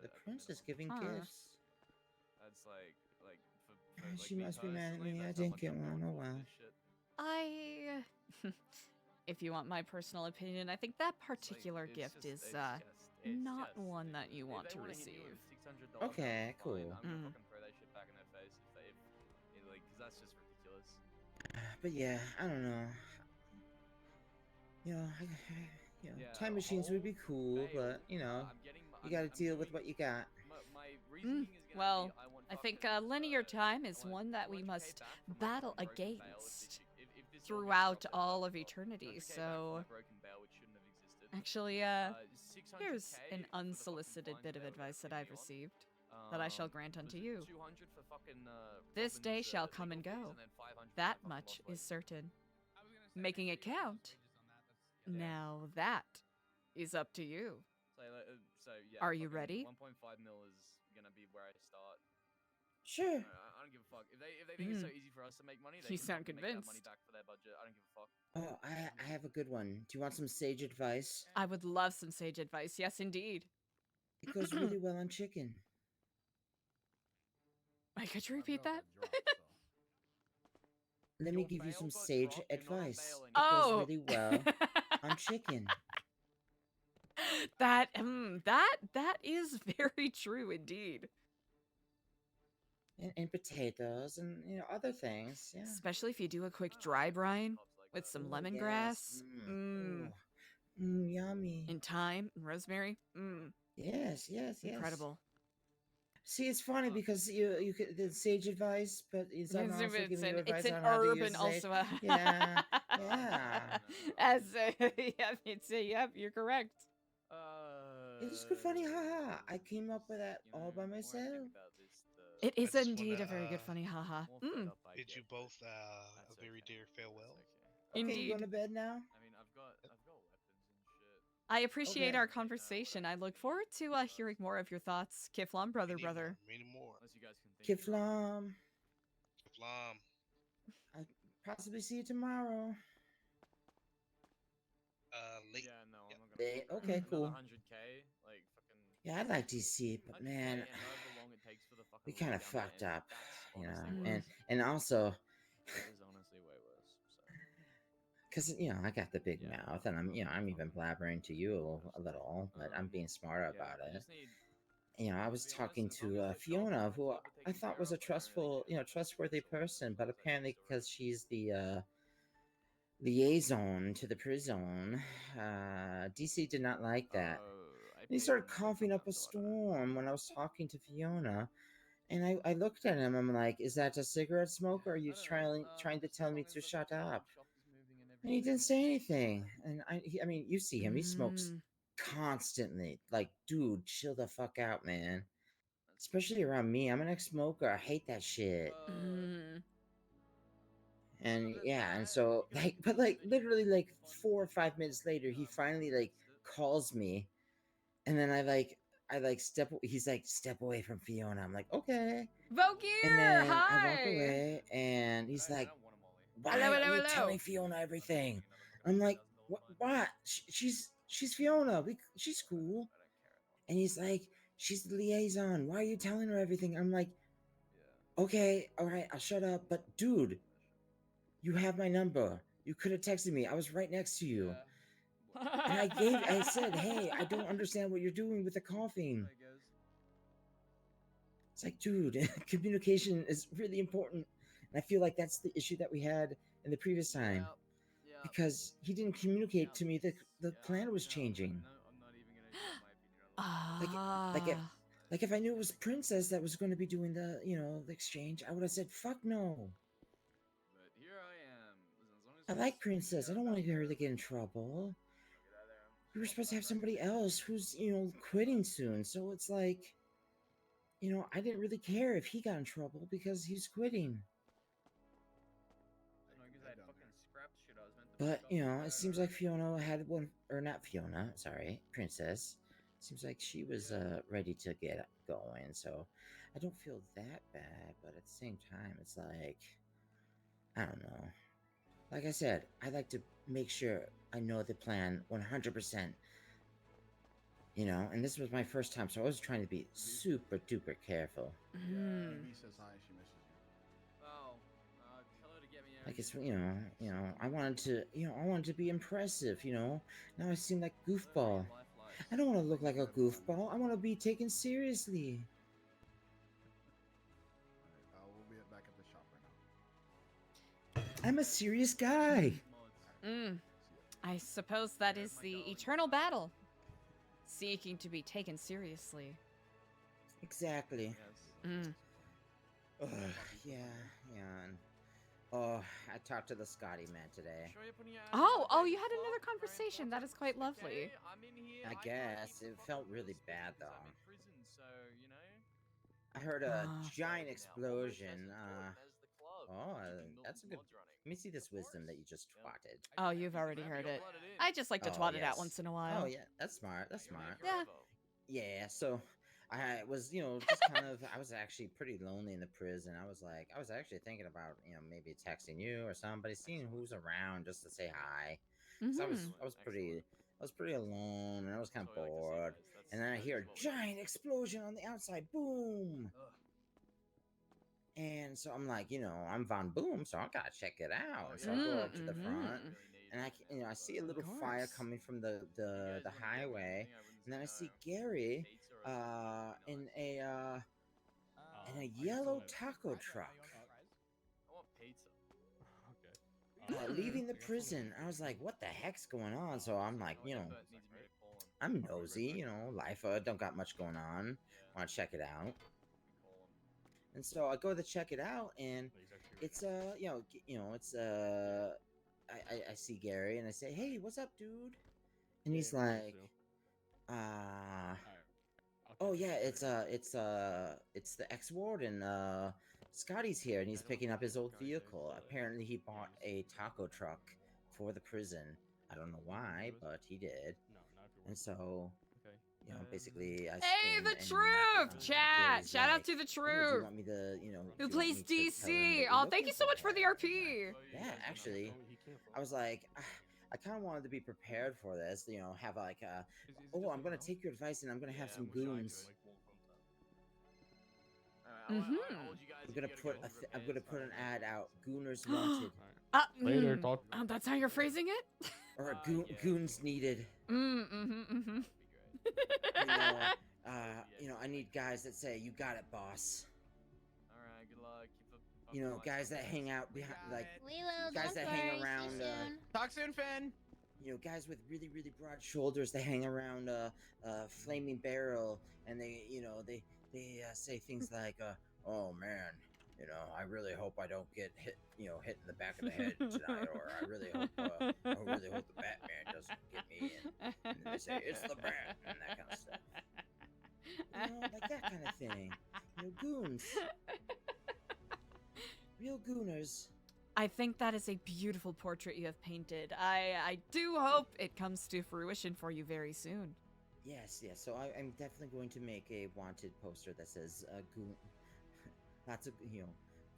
The at princess minimum. giving Huh. gifts. That's like for She me must be mad at personally, me. I that's how didn't much get I'm one. going Oh for well. this shit. I, if you want my personal opinion, I think that It's like, particular it's gift just- is it's not just- one that you if want they to wanna hit you receive. with $600 bill, Okay, fine, cool. I'm gonna Mm. fucking throw that shit back in their face because that's just ridiculous. But yeah, I don't know. Yeah, Time machines would be whole cool, but bail, you got to deal with what you got. My reasoning is gonna Well, be, I want I think 500, linear time is I want one that we 200K must back for my battle fucking broken bail if against this shit- if this all gets throughout dropped, all then of fuck off. eternity. 200K back for So, my broken bail, which shouldn't have existed. actually, 600K here's an for the fucking unsolicited fines bit of they were advice that putting I've me on. received that I shall grant Was unto it you. 200 for fucking, This Robin's, day shall come and legal fees, go. and then 500 for That my fucking much lost is wages. certain. Making it count. Now that is up to you. So yeah. Are you fucking ready? 1.5 mil is gonna be where I start. Sure. I don't give a fuck. If they think it's so easy for us to make money, they You can sound fucking make that money convinced. back for their budget. I don't give a fuck. Oh, I have a good one. Do you want some sage advice? I would love some sage advice. Yes, indeed. It goes really well on chicken. Wait, could you repeat that? Let me Your give you bail some got sage dropped, you're not on advice. bail It Oh. goes really well on chicken. that is very true indeed. And potatoes and other things. Yeah. Especially if you do a quick dry brine with some Ooh, lemongrass. yes. Yummy. And thyme and rosemary. Yes. Incredible. See, it's funny because you could the sage advice, but it's I'm Yes, also it's giving you advice an on how to herb use and sage. also a Yeah. As yep, you're correct. It's good funny, haha. I came up with that all by myself. It is just indeed wanna, a very good funny haha. Bid you both a very dear farewell. Okay, you Indeed. going to bed now? I mean, I've got weapons and shit. I appreciate Okay. our conversation. I look forward to hearing more of your thoughts, Kiflon, brother. Many more. Unless you guys can think of Kiflam. Kiflam. I'll possibly see you tomorrow. Late. Yeah, no, I'm not Late, gonna. okay, cool. Another 100K, like fucking. Yeah, I'd like to see it, but 100K man, and however long it takes for the we fucking kind of lead down fucked there, up, that's you know, honestly worse. and also, That is honestly way worse. So. because I got the big Yeah. mouth, and I'm even blabbering to you a little, but I'm being smart Yeah, about I it. just need. I was To be talking honest, as long to as the Fiona, child who is I taken thought care was a of, I don't really care. trustworthy So, person, but as long as apparently it's alright. because she's the liaison to the prison, DC did not like that. I And he paid started them coughing up a sometimes, so I don't know. storm when I was talking to Fiona. And I looked at him, I'm like, is that a cigarette smoke, or are you I don't know, trying to just as tell me long as to the shut fucking up? shop is moving and And he didn't everything. say anything. And I mean, you see him, he smokes constantly. Like, dude, chill the fuck out, man. Especially around me. I'm an ex-smoker. I hate that shit. And yeah, and so but literally 4 or 5 minutes later, he finally calls me, and then I I like he's like, step away from Fiona. I'm like, okay. Vogue And here! then I walk Hi! away, and he's like, why Hello, are hello, you hello. telling Fiona everything? I'm like, what? She's Fiona. She's cool. And he's like, she's the liaison. Why are you telling her everything? I'm like, okay, all right, I'll shut up. But dude, you have my number. You could have texted me. I was right next to you. And I said, hey, I don't understand what you're doing with the coughing. It's like, dude, communication is really important. And I feel like that's the issue that we had in the previous time. Because he didn't communicate to me that the plan was changing. Like if I knew it was Princess that was going to be doing the, the exchange, I would have said, fuck no. I like Princess. I don't want to get her to get in trouble. We were supposed to have somebody else who's, quitting soon. So it's like, I didn't really care if he got in trouble because he's quitting. But, it seems like Fiona had one, or not Fiona, sorry, Princess. Seems like she was ready to get going, so I don't feel that bad, but at the same time, it's like, I don't know. Like I said, I like to make sure I know the plan 100%. And this was my first time, so I was trying to be super duper careful. Like it's, I wanted to be impressive, Now I seem like goofball. I don't want to look like a goofball. I want to be taken seriously. We'll be back at the shop right now. I'm a serious guy. I suppose that is the eternal battle. Seeking to be taken seriously. Exactly. Yeah. And, I talked to the Scotty man today. Oh, you had another conversation. That is quite lovely. I guess. It felt really bad, though. I heard a giant explosion. That's a good... Let me see this wisdom that you just twatted. Oh, you've already heard it. I just like to twat it out once in a while. Oh, yeah. That's smart. Yeah. Yeah, so... I was, just kind of, I was actually pretty lonely in the prison. I was actually thinking about, maybe texting you or somebody, seeing who's around just to say hi. So I was pretty alone and I was kind of bored. And then I hear a giant explosion on the outside. Boom! And so I'm like, I'm Von Boom, so I gotta check it out. So I go up to the front and I see a little fire coming from the highway. And then I see Gary in a yellow taco truck leaving the prison. I was like, what the heck's going on? So I'm like, I'm nosy, life don't got much going on, want to check it out. And so I go to check it out, and it's I see Gary and I say, hey, what's up, dude? And he's like, oh yeah, it's the ex-warden, Scotty's here, and he's picking up his old vehicle. Apparently he bought a taco truck for the prison. I don't know why, but he did. And so, basically Hey, the truth! Chat! Shout out to the truth! Do you want me to, who plays DC? Oh, thank you so much for the RP! Yeah, actually, I was like, I kind of wanted to be prepared for this, have like I'm gonna take your advice and I'm gonna have some goons. I'm gonna put an ad out, Gooners Wanted. Later, talk. That's how you're phrasing it? Or goons needed. I need guys that say, you got it, boss. Alright, good luck. Guys that hang out behind, like, We will. guys that hang around, Talk soon, Finn. Guys with really, really broad shoulders that hang around Flaming Barrel, and they say things like, oh man, I really hope I don't get hit in the back of the head tonight, or I really hope the Batman doesn't get me. And they say, it's the Bat, and that kind of stuff. Like that kind of thing. Goons. Real gooners. I think that is a beautiful portrait you have painted. I do hope it comes to fruition for you very soon. Yes, yes. So I'm definitely going to make a wanted poster that says goon, lots of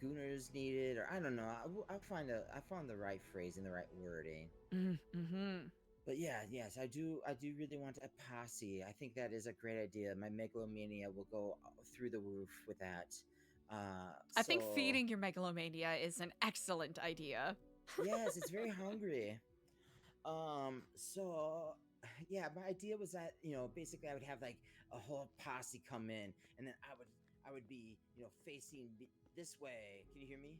gooners needed, or I don't know. I found the right phrasing, the right wording. Mm-hmm. But yeah, yes, I do really want a posse. I think that is a great idea. My megalomania will go through the roof with that. I think So feeding your megalomania is an excellent idea. yes, it's very hungry. So yeah, my idea was that, basically I would have like a whole posse come in, and then I would be, facing this way. Can you hear me?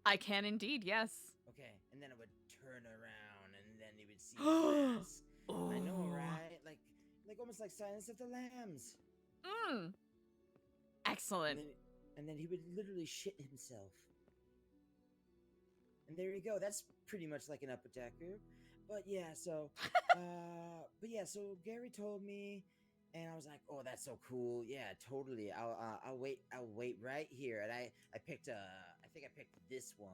I can indeed, yes. Okay, and then I would turn around, and then you would see the mask. I know, Oh. right? Like almost like Silence of the Lambs. Mm. Excellent. And then he would literally shit himself. And there you go. That's pretty much like an upper decker. But yeah, so so Gary told me, and I was like, "Oh, that's so cool. Yeah, totally. I'll wait right here." And I picked I think I picked this one,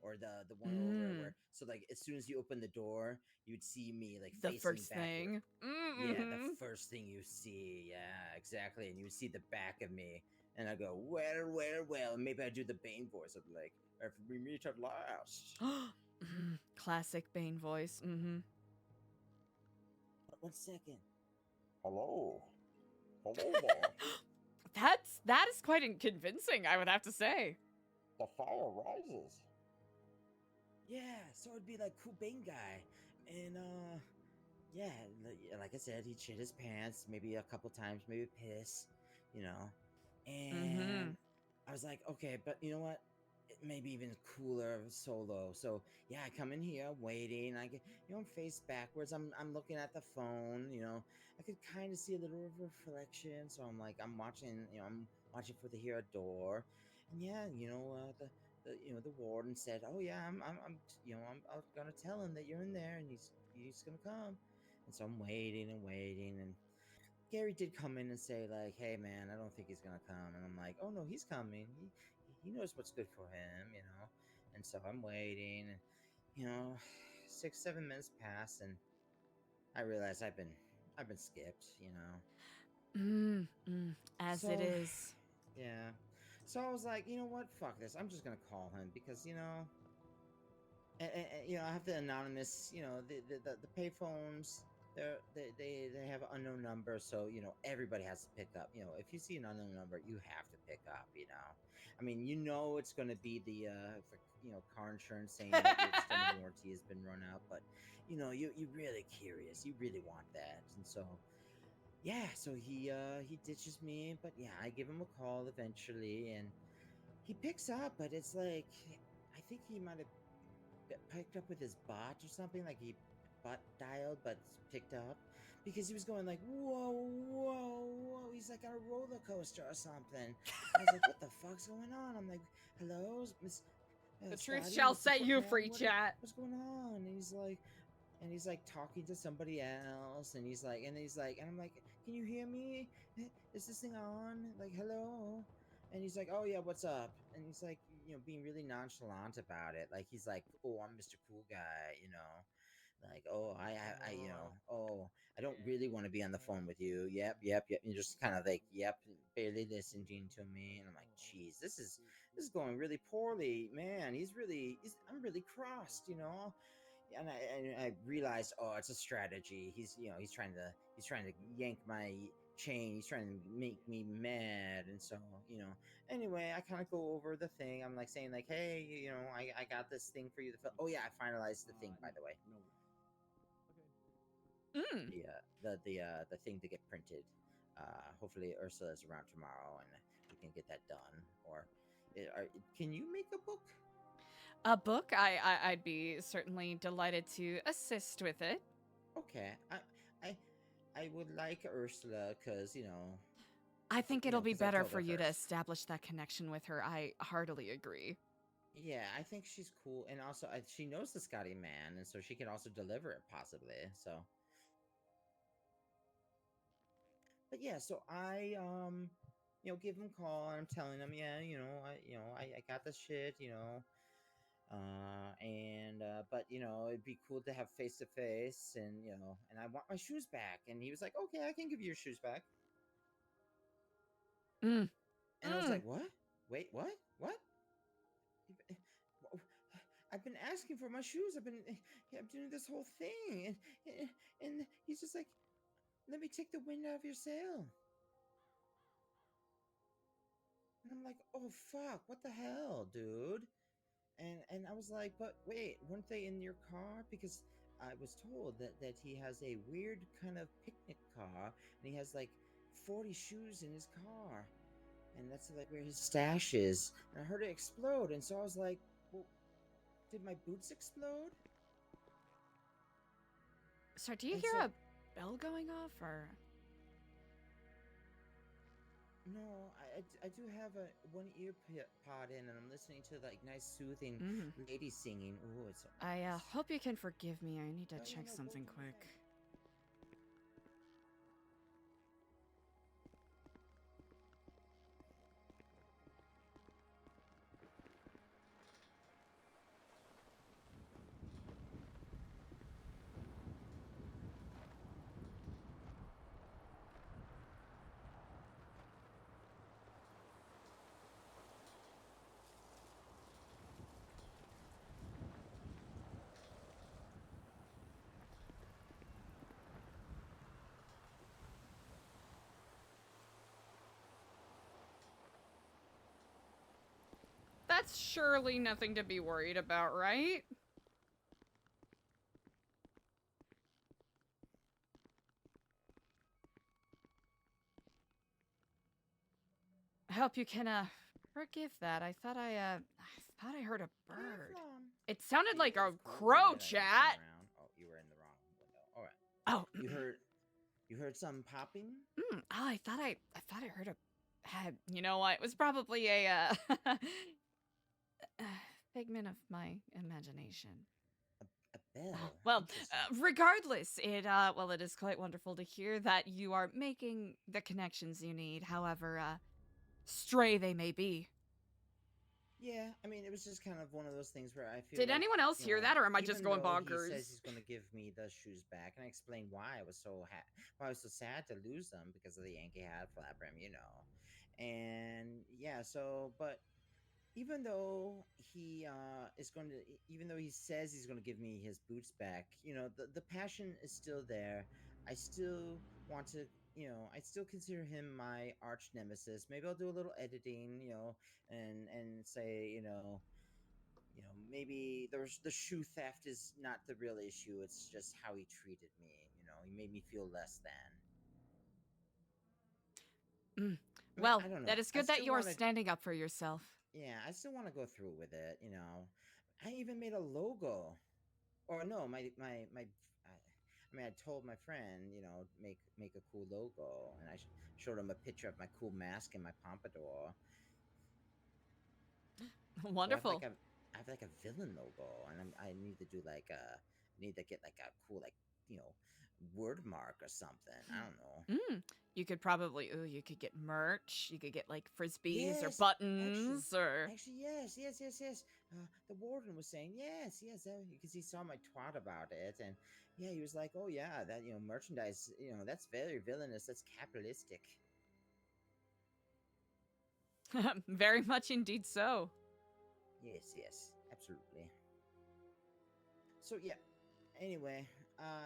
or the one over where, so like as soon as you open the door, you'd see me like The facing first backward. thing. Yeah, the first thing you see. Yeah, exactly. And you would see the back of me. And I go, well. And maybe I do the Bane voice of like, if we meet at last. Classic Bane voice. Mm-hmm. 1 second. Hello. Hello there. That is quite convincing, I would have to say. The fire rises. Yeah, so it'd be like cool Bane guy. And yeah, like I said, he'd shit his pants maybe a couple times, maybe piss, And I was like, okay, but you know what? It may be even cooler solo. So yeah, I come in here waiting. I get, I'm face backwards. I'm looking at the phone. I could kind of see a little reflection. So I'm like, I'm watching. I'm watching for the hero door. And yeah, the warden said, "Oh yeah, I'm gonna tell him that you're in there, and he's gonna come." And so I'm waiting and waiting, and Gary did come in and say like, "Hey man, I don't think he's gonna come," and I'm like, "Oh no, he's coming. He knows what's good for him. And so I'm waiting, and 6-7 minutes pass, and I realize I've been skipped. As it is. Yeah. So I was like, you know what? Fuck this. I'm just gonna call him because and, I have the anonymous, the payphones. They have an unknown number, so everybody has to pick up. If you see an unknown number, you have to pick up. I mean, it's going to be the car insurance saying that your extended warranty has been run out, but you're really curious, you really want that, and so yeah, so he ditches me, but yeah, I give him a call eventually, and he picks up, but it's like I think he might have picked up with his bot or something, like he bot dialed but picked up, because he was going like, whoa, he's like on a roller coaster or something. I was like, what the fuck's going on? I'm like, hello, Miss The truth Scotty, shall what's the set fuck, you man? free, chat. What's going on? And he's like talking to somebody else, and and I'm like, can you hear me? Is this thing on? Like, hello? And he's like, oh yeah, what's up? And he's like, being really nonchalant about it. Like, he's like, oh, I'm Mr. Cool Guy, like, oh, I don't really want to be on the phone with you. Yep. And just kind of like, yep, barely listening to me. And I'm like, geez, this is going really poorly, man. I'm really crossed. And I realized, oh, it's a strategy. He's trying to yank my chain. He's trying to make me mad, and so Anyway, I kind of go over the thing. I'm like saying like, hey, I got this thing for you to fill. Oh yeah, I finalized the thing, by the way. The thing to get printed. Hopefully Ursula's around tomorrow, and we can get that done. Or, can you make a book? A book? I'd be certainly delighted to assist with it. Okay, I would like Ursula because I think it'll be 'cause I better told her for you to first. establish that connection with her. I heartily agree. Yeah, I think she's cool, and also she knows the Scotty man, and so she can also deliver it possibly. So, but yeah, so I give him a call, and I'm telling him, yeah, I got this shit, But you know, it'd be cool to have face to face, and you know, and I want my shoes back. And he was like, okay, I can give you your shoes back. Mm. And I was like, what? Wait, what? What? I've been asking for my shoes. I'm doing this whole thing, and he's just like, let me take the wind out of your sail. And I'm like, oh fuck, what the hell, dude? And I was like, but wait, weren't they in your car? Because I was told that he has a weird kind of picnic car, and he has like 40 shoes in his car, and that's like where his stash is. And I heard it explode, and so I was like, well, did my boots explode? So do you And hear so- a bell going off, or? No, I do have a one ear pod in, and I'm listening to like nice soothing lady singing. Oh, it's so I nice. hope you can forgive me. I need to Oh, yeah, check no, go something ahead. quick. That's surely nothing to be worried about, right? I hope you can, forgive that. I thought I heard a bird. It sounded like a crow, chat. Oh, you were in the wrong window. All right. Oh, You heard something popping? oh, I thought I heard a. You know what? It was probably a figment of my imagination. A bell. Well, Interesting. regardless, it is quite wonderful to hear that you are making the connections you need, however, stray they may be. Yeah, I mean, it was just kind of one of those things where I feel. Did like, anyone else you hear know, that, or am I just even going though bonkers? He says he's going to give me the shoes back, and I explained why I was so why I was so sad to lose them because of the Yankee hat flap rim, you know, and yeah. So, but even though he even though he says he's going to give me his boots back, you know, the passion is still there. I still want to, you know, I still consider him my arch nemesis. Maybe I'll do a little editing, you know, and say, maybe the shoe theft is not the real issue. It's just how he treated me. You know, he made me feel less than. I mean, Well, I don't know. that is I good that still you are wanna- standing up for yourself. Yeah, I still want to go through with it. You know, I even made a logo. Or no, I mean, I told my friend, you know, make a cool logo, and I showed him a picture of my cool mask and my pompadour. Wonderful. So I have like a villain logo, and I need to do like need to get like a cool, like, you know, word mark or something. I don't know. You could probably, you could get merch. You could get like frisbees or Yes, buttons or. Actually, yes. The warden was saying yes, because he saw my twat about it, and yeah, he was like, oh yeah, that, you know, merchandise, you know, that's very villainous. That's capitalistic. Very much indeed so. Yes, absolutely. So yeah. Anyway,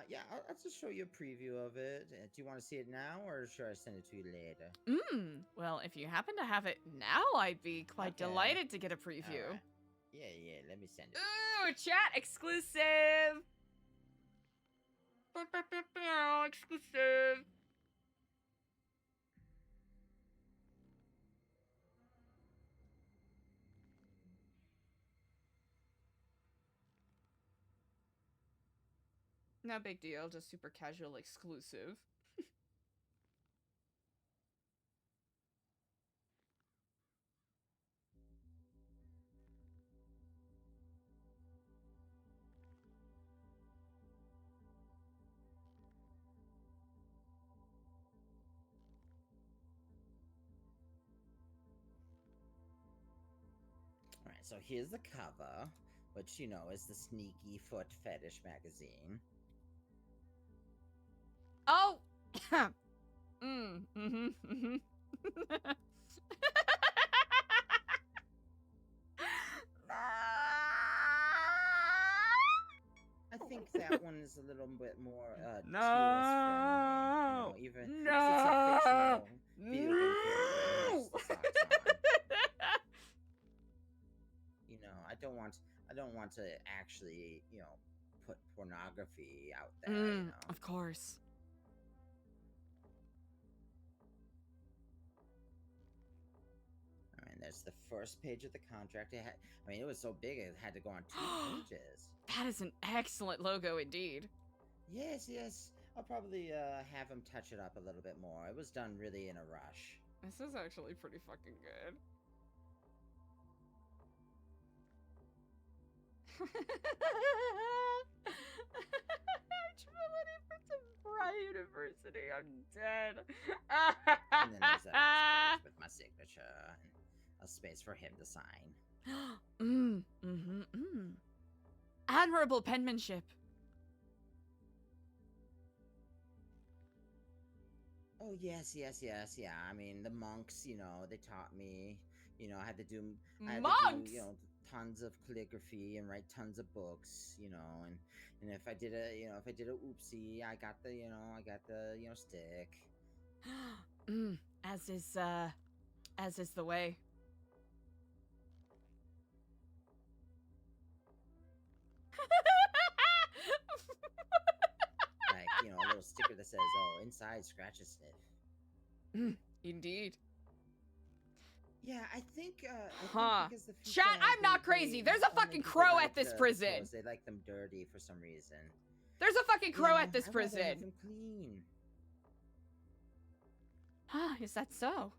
yeah, I'll just show you a preview of it. Do you want to see it now, or should I send it to you later? Well, if you happen to have it now, I'd be quite Okay. delighted to get a preview. Alright. Yeah, let me send it. Ooh, chat exclusive. Exclusive. No big deal, just super casual exclusive. Alright, so here's the cover. which, you know, is the sneaky foot fetish magazine. Oh! Mm-hmm. I think that one is a little bit more No. tourist friendly. You know, even since it's a fictional video game character who has the socks on. You know, I don't want to actually, you know, put pornography out there. You know? Of course. I mean, there's the first page of the contract. It was so big it had to go on 2 pages. That is an excellent logo indeed. Yes. I'll probably have him touch it up a little bit more. It was done really in a rush. This is actually pretty fucking good. Trinity for Tempora University. I'm dead. And then there's a space with my signature and a space for him to sign. Admirable penmanship. Oh, yes. Yeah, I mean, the monks, you know, they taught me, you know, I had to do, Monks! you know, tons of calligraphy and write tons of books, you know, and if I did a oopsie, I got the stick. As is the way. Like, you know, a little sticker that says, "Oh, inside scratch and sniff." Indeed. Yeah, I think because the Chat, I'm not crazy. There's a fucking crow at this prison. Clothes, they like them dirty for some reason. There's a fucking crow at this I'd rather have prison. them clean. Is that so?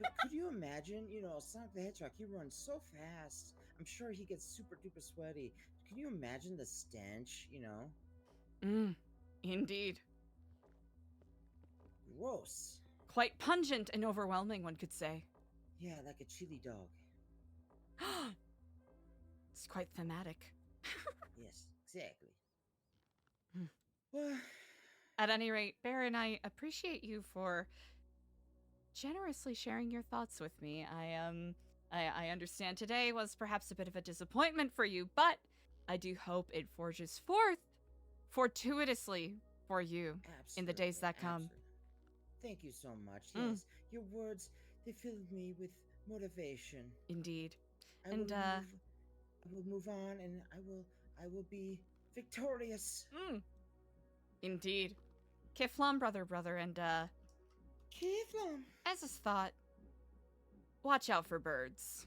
But could you imagine, you know, Sonic the Hedgehog, he runs so fast. I'm sure he gets super duper sweaty. Can you imagine the stench, you know? Indeed. Gross. Quite pungent and overwhelming, one could say. Yeah, like a chili dog. It's quite thematic. Yes, exactly. At any rate, Baron, I appreciate you for generously sharing your thoughts with me. I understand today was perhaps a bit of a disappointment for you, but I do hope it forges forth fortuitously for you in the days that come. Absolutely. Thank you so much. Yes, your words, they filled me with motivation. Indeed. I will move on, and I will be victorious. Indeed. Kiflam, brother, and Kiflam. as is thought, watch out for birds.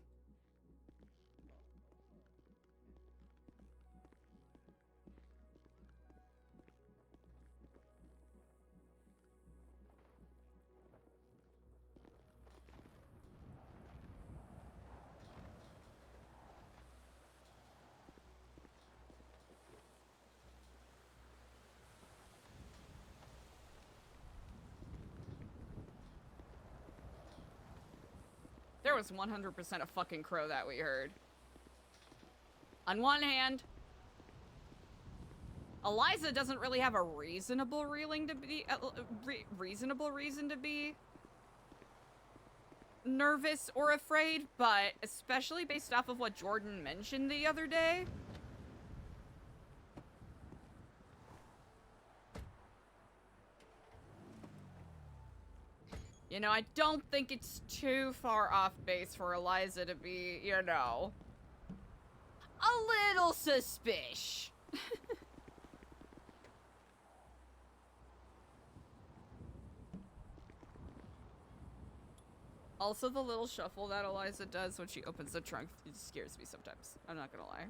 There was 100% a fucking crow that we heard. On one hand, ELIZA doesn't really have a reasonable reasonable reason to be nervous or afraid, but especially based off of what Jordan mentioned the other day. You know, I don't think it's too far off base for ELIZA to be, you know, a little suspicious. Also, the little shuffle that ELIZA does when she opens the trunk, it scares me sometimes. I'm not gonna lie.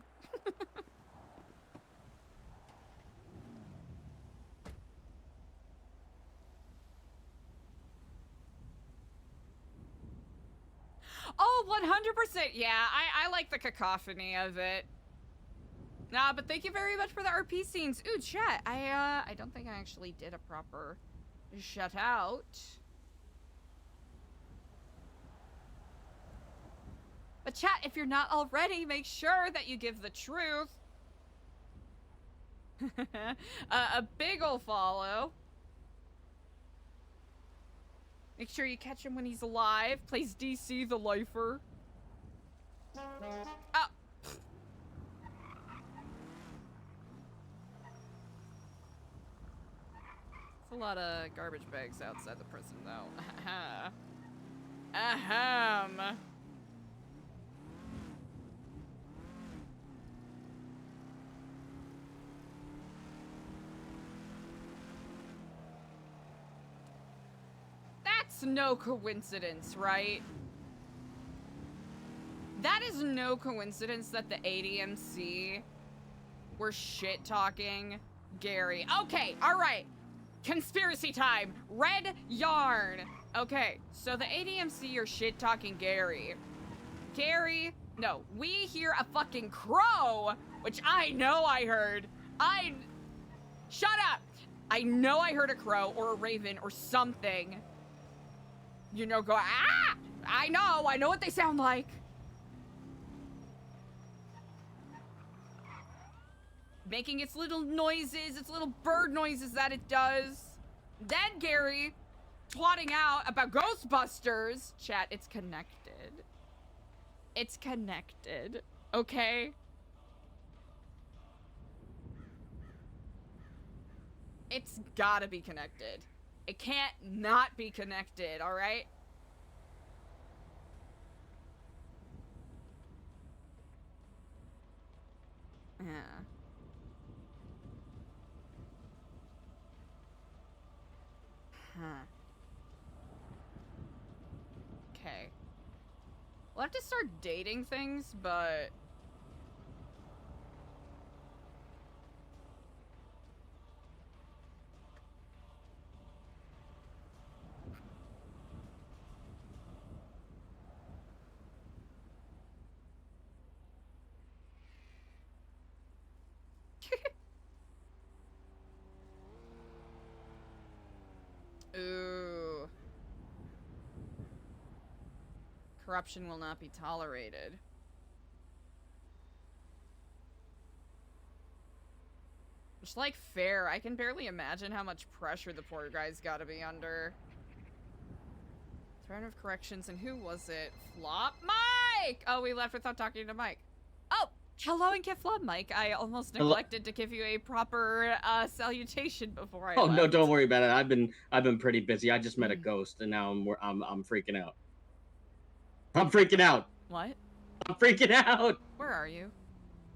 Oh, 100%. Yeah, I like the cacophony of it. Nah, but thank you very much for the RP scenes. Ooh, chat. I don't think I actually did a proper shut out. But chat, if you're not already, make sure that you give the truth. A big ol' follow. Make sure you catch him when he's alive. Plays DC the lifer. Oh. It's a lot of garbage bags outside the prison, though. Ahem. That's no coincidence, right? That is no coincidence that the ADMC were shit-talking Gary. Okay, alright. Conspiracy time. Red yarn. Okay, so the ADMC are shit-talking Gary. No, we hear a fucking crow, which I know I heard. Shut up! I know I heard a crow or a raven or something. You know, go, ah! I know what they sound like. Making its little noises, its little bird noises that it does. Then Gary, plotting out about Ghostbusters. Chat, it's connected. It's connected, okay? It's gotta be connected. It can't not be connected, alright? Yeah. Huh. Okay. We'll have to start dating things, but... Ooh. Corruption will not be tolerated. Just like fair, I can barely imagine how much pressure the poor guy's gotta be under. Throne of Corrections, and who was it? Flop Mike! Oh, we left without talking to Mike. Oh! Hello and gift Flop Mike. I almost neglected to give you a proper salutation before I left. No, don't worry about it. I've been pretty busy. I just met a ghost, and now I'm freaking out. I'm freaking out. What? I'm freaking out. Where are you?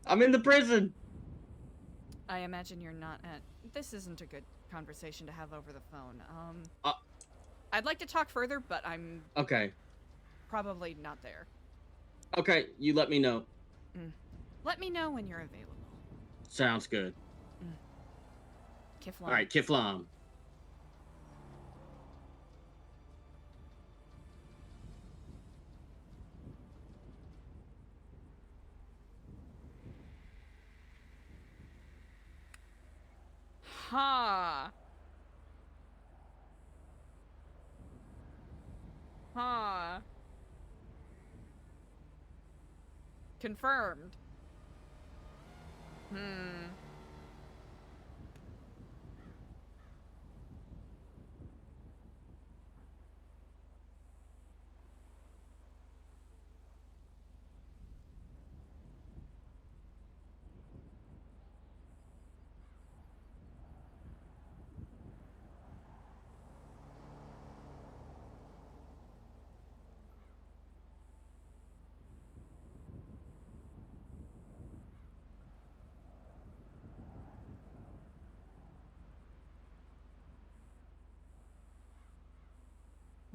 I'm in the prison. I imagine you're not at... This isn't a good conversation to have over the phone. I'd like to talk further, but I'm... Okay. Probably not there. Okay, you let me know. Let me know when you're available. Sounds good. Kiflam. All right, Kiflam. Huh. Huh. Confirmed.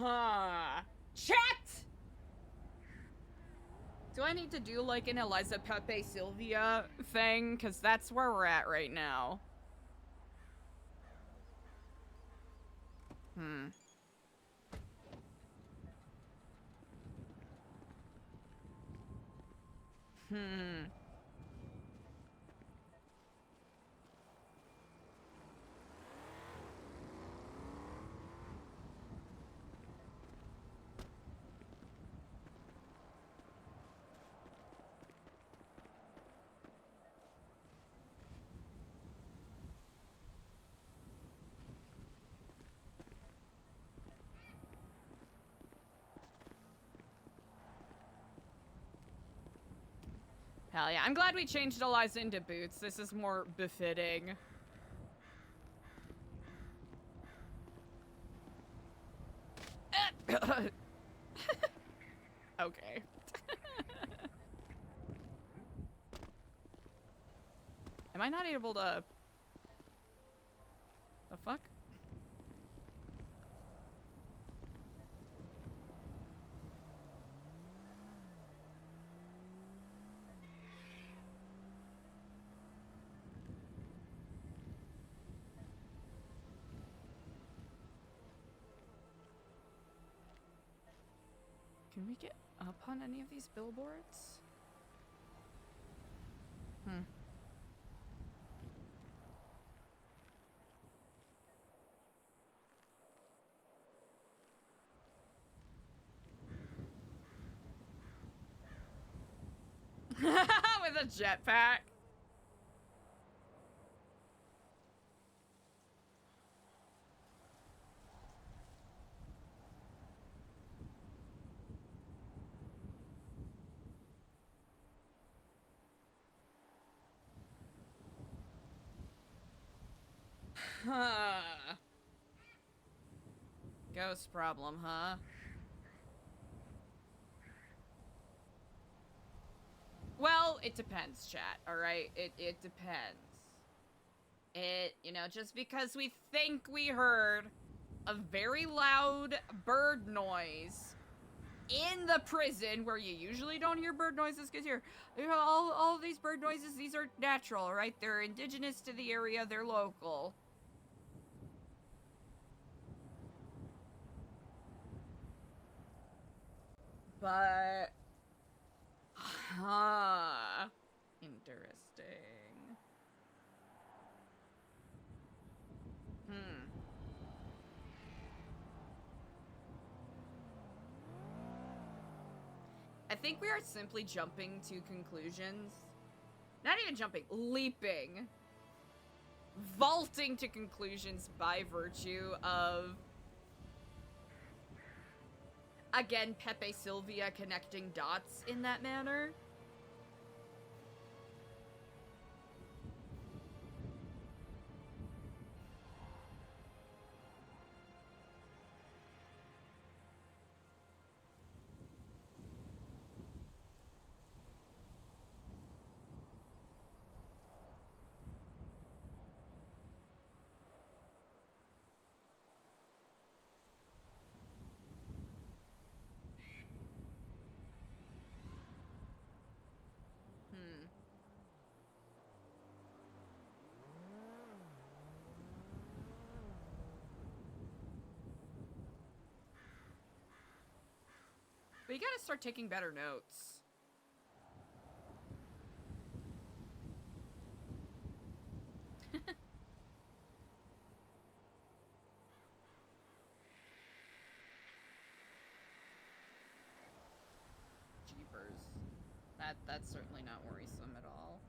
Huh. Chat! Do I need to do like an Eliza Pepe Sylvia thing? Because that's where we're at right now. Hell yeah. I'm glad we changed Eliza into boots. This is more befitting. Okay. Am I not able to... The fuck? Can we get up on any of these billboards? Hmm. With a jetpack. Ghost problem, huh? Well, it depends, chat, alright? It depends. You know, just because we think we heard a very loud bird noise in the prison, where you usually don't hear bird noises, because you know, all of these bird noises, these are natural, right? They're indigenous to the area, they're local. But... Huh. Interesting. Hmm. I think we are simply jumping to conclusions. Not even jumping, leaping. Vaulting to conclusions by virtue of... Again, Pepe Sylvia connecting dots in that manner. But you gotta start taking better notes. Jeepers. That's certainly not worrisome at all.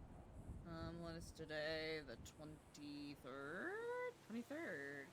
What is today? The 23rd? 23rd.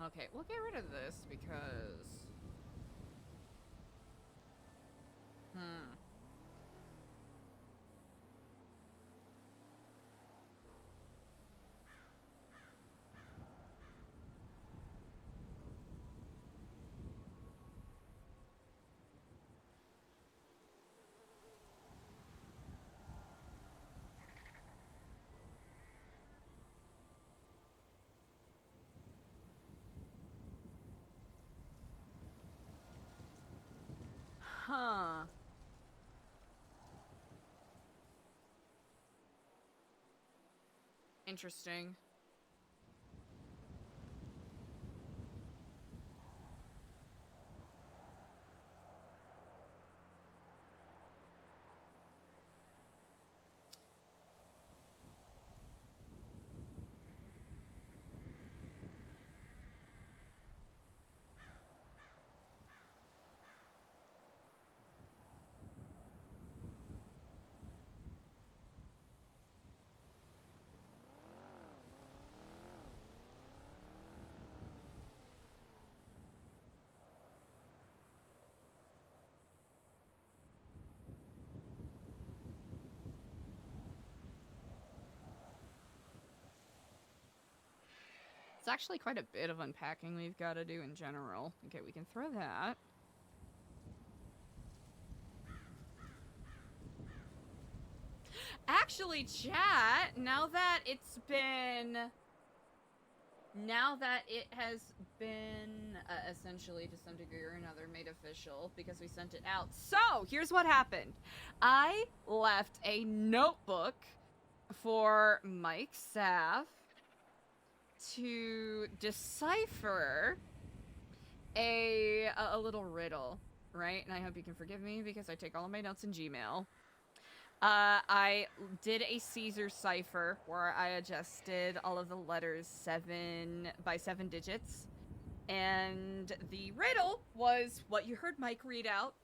Okay, we'll get rid of this because... Huh. Interesting. It's actually quite a bit of unpacking we've got to do in general. Okay, we can throw that. Actually, chat, now that it has been essentially to some degree or another made official because we sent it out. So, here's what happened. I left a notebook for Mike Saff to decipher a little riddle, right? And I hope you can forgive me because I take all of my notes in Gmail. I did a Caesar cipher where I adjusted all of the letters 7 by 7 digits. And the riddle was what you heard Mike read out.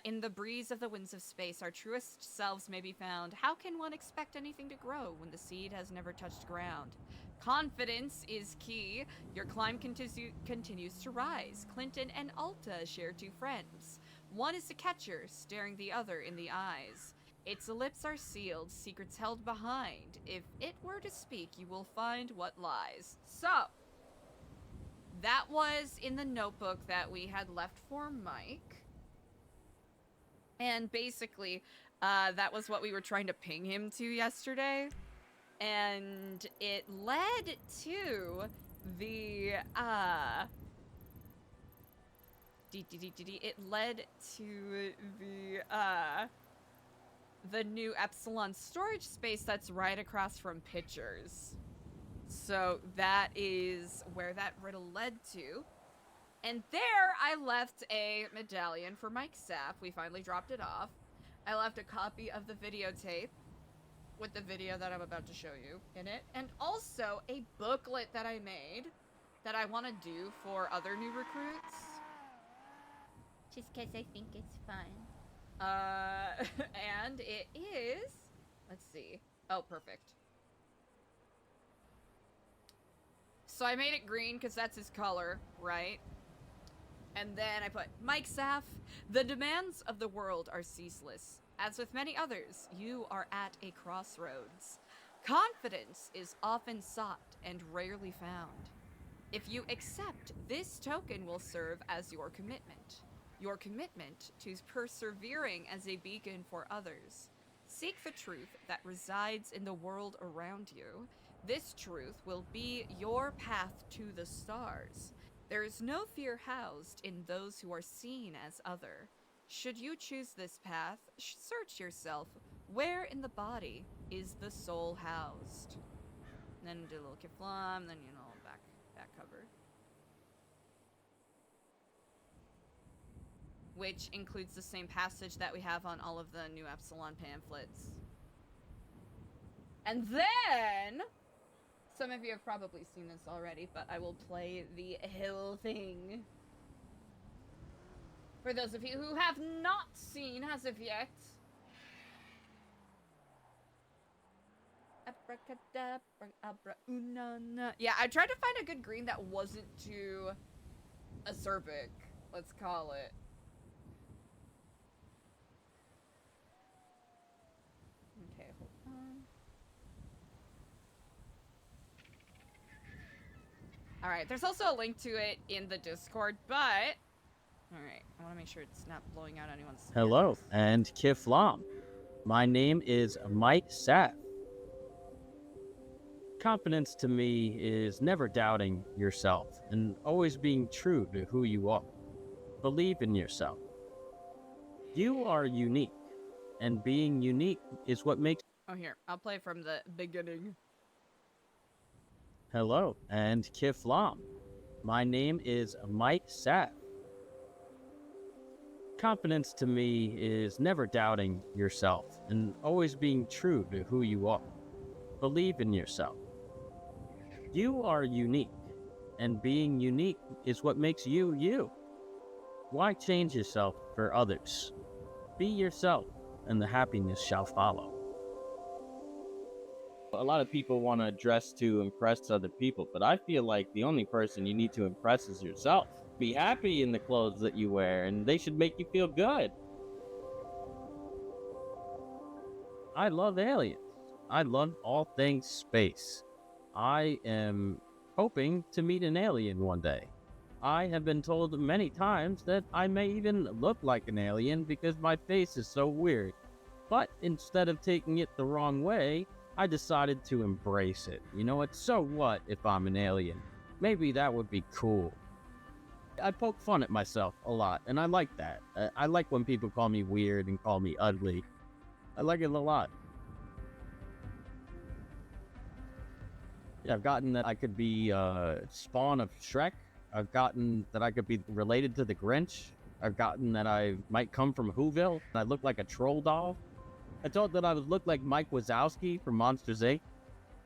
In the breeze of the winds of space, our truest selves may be found. How can one expect anything to grow when the seed has never touched ground? Confidence is key. Your climb continues to rise. Clinton and Alta share 2 friends. One is the catcher, staring the other in the eyes. Its lips are sealed, secrets held behind. If it were to speak, you will find what lies. So, that was in the notebook that we had left for Mike. And basically, that was what we were trying to ping him to yesterday. And it led to the, it led to the new Epsilon storage space that's right across from Pictures. So that is where that riddle led to. And there I left a medallion for Mike Sapp. We finally dropped it off. I left a copy of the videotape with the video that I'm about to show you in it. And also a booklet that I made that I want to do for other new recruits. Just because I think it's fun. And it is... Let's see. Oh, perfect. So I made it green because that's his color, right? And then I put, Mike Saff, the demands of the world are ceaseless. As with many others, you are at a crossroads. Confidence is often sought and rarely found. If you accept, this token will serve as your commitment. Your commitment to persevering as a beacon for others. Seek the truth that resides in the world around you. This truth will be your path to the stars. There is no fear housed in those who are seen as other. Should you choose this path, search yourself. Where in the body is the soul housed? And then do a little kiflam, then, you know, back cover. Which includes the same passage that we have on all of the new Epsilon pamphlets. And then... Some of you have probably seen this already, but I will play the whole thing. For those of you who have not seen as of yet. Abracadabra, abra, unana. Yeah, I tried to find a good green that wasn't too acerbic, let's call it. Okay, hold on. Alright, there's also a link to it in the Discord, but... Alright, I want to make sure it's not blowing out anyone's... Hello, and Kiflam. My name is Mike Saff. Confidence to me is never doubting yourself and always being true to who you are. Believe in yourself. You are unique, and being unique is what makes. Oh, here. I'll play from the beginning. Hello, and Kiflam. My name is Mike Sapp. Confidence to me is never doubting yourself and always being true to who you are. Believe in yourself. You are unique, and being unique is what makes you you. Why change yourself for others? Be yourself, and the happiness shall follow. A lot of people want to dress to impress other people, but I feel like the only person you need to impress is yourself. Be happy in the clothes that you wear, and they should make you feel good. I love aliens. I love all things space. I am hoping to meet an alien one day. I have been told many times that I may even look like an alien because my face is so weird. But instead of taking it the wrong way, I decided to embrace it. You know what? So what if I'm an alien? Maybe that would be cool. I poke fun at myself a lot, and I like that. I like when people call me weird and call me ugly. I like it a lot. Yeah, I've gotten that I could be Spawn of Shrek. I've gotten that I could be related to the Grinch. I've gotten that I might come from Whoville. I look like a troll doll. I told that I would look like Mike Wazowski from Monsters, Inc.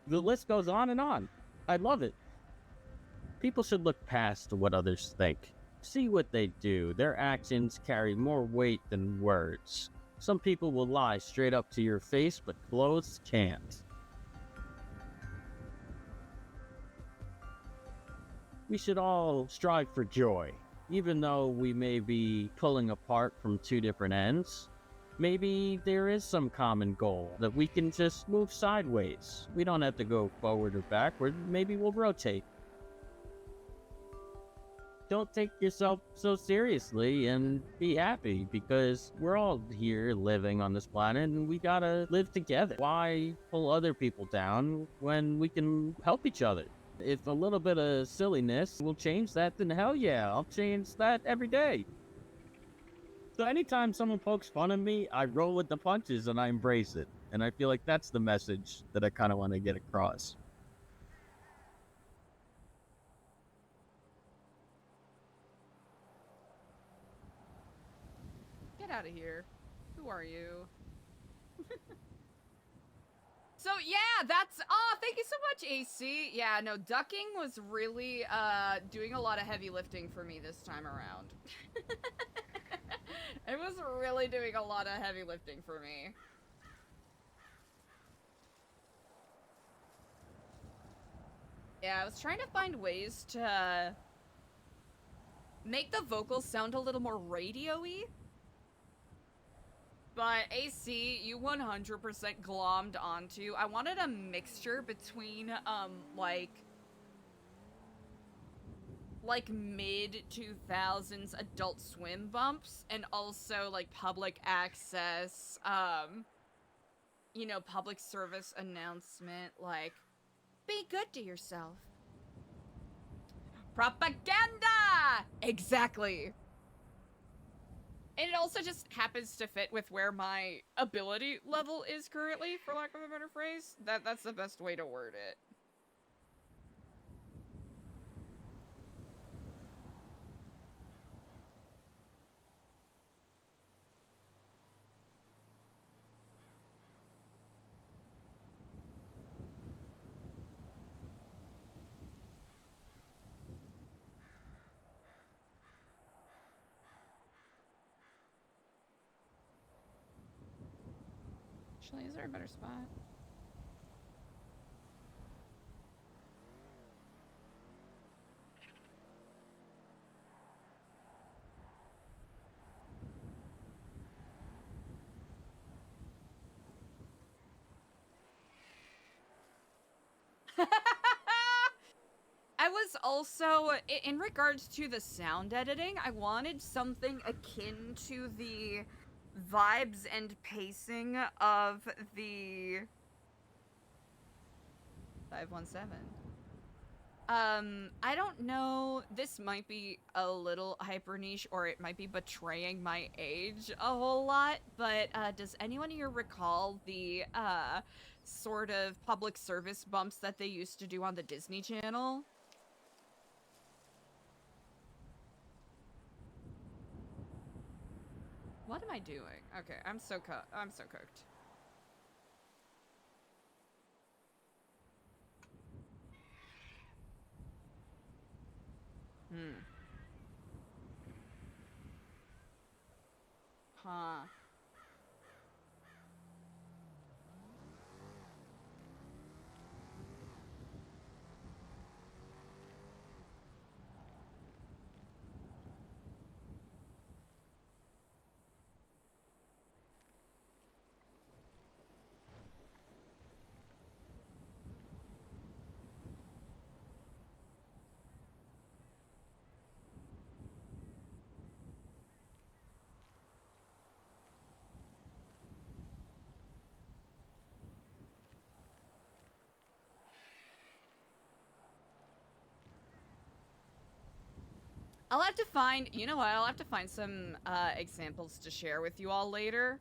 The list goes on and on. I love it. People should look past what others think. See what they do. Their actions carry more weight than words. Some people will lie straight up to your face, but clothes can't. We should all strive for joy, even though we may be pulling apart from two different ends. Maybe there is some common goal that we can just move sideways. We don't have to go forward or backward. Maybe we'll rotate. Don't take yourself so seriously and be happy, because we're all here living on this planet and we gotta live together. Why pull other people down when we can help each other? If a little bit of silliness will change that, then hell yeah, I'll change that every day. So anytime someone pokes fun at me, I roll with the punches and I embrace it. And I feel like that's the message that I kind of want to get across. Get out of here. Who are you? So yeah, that's thank you so much, AC. Yeah, no, ducking was really doing a lot of heavy lifting for me this time around. It was really doing a lot of heavy lifting for me. Yeah, I was trying to find ways to make the vocals sound a little more radio-y. But AC, you 100% glommed onto. I wanted a mixture between, like mid-2000s Adult Swim bumps and also, like, public access, you know, public service announcement, like, be good to yourself. Propaganda! Exactly. And it also just happens to fit with where my ability level is currently, for lack of a better phrase. That's the best way to word it. Actually, is there a better spot? I was also, in regards to the sound editing, I wanted something akin to the vibes and pacing of the 517. I don't know. This might be a little hyper niche, or it might be betraying my age a whole lot. But does anyone here recall the sort of public service bumps that they used to do on the Disney Channel? What am I doing? Okay, I'm so cooked. Huh. I'll have to find, you know what, I'll have to find some examples to share with you all later.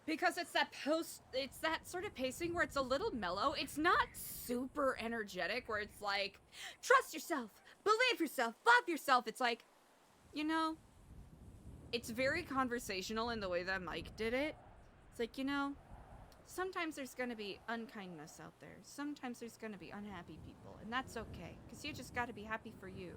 Because it's that sort of pacing where it's a little mellow. It's not super energetic where it's like, trust yourself, believe yourself, love yourself. It's like, you know, it's very conversational in the way that Mike did it. It's like, you know, sometimes there's gonna be unkindness out there. Sometimes there's gonna be unhappy people, and that's okay, because you just gotta be happy for you.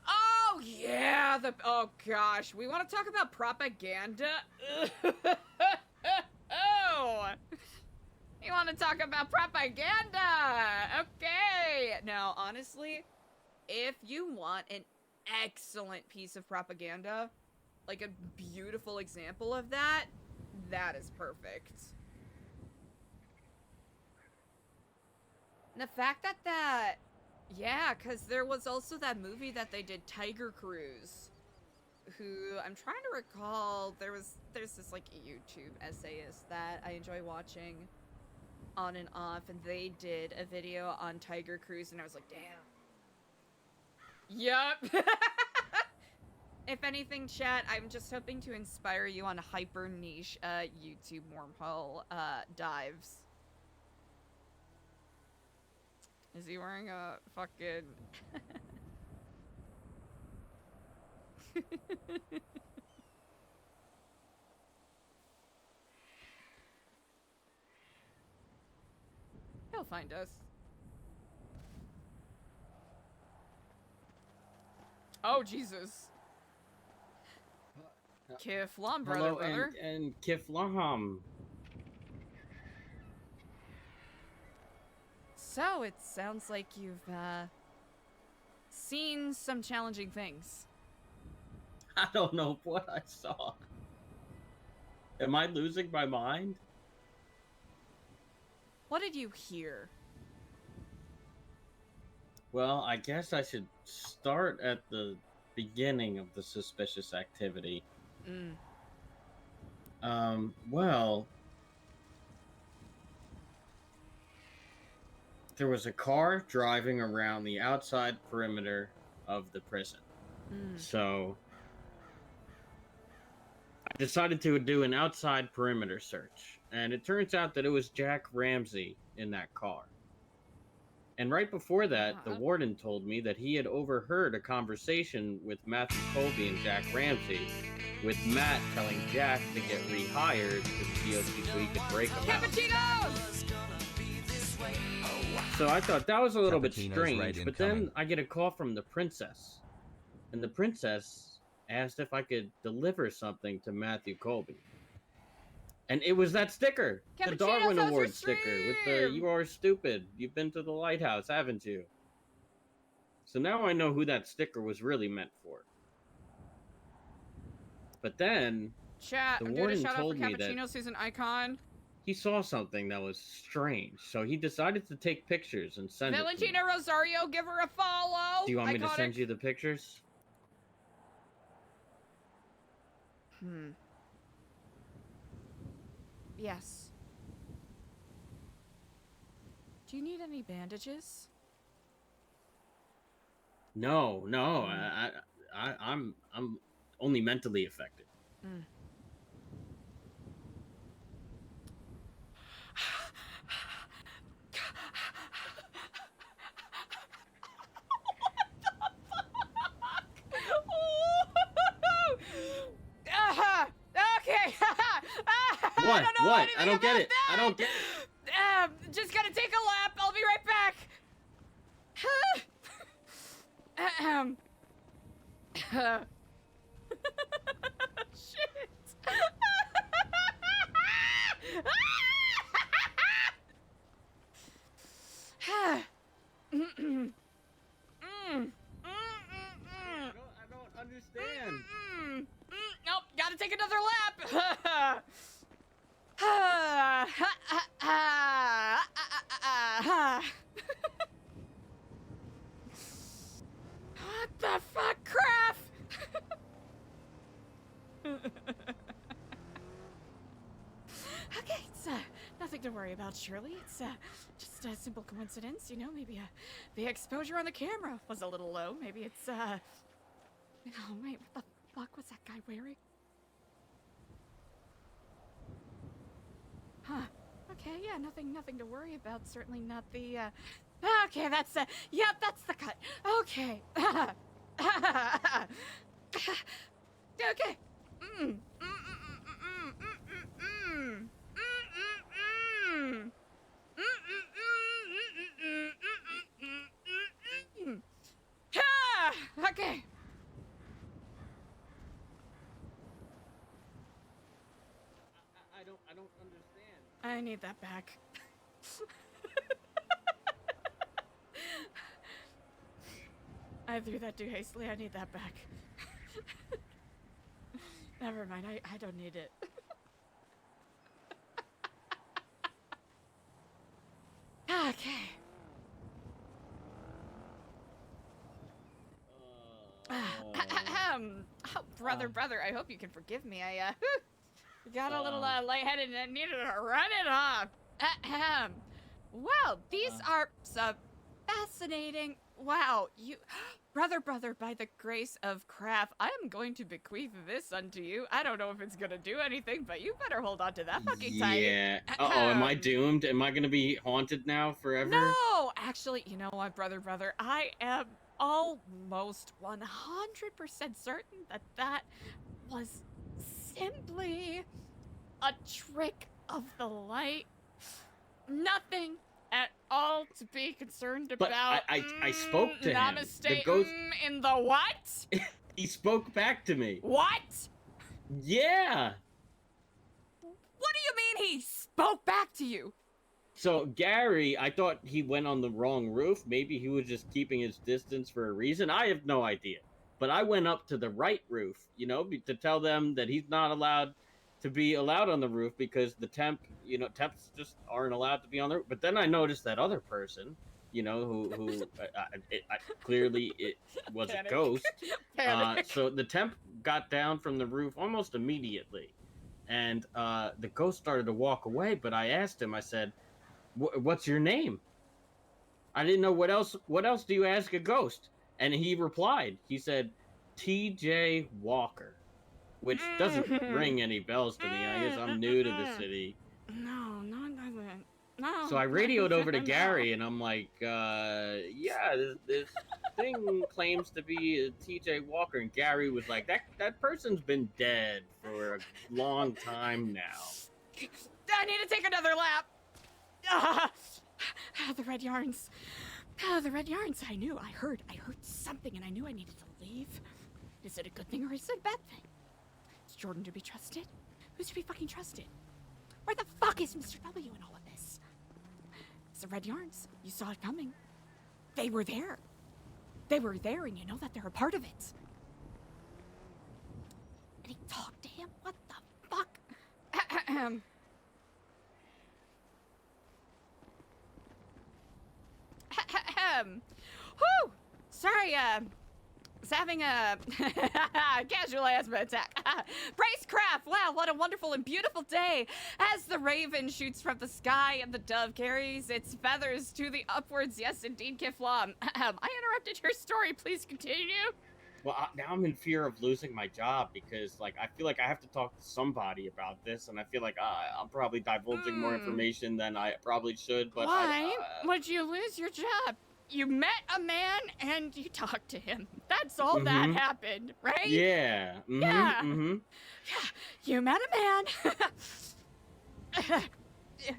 Oh, yeah, oh gosh, we want to talk about propaganda? Oh! You want to talk about propaganda? Okay. Now, honestly, if you want an excellent piece of propaganda, like a beautiful example of that, that is perfect. And the fact that yeah, because there was also that movie that they did, Tiger Cruise, who I'm trying to recall, there's this like YouTube essayist that I enjoy watching on and off, and they did a video on Tiger Cruise, and I was like, damn. Yup. If anything, chat, I'm just hoping to inspire you on hyper niche YouTube wormhole dives. Is he wearing a fucking... He'll find us. Oh, Jesus. Kiflam, brother. And Kiflam. So, it sounds like you've, seen some challenging things. I don't know what I saw. Am I losing my mind? What did you hear? Well, I guess I should start at the beginning of the suspicious activity. Well, there was a car driving around the outside perimeter of the prison. So I decided to do an outside perimeter search, and it turns out that it was Jack Ramsey in that car. And right before that, the warden told me that he had overheard a conversation with Matthew Colby and Jack Ramsey, with Matt telling Jack to get rehired to the DOC so he could break him out. So I thought that was a little bit strange, but then I get a call from the princess. And the princess asked if I could deliver something to Matthew Colby. And it was that sticker, the Darwin Award sticker with the "You are stupid. You've been to the lighthouse, haven't you?" So now I know who that sticker was really meant for. But then Chat, the I'm doing a warden shout out for told me that Cappuccinos, who's an icon. he saw something that was strange, so he decided to take pictures and send it to me. Valentina Rosario, give her a follow. Do you want me to Iconic. send you the pictures? Yes. Do you need any bandages? No, I'm only mentally affected. Okay. What? I don't know What? anything I don't get about it. that. I don't get it. Just gotta take a lap. I'll be right back. Shit. I don't understand. Nope, gotta take another lap. What the fuck, crap? Okay, it's nothing to worry about, Shirley. It's just a simple coincidence, you know. Maybe the exposure on the camera was a little low. Maybe it's oh wait, what the fuck was that guy wearing? Huh. Okay, yeah, nothing to worry about. Certainly not the okay, that's yep, that's the cut. Okay. Okay. Okay. I don't understand. I need that back. I threw that too hastily. I need that back. Never mind. I don't need it. Okay. Oh, brother, I hope you can forgive me. I got a little lightheaded and needed to run it off. Well, these are fascinating. Wow, you, brother, by the grace of Kraft, I am going to bequeath this unto you. I don't know if it's gonna do anything, but you better hold on to that fucking tight. Yeah. Uh-oh, am I doomed? Am I gonna be haunted now forever? No, actually, you know what, brother, I am almost 100% certain that that was simply a trick of the light. Nothing at all to be concerned But about. I spoke to him. Namaste. The ghost... In the what? He spoke back to me. What? Yeah. What do you mean he spoke back to you? So Gary, I thought he went on the wrong roof. Maybe he was just keeping his distance for a reason. I have no idea. But I went up to the right roof, you know, to tell them that he's not allowed to be allowed on the roof because the temps just aren't allowed to be on the roof. But then I noticed that other person, you know, who clearly it was Panic. a ghost. Panic. So the temp got down from the roof almost immediately. And the ghost started to walk away, but I asked him, I said, what's your name? I didn't know what else do you ask a ghost? And he replied, he said, TJ Walker, which doesn't ring any bells to me. I guess I'm new to the city. No, it doesn't. No. So I radioed over to Gary and I'm like, yeah, this thing claims to be TJ Walker. And Gary was like, that person's been dead for a long time now. I need to take another lap. The red yarns. The red yarns. I heard something and I knew I needed to leave. Is it a good thing or is it a bad thing? Is Jordan to be trusted? Who's to be fucking trusted? Where the fuck is Mr. W in all of this? It's the red yarns. You saw it coming. They were there. They were there and you know that they're a part of it. And he talked to him? What the fuck? Whew! Sorry, was having a casual asthma attack. Bracecraft! Wow, what a wonderful and beautiful day! As the raven shoots from the sky and the dove carries its feathers to the upwards. Yes, indeed, Kiflam. I interrupted your story. Please continue. Well, now I'm in fear of losing my job because, like, I feel like I have to talk to somebody about this, and I feel like I'm probably divulging more information than I probably should. But why would you lose your job? You met a man and you talked to him. That's all that happened, right? Yeah. Yeah. Mm-hmm. Yeah. You met a man.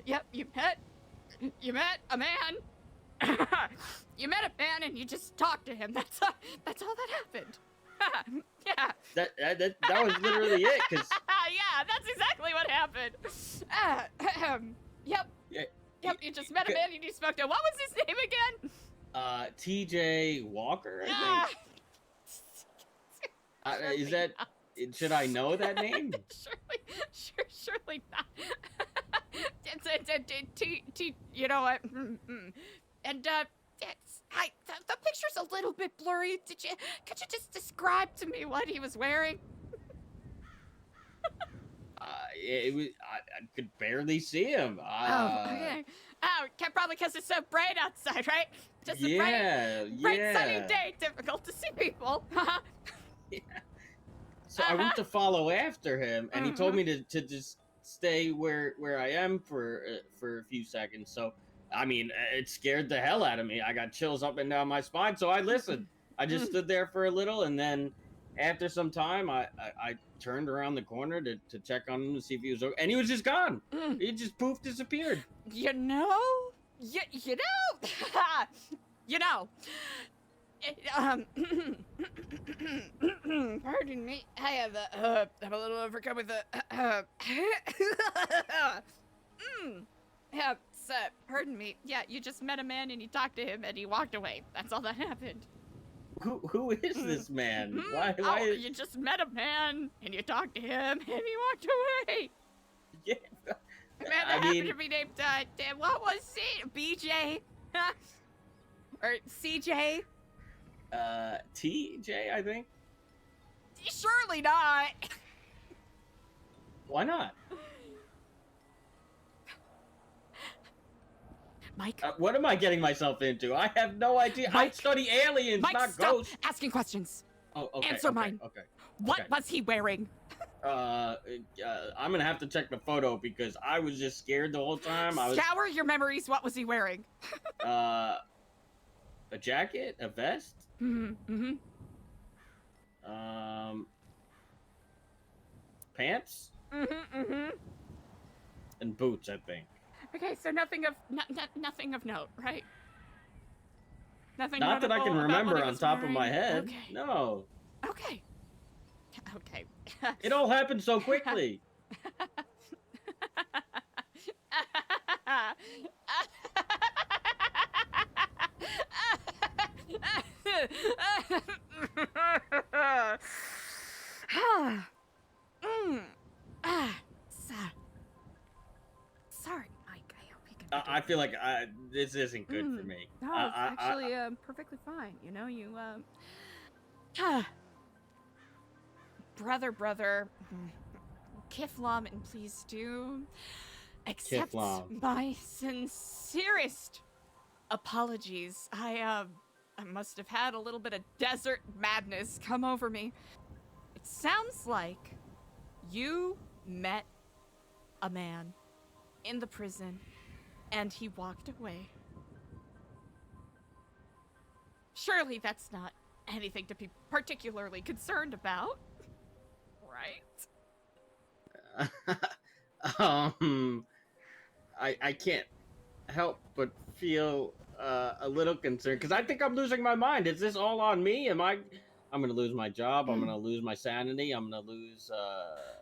Yep. You met a man. You met a man and you just talked to him. That's all that happened. Yeah. That was literally it. Cause yeah, that's exactly what happened. Yep. Yep. You just met a man and you spoke to him. What was his name again? TJ Walker, I think. Is that? Should I know that name? Surely not. You know what? And the picture's a little bit blurry. Could you just describe to me what he was wearing? It was. I could barely see him. Okay. Oh, probably because it's so bright outside, right? Just a bright sunny day. Difficult to see people. Yeah. So I went to follow after him, and he told me to just stay where I am for a few seconds. So, I mean, it scared the hell out of me. I got chills up and down my spine. So I listened. I just stood there for a little, and then after some time, I turned around the corner to check on him to see if he was okay, and he was just gone. He just poof disappeared. You know. Pardon me. I have I'm a little overcome with yeah, so, pardon me. Yeah, you just met a man and you talked to him and he walked away. That's all that happened. Who is this man? Why? You just met a man and you talked to him and he walked away. Yeah. Man that happened to be named, what was it? BJ? Or CJ? TJ, I think. Surely not. Why not? Mike? What am I getting myself into? I have no idea. Mike, I study aliens, Mike, not stop ghosts. asking questions. Oh, okay. Answer mine. Okay. What was he wearing? I'm gonna have to check the photo because I was just scared the whole time. Scour your memories. What was he wearing? A jacket, a vest. Pants. And boots, I think. Okay, so nothing of note, right? Nothing. Not that I can remember on top of my head. Okay. No. Okay. Okay. It all happened so quickly. Sorry, Mike. I hope you can. I feel like this isn't good for me. No, it's actually perfectly fine. You know, brother, Kiflam, and please do accept my sincerest apologies. I must have had a little bit of desert madness come over me. It sounds like you met a man in the prison and he walked away. Surely that's not anything to be particularly concerned about, right? I can't help but feel a little concerned because I think I'm losing my mind. Is this all on me? I'm gonna lose my job. I'm gonna lose my sanity. I'm gonna lose.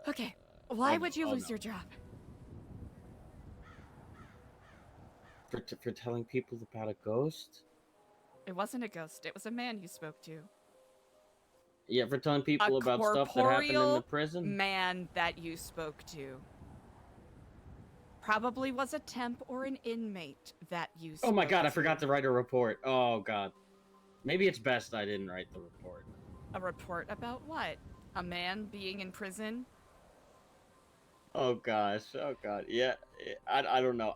Okay, why would you lose your job? For telling people about a ghost? It wasn't a ghost. It was a man you spoke to. Yeah, for telling people about stuff that happened in the prison? Man that you spoke to. Probably was a temp or an inmate that you Oh my spoke god, I forgot to write a report. Oh god. Maybe it's best I didn't write the report. A report about what? A man being in prison? Oh gosh. Oh god. Yeah. I don't know.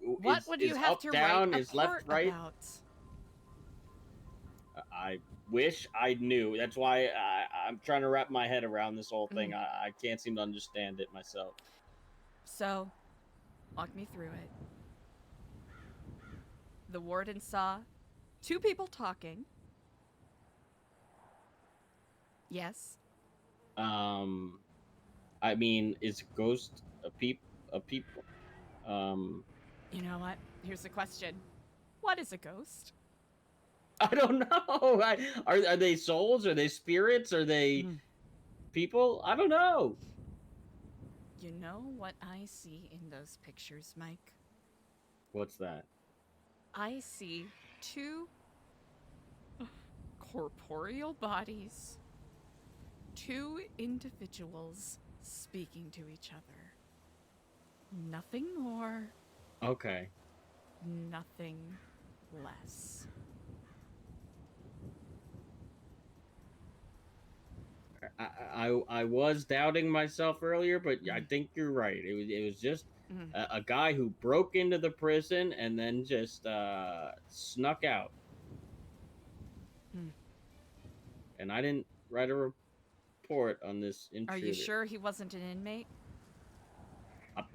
What is, would is you have up to down? write a Is left report right? about? I wish I knew. That's why I'm trying to wrap my head around this whole thing. I can't seem to understand it myself. So, walk me through it. The warden saw 2 people talking. Yes. I mean, is a ghost a people? You know what? Here's the question. What is a ghost? I don't know. Are they souls? Are they spirits? Are they people? I don't know. You know what I see in those pictures, Mike? What's that? I see 2 corporeal bodies. 2 individuals speaking to each other. Nothing more, Okay. nothing less. I was doubting myself earlier, but I think you're right. It was just a guy who broke into the prison and then just snuck out. And I didn't write a report on this intruder. Are you sure he wasn't an inmate?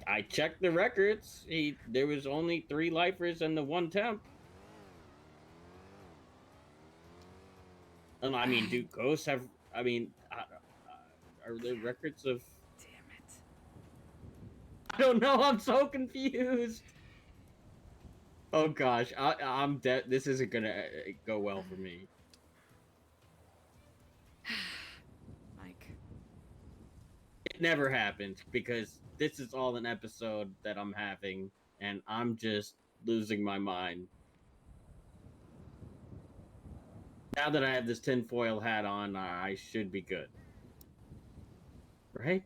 I checked the records. There was only 3 lifers and the 1 temp. And I mean, do ghosts have? I mean, are there records of? Damn it! I don't know. I'm so confused. Oh gosh, I'm dead. This isn't gonna go well for me. Mike. It never happened because this is all an episode that I'm having, and I'm just losing my mind. Now that I have this tinfoil hat on, I should be good. Right?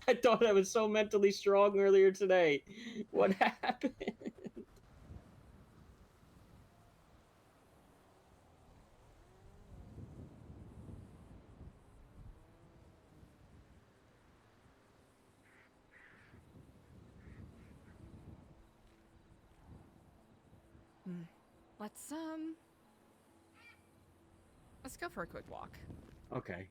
I thought I was so mentally strong earlier today. What happened? Let's go for a quick walk. Okay.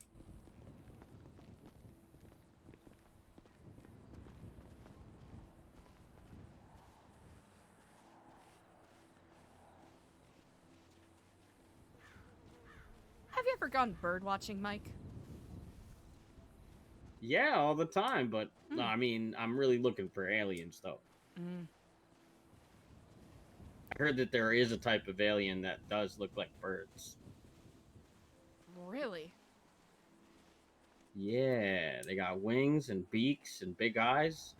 Have you ever gone bird watching, Mike? Yeah, all the time, but no, I mean, I'm really looking for aliens, though. I heard that there is a type of alien that does look like birds. Really? Yeah, they got wings and beaks and big eyes.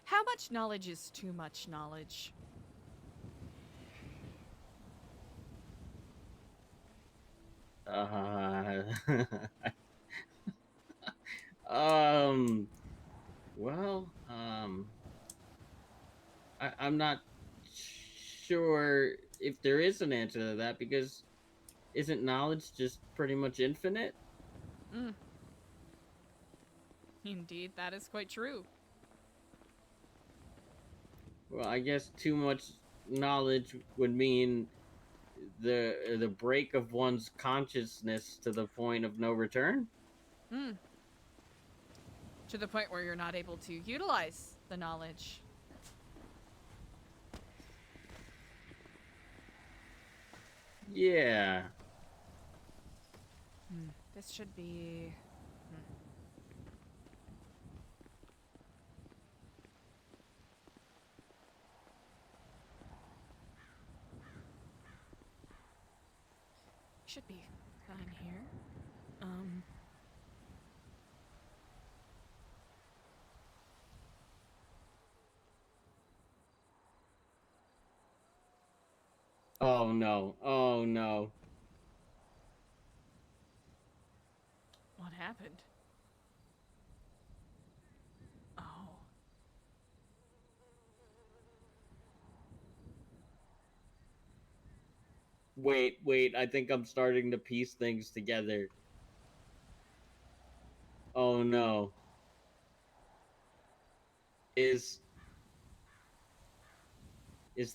How much knowledge is too much knowledge? Well, I'm not sure if there is an answer to that because isn't knowledge just pretty much infinite? Indeed, that is quite true. Well, I guess too much knowledge would mean the break of one's consciousness to the point of no return. To the point where you're not able to utilize the knowledge. Yeah. This should be... should be fine here. Oh no. Oh no. What happened? Oh. Wait, I think I'm starting to piece things together. Oh no. Is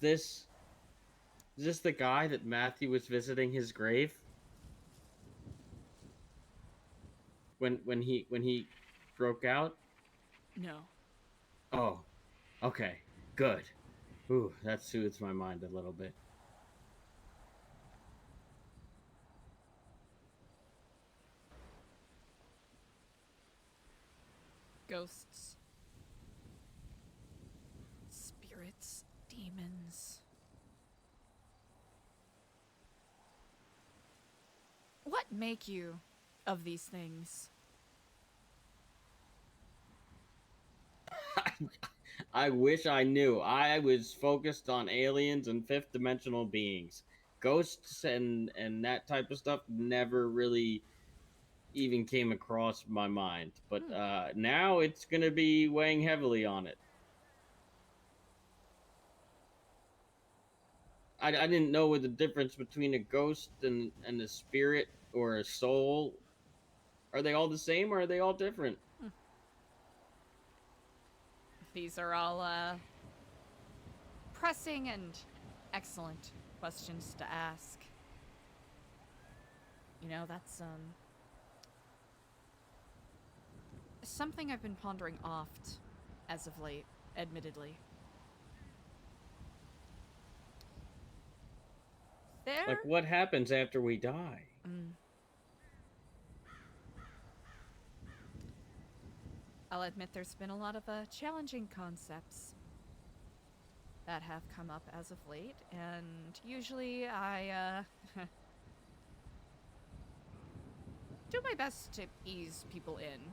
this the guy that Matthew was visiting his grave? When he broke out? No. Oh. Okay. Good. Ooh, that soothes my mind a little bit. Ghosts. Spirits. Demons. What make you of these things? I wish I knew. I was focused on aliens and fifth dimensional beings. Ghosts and that type of stuff never really even came across my mind. But now it's gonna be weighing heavily on it. I didn't know what the difference between a ghost and a spirit or a soul. Are they all the same or are they all different? These are all, pressing and excellent questions to ask. You know, that's, something I've been pondering oft as of late, admittedly. Like, what happens after we die? I'll admit there's been a lot of challenging concepts that have come up as of late, and usually I do my best to ease people in.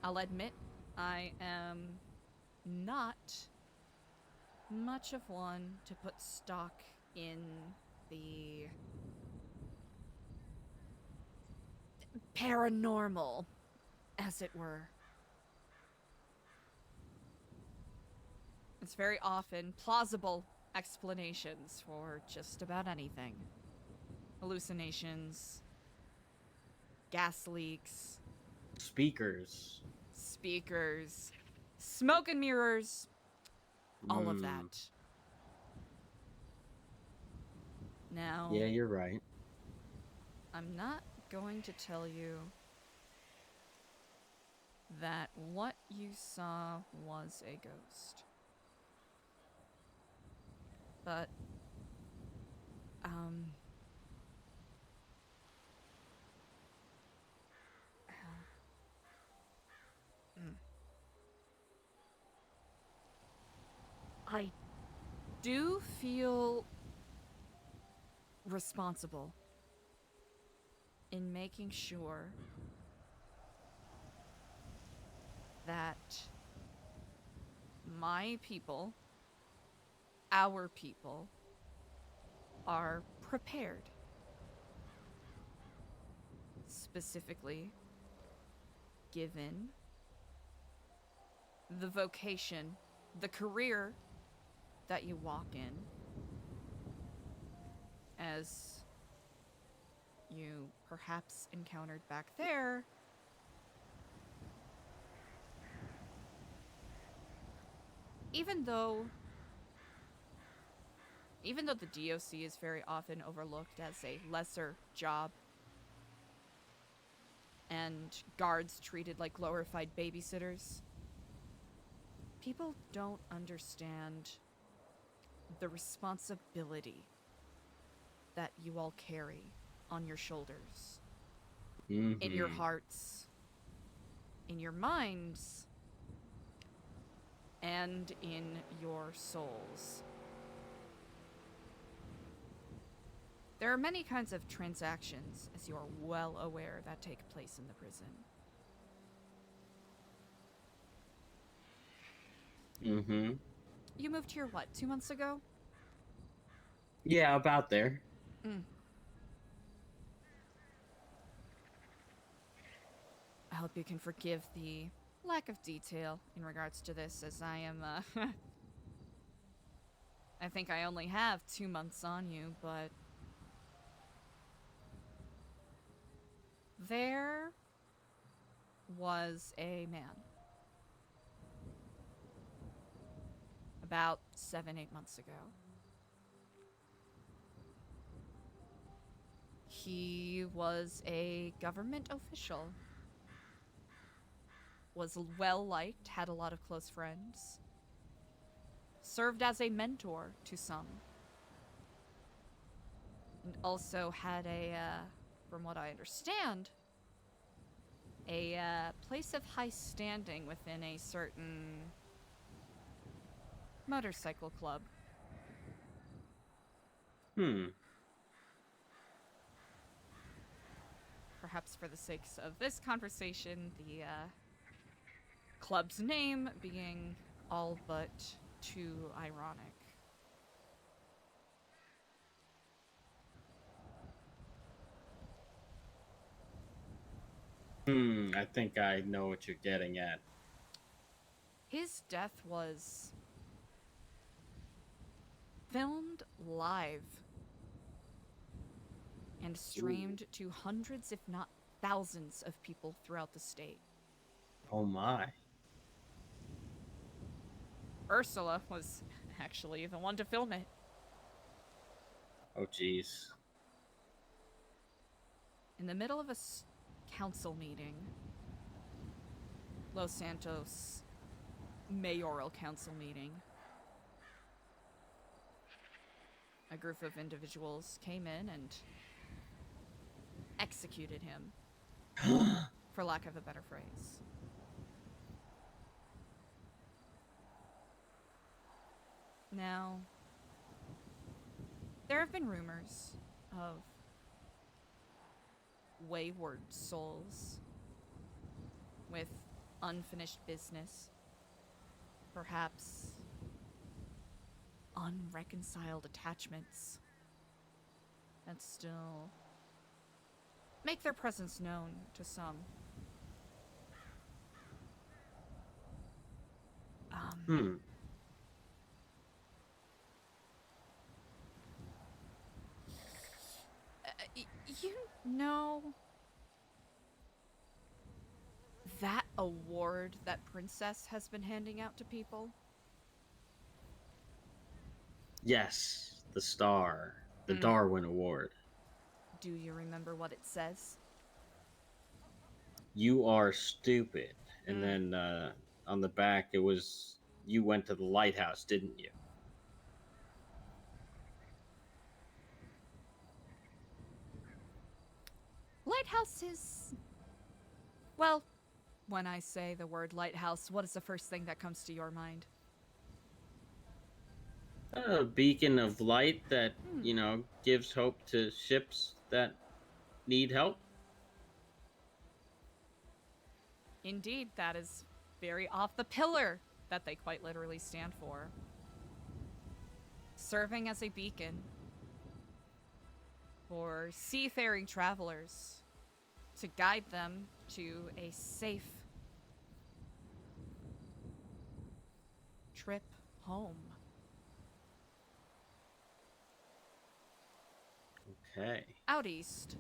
I'll admit I am not much of one to put stock in the paranormal, as it were. It's very often plausible explanations for just about anything. Hallucinations, gas leaks, Speakers, smoke and mirrors, all of that. Now, yeah, you're right. I'm not going to tell you that what you saw was a ghost. But, I do feel responsible in making sure that my people, our people, are prepared. Specifically, given the vocation, the career that you walk in, as you perhaps encountered back there. Even though the DOC is very often overlooked as a lesser job and guards treated like glorified babysitters, people don't understand the responsibility that you all carry on your shoulders, in your hearts, in your minds, and in your souls. There are many kinds of transactions, as you are well aware, that take place in the prison. Mm-hmm. You moved here, what, 2 months ago? Yeah, about there. Mm. I hope you can forgive the lack of detail in regards to this, as I am, I think I only have 2 months on you, but... There was a man. About 7-8 months ago. He was a government official. Was well-liked, had a lot of close friends. Served as a mentor to some. And also had a, from what I understand, a place of high standing within a certain motorcycle club. Perhaps for the sakes of this conversation, the club's name being all but too ironic. I think I know what you're getting at. His death was filmed live and streamed to hundreds, if not thousands, of people throughout the state. Oh my. Ursula was actually the one to film it. Oh jeez. In the middle of a council meeting, Los Santos mayoral council meeting, a group of individuals came in and executed him, for lack of a better phrase. Now, there have been rumors of wayward souls with unfinished business, perhaps unreconciled attachments that still make their presence known to some. You know that award that Princess has been handing out to people? Yes, the star. The Darwin Award. Do you remember what it says? You are stupid. And then on the back it was, you went to the lighthouse, didn't you? Lighthouse is... Well, when I say the word lighthouse, what is the first thing that comes to your mind? A beacon of light that, you know, gives hope to ships that need help. Indeed, that is very off the pillar that they quite literally stand for. Serving as a beacon for seafaring travelers to guide them to a safe trip home. Okay. Out east,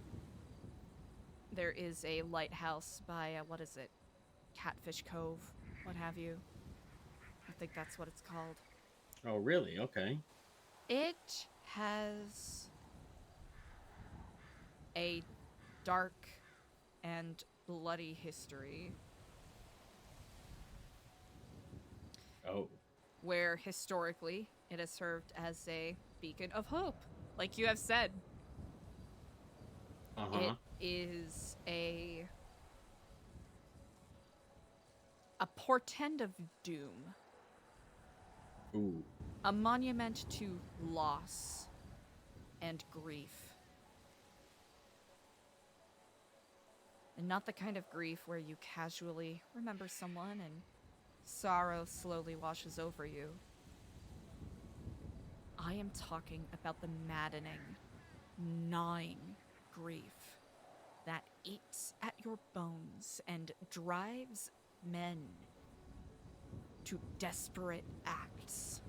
there is a lighthouse by, what is it? Catfish Cove, what have you. I think that's what it's called. Oh, really? Okay. It has a dark and bloody history. Oh. Where historically it has served as a beacon of hope, like you have said. It is a portend of doom. Ooh. A monument to loss and grief And not the kind of grief where you casually remember someone and sorrow slowly washes over you. I am talking about the maddening, gnawing grief that eats at your bones and drives men to desperate acts.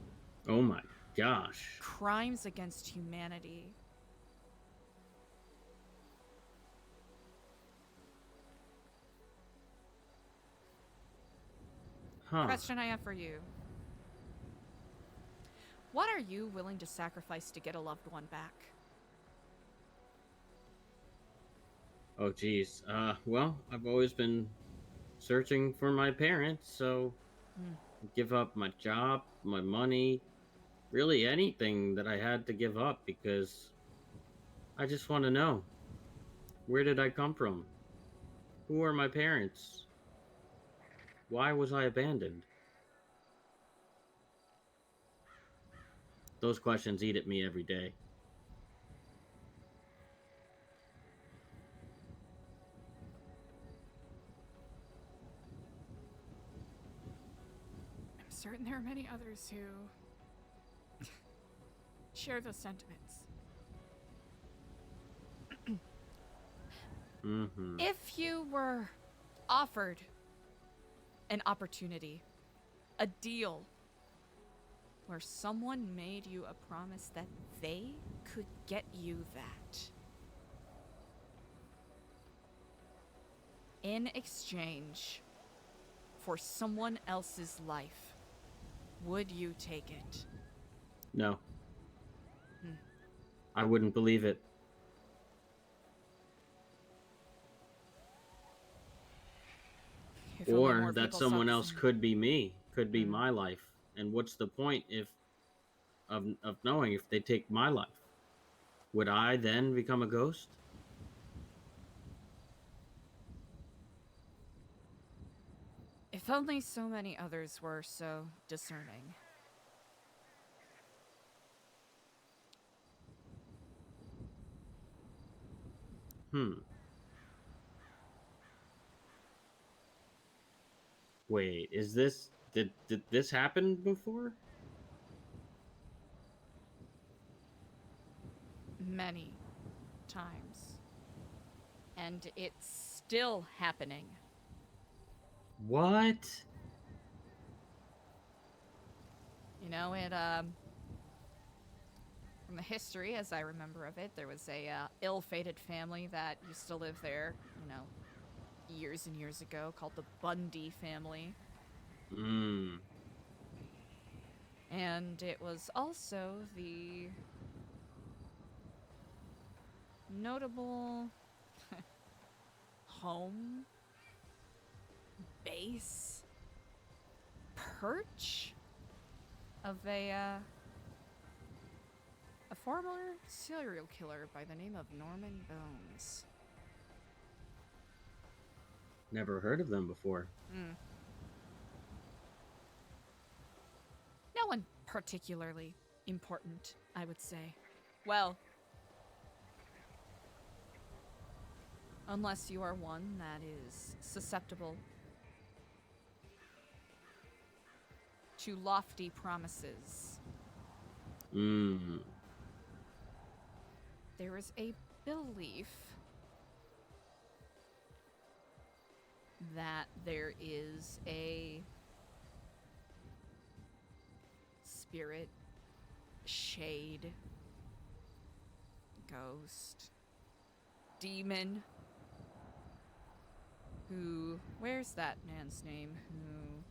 Oh my gosh. Crimes against humanity. Huh. Question I have for you. What are you willing to sacrifice to get a loved one back? Oh geez. Well, I've always been searching for my parents, so give up my job, my money, really anything that I had to give up because I just want to know, where did I come from? Who are my parents? Why was I abandoned? Those questions eat at me every day. I'm certain there are many others who share those sentiments. If you were offered an opportunity, a deal, where someone made you a promise that they could get you that, in exchange for someone else's life, would you take it? No. I wouldn't believe it. If only Or more that people saw someone the else same. could be me, could be my life. And what's the point of knowing if they take my life? Would I then become a ghost? If only so many others were so discerning. Wait, is this did this happen before? Many times. And it's still happening. What? You know, it, from the history, as I remember of it, there was a ill-fated family that used to live there, you know, years and years ago, called the Bundy family. And it was also the notable home base perch of a former serial killer by the name of Norman Bones. Never heard of them before. No one particularly important, I would say. Well, unless you are one that is susceptible to lofty promises. There is a belief that there is a spirit, shade, ghost, demon who, where's that man's name, who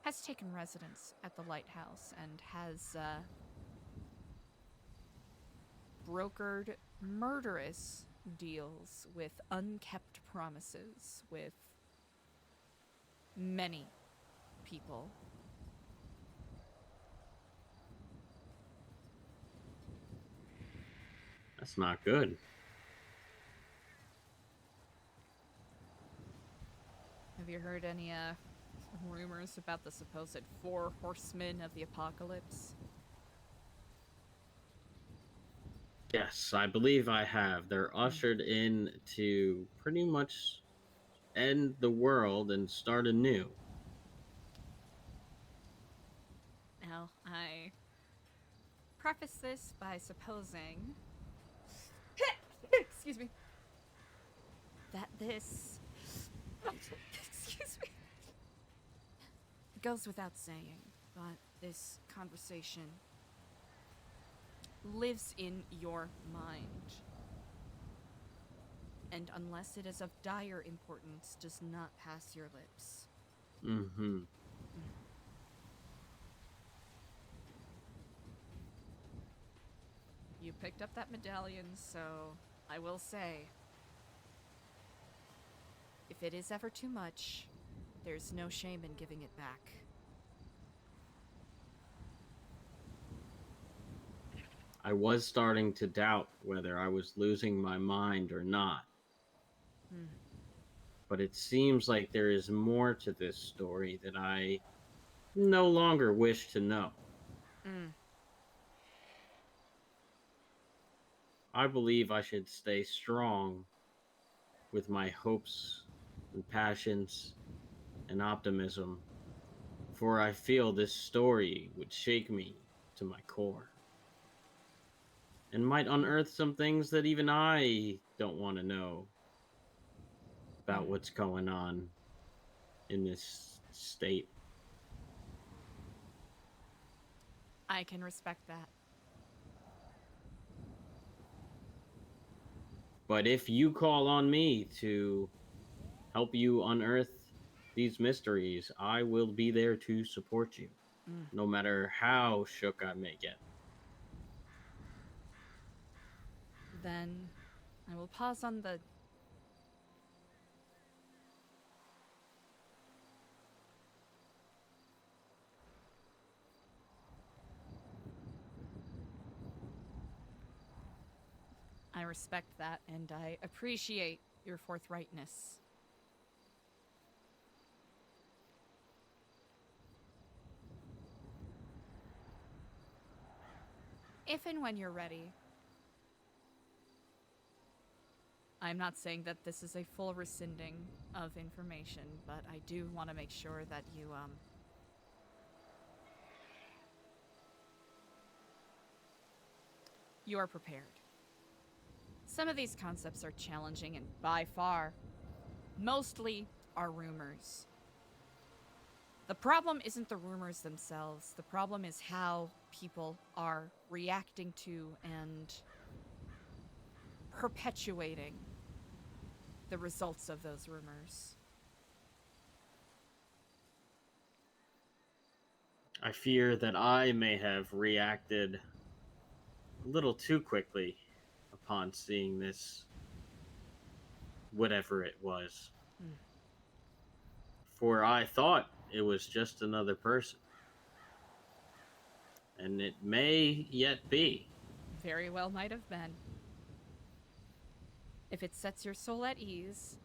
has taken residence at the lighthouse and has brokered murderous deals with unkept promises with many people. That's not good. Have you heard any rumors about the supposed 4 horsemen of the apocalypse? Yes, I believe I have. They're ushered in to pretty much end the world and start anew. Now, I preface this by supposing excuse me, that this excuse me, goes without saying, but this conversation lives in your mind, and unless it is of dire importance, does not pass your lips. Mm-hmm. You picked up that medallion, so I will say, if it is ever too much, there's no shame in giving it back. I was starting to doubt whether I was losing my mind or not. But it seems like there is more to this story that I no longer wish to know. I believe I should stay strong with my hopes and passions and optimism, for I feel this story would shake me to my core and might unearth some things that even I don't want to know about what's going on in this state. I can respect that. But if you call on me to help you unearth these mysteries, I will be there to support you, no matter how shook I may get. Then I will pause on the I respect that, and I appreciate your forthrightness. If and when you're ready. I'm not saying that this is a full rescinding of information, but I do want to make sure that you are prepared. Some of these concepts are challenging and by far, mostly are rumors. The problem isn't the rumors themselves. The problem is how people are reacting to and perpetuating the results of those rumors. I fear that I may have reacted a little too quickly upon seeing this, whatever it was. For I thought it was just another person. And it may yet be. Very well might have been. If it sets your soul at ease,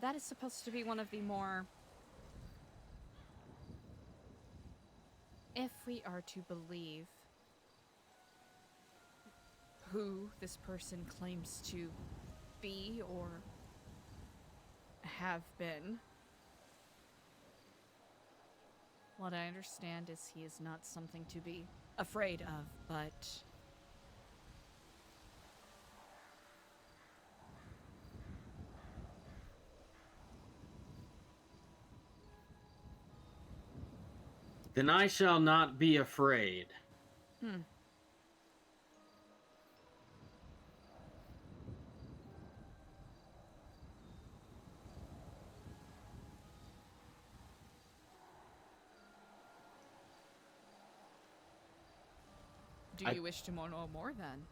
that is supposed to be one of the more, if we are to believe who this person claims to be or have been, what I understand is he is not something to be afraid of, but then I shall not be afraid. do you wish to know more then?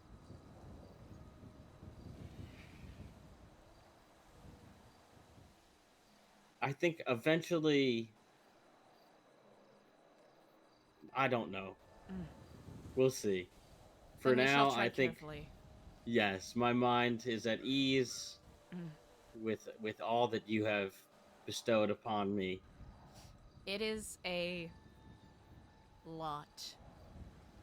I think eventually, I don't know. We'll see. For Then we shall now, tread I think carefully. yes, my mind is at ease with all that you have bestowed upon me. It is a lot.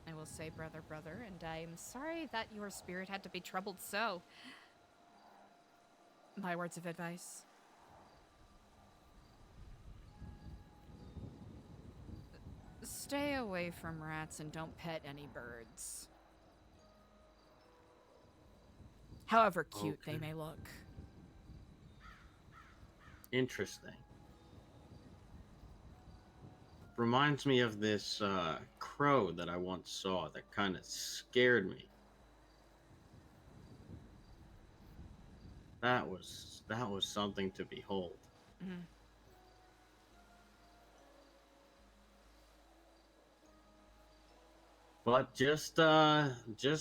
I will say, brother, and I'm sorry that your spirit had to be troubled so. My words of advice. Stay away from rats and don't pet any birds. However cute they may look. Interesting. Reminds me of this crow that I once saw that kind of scared me. That was something to behold. Mm. But just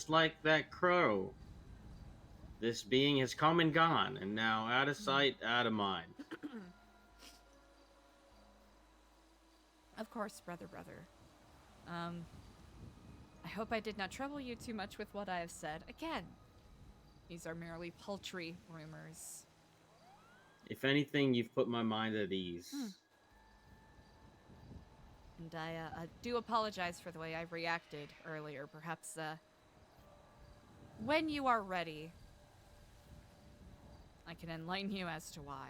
like that crow, this being has come and gone, and now out of sight, out of mind. Of course, brother. I hope I did not trouble you too much with what I have said. Again, these are merely paltry rumors. If anything, you've put my mind at ease. And I do apologize for the way I reacted earlier. Perhaps, when you are ready, I can enlighten you as to why.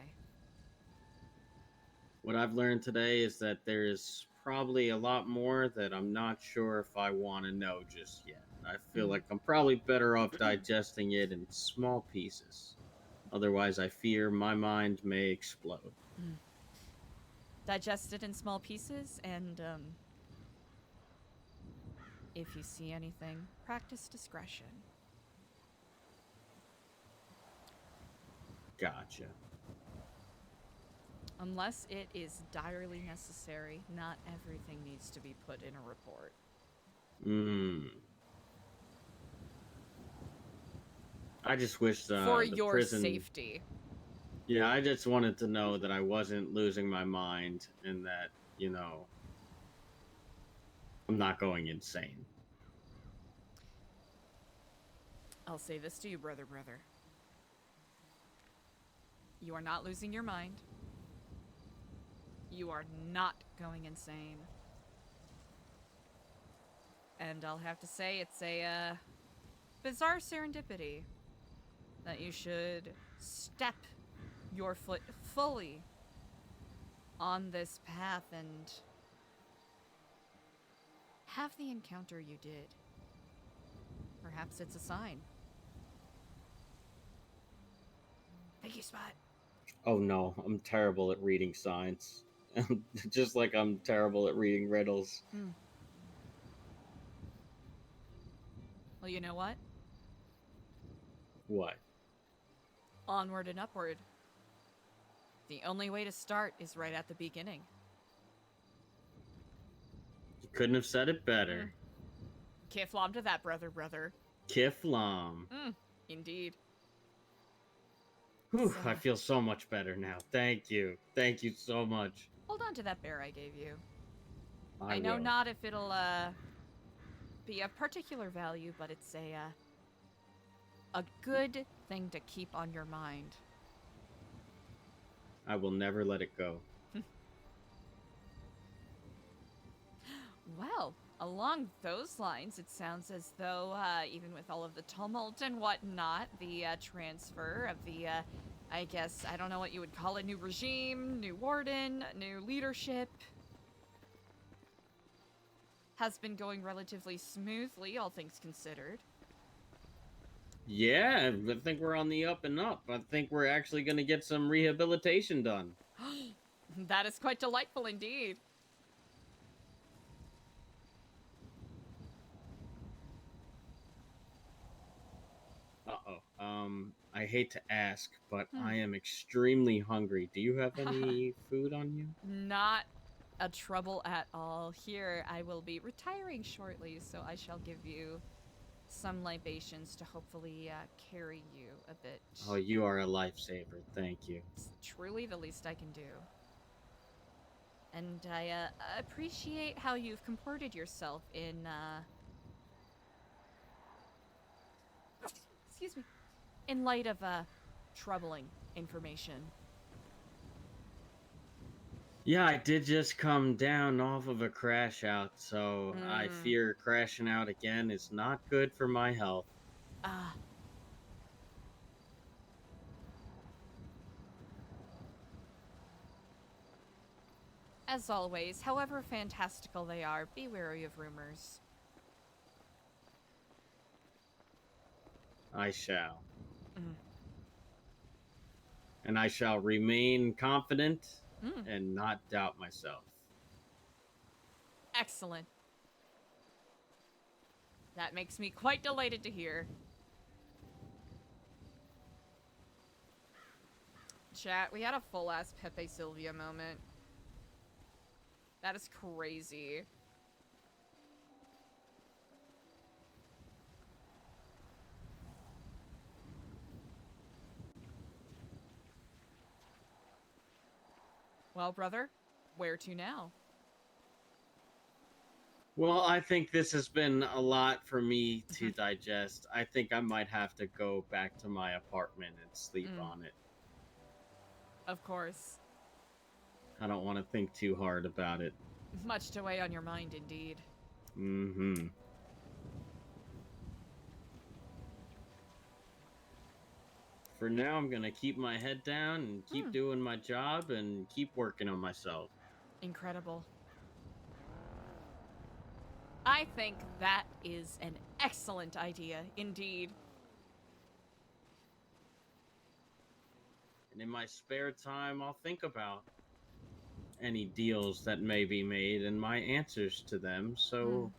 What I've learned today is that there's probably a lot more that I'm not sure if I want to know just yet. I feel like I'm probably better off digesting it in small pieces. Otherwise, I fear my mind may explode. Digest it in small pieces, and if you see anything, practice discretion. Gotcha. Unless it is direly necessary, not everything needs to be put in a report. I just wish for the your prison... safety. Yeah, I just wanted to know that I wasn't losing my mind and that, you know, I'm not going insane. I'll say this to you, brother. You are not losing your mind. You are not going insane. And I'll have to say it's a bizarre serendipity that you should step your foot fully on this path and have the encounter you did. Perhaps it's a sign. Thank you, Spot. Oh no, I'm terrible at reading signs. Just like I'm terrible at reading riddles. Well, you know what? What? Onward and upward. The only way to start is right at the beginning. You couldn't have said it better. Kiflam to that, brother. Kiflam. Indeed. Whew, I feel so much better now. Thank you. Thank you so much. Hold on to that bear I gave you. I know will. not if it'll be of particular value, but it's a good thing to keep on your mind. I will never let it go. Well, along those lines, it sounds as though, even with all of the tumult and whatnot, the transfer of the, I guess, I don't know what you would call it, new regime, new warden, new leadership, has been going relatively smoothly, all things considered. Yeah, I think we're on the up and up. I think we're actually going to get some rehabilitation done. That is quite delightful indeed. I hate to ask, but I am extremely hungry. Do you have any food on you? Not a trouble at all. Here, I will be retiring shortly, so I shall give you some libations to hopefully carry you a bit. Oh, you are a lifesaver. Thank you. It's truly the least I can do. And I appreciate how you've comported yourself in, excuse me, in light of troubling information. Yeah, I did just come down off of a crash out, so I Mm. fear crashing out again is not good for my health. Ah. As always, however fantastical they are, be wary of rumors. I shall. Mm. And I shall remain confident Mm. and not doubt myself. Excellent. That makes me quite delighted to hear. Chat, we had a full-ass Pepe Sylvia moment. That is crazy. Well, brother, where to now? Well, I think this has been a lot for me to digest. I think I might have to go back to my apartment and sleep on it. Of course. I don't want to think too hard about it. Much to weigh on your mind, indeed. Mm-hmm. For now, I'm going to keep my head down and keep doing my job and keep working on myself. Incredible. I think that is an excellent idea, indeed. And in my spare time, I'll think about any deals that may be made and my answers to them, so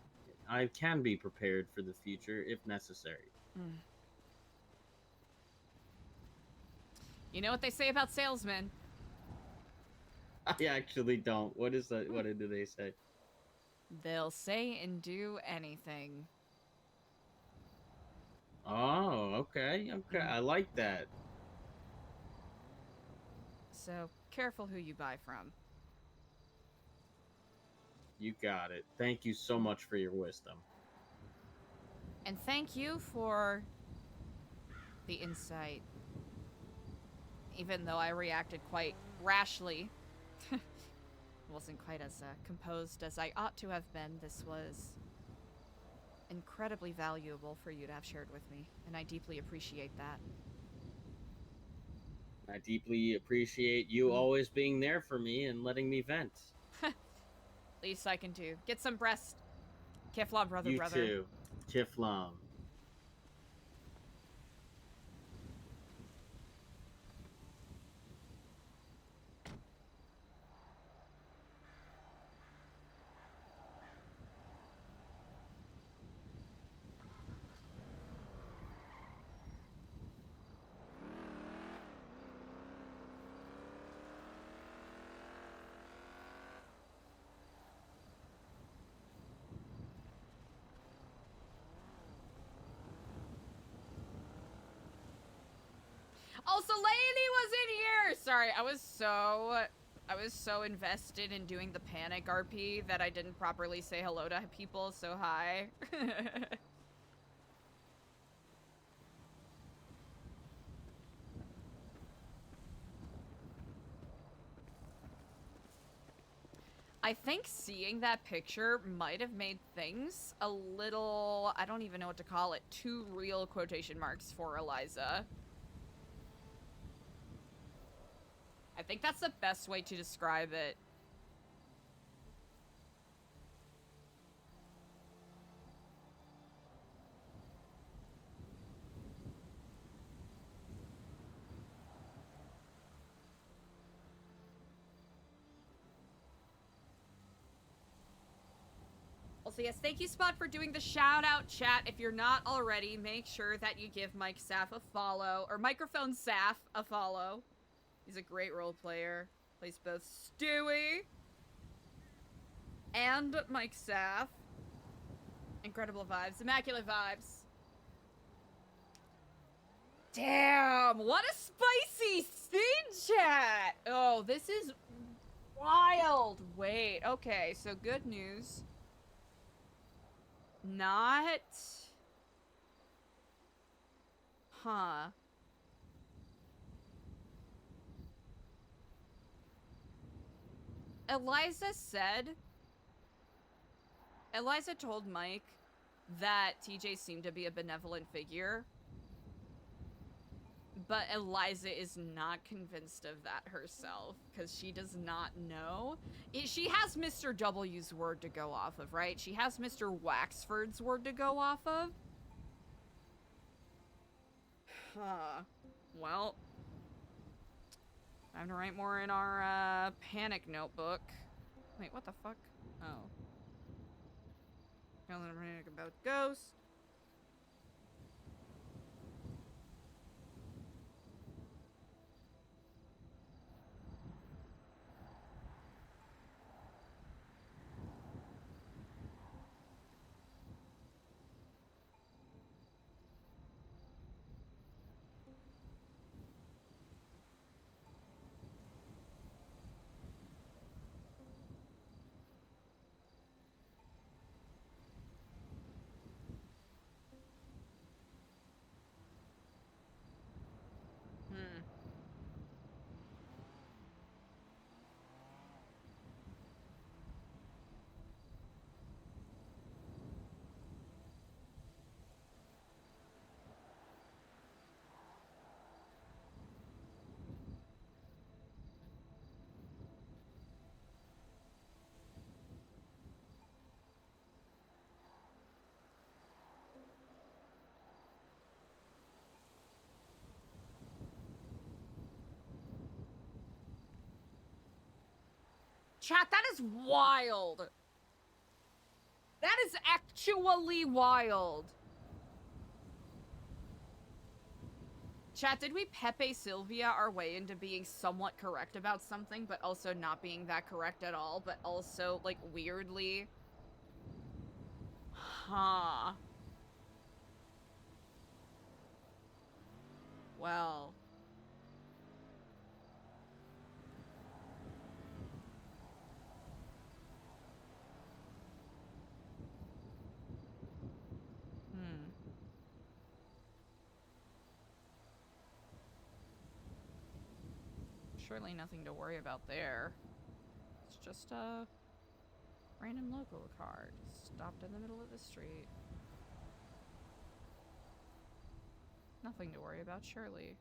I can be prepared for the future if necessary. You know what they say about salesmen? I actually don't. What is that? What do they say? They'll say and do anything. Oh, okay. I like that. So, careful who you buy from. You got it. Thank you so much for your wisdom. And thank you for the insight. Even though I reacted quite rashly, wasn't quite as composed as I ought to have been, this was incredibly valuable for you to have shared with me, and I deeply appreciate that. I deeply appreciate you always being there for me and letting me vent. Least I can do. Get some breast. Keflam, brother. You too. Keflam. Also, Lainey was in here! Sorry, I was so invested in doing the panic RP that I didn't properly say hello to people, so hi. I think seeing that picture might have made things a little, I don't even know what to call it, too real quotation marks for ELIZA. I think that's the best way to describe it. Also, yes, thank you, Spot, for doing the shout-out chat. If you're not already, make sure that you give Mike Saff a follow, or Microphone Saff a follow. He's a great role player. Plays both Stewie and Mike Saff. Incredible vibes. Immaculate vibes. Damn, what a spicy scene chat! Oh, this is wild. Wait, okay, so good news. Not... Huh. Eliza told Mike that TJ seemed to be a benevolent figure, but Eliza is not convinced of that herself because she does not know. She has Mr. W's word to go off of, right? She has Mr. Waxford's word to go off of. Well, time to write more in our panic notebook. Wait, what the fuck? Oh. Panic about ghosts. Chat, that is wild. That is actually wild. Chat, did we Pepe Sylvia our way into being somewhat correct about something, but also not being that correct at all, but also, like, weirdly? Huh. Well. Surely nothing to worry about there. It's just a random local card stopped in the middle of the street. Nothing to worry about, surely.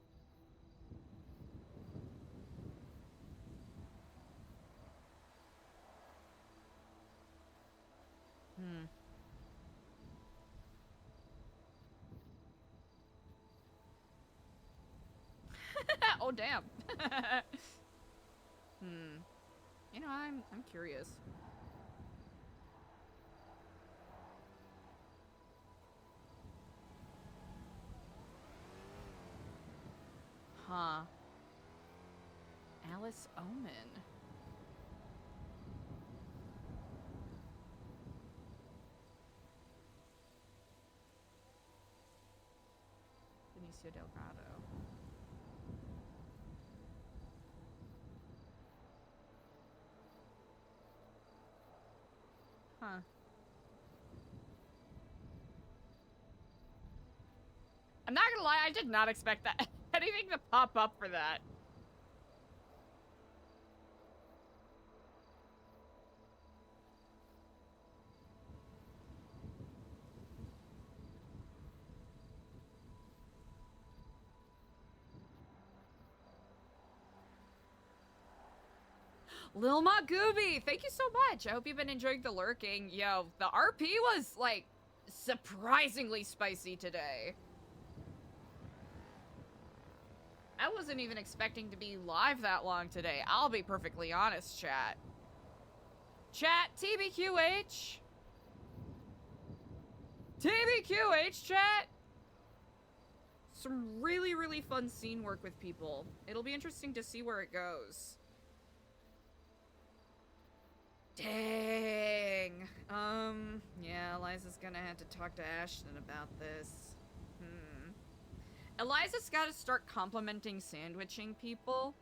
Oh damn. You know, I'm curious. Huh. Alice Omen. Benicio Delgado. Huh. I'm not gonna lie, I did not expect that anything to pop up for that. Lil Ma Gooby, thank you so much. I hope you've been enjoying the lurking. Yo, the RP was, like, surprisingly spicy today. I wasn't even expecting to be live that long today. I'll be perfectly honest, chat. Chat, TBQH. TBQH, chat. Some really, really fun scene work with people. It'll be interesting to see where it goes. Dang. Yeah, Eliza's gonna have to talk to Ashton about this. Eliza's gotta start complimenting sandwiching people.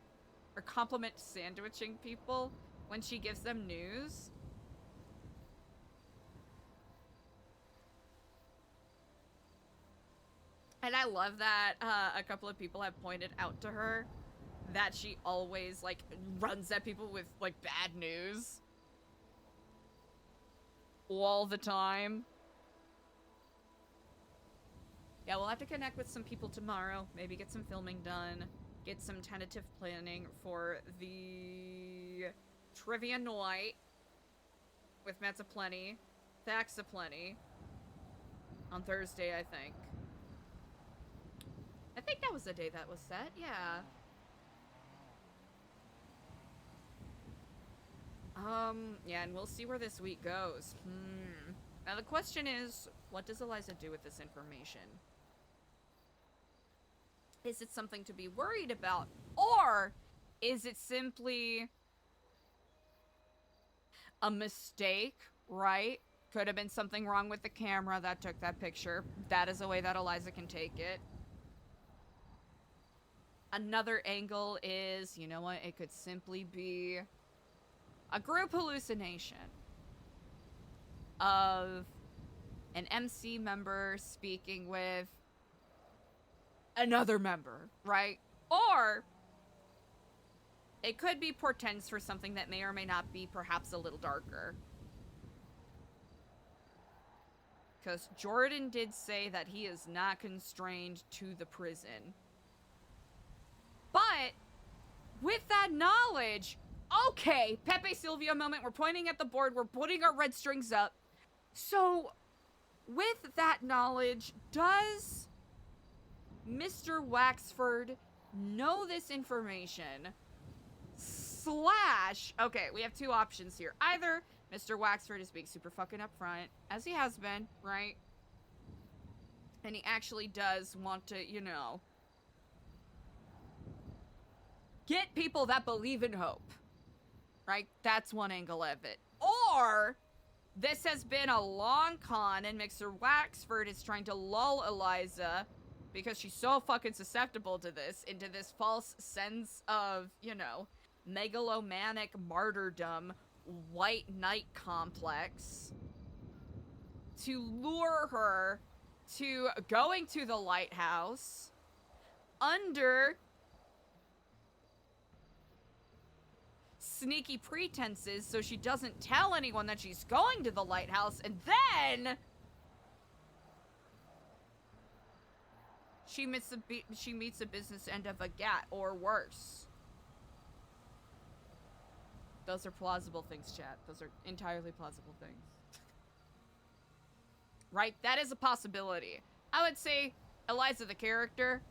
Or compliment sandwiching people when she gives them news. And I love that a couple of people have pointed out to her that she always, like, runs at people with, like, bad news. All the time. Yeah, we'll have to connect with some people tomorrow. Maybe get some filming done. Get some tentative planning for the trivia night with Mets Aplenty, Facts Aplenty on Thursday, I think. I think that was the day that was set, yeah. Yeah, and we'll see where this week goes. Now the question is, what does ELIZA do with this information? Is it something to be worried about? Or is it simply a mistake, right? Could have been something wrong with the camera that took that picture. That is a way that ELIZA can take it. Another angle is, you know what, it could simply be a group hallucination of an MC member speaking with another member, right? Or it could be portends for something that may or may not be perhaps a little darker. Because Jordan did say that he is not constrained to the prison. But with that knowledge, okay, Pepe Silvio moment, we're pointing at the board, we're putting our red strings up. So, with that knowledge, does Mr. Waxford know this information? Slash, okay, we have two options here. Either Mr. Waxford is being super fucking upfront, as he has been, right? And he actually does want to, you know, get people that believe in hope. Right? That's one angle of it. Or this has been a long con and Mr. Waxford is trying to lull ELIZA, because she's so fucking susceptible to this, into this false sense of, you know, megalomanic martyrdom, white knight complex, to lure her to going to the lighthouse under sneaky pretenses so she doesn't tell anyone that she's going to the lighthouse, and then she meets the business end of a gat, or worse. Those are plausible things, chat. Those are entirely plausible things. Right? That is a possibility. I would say ELIZA the character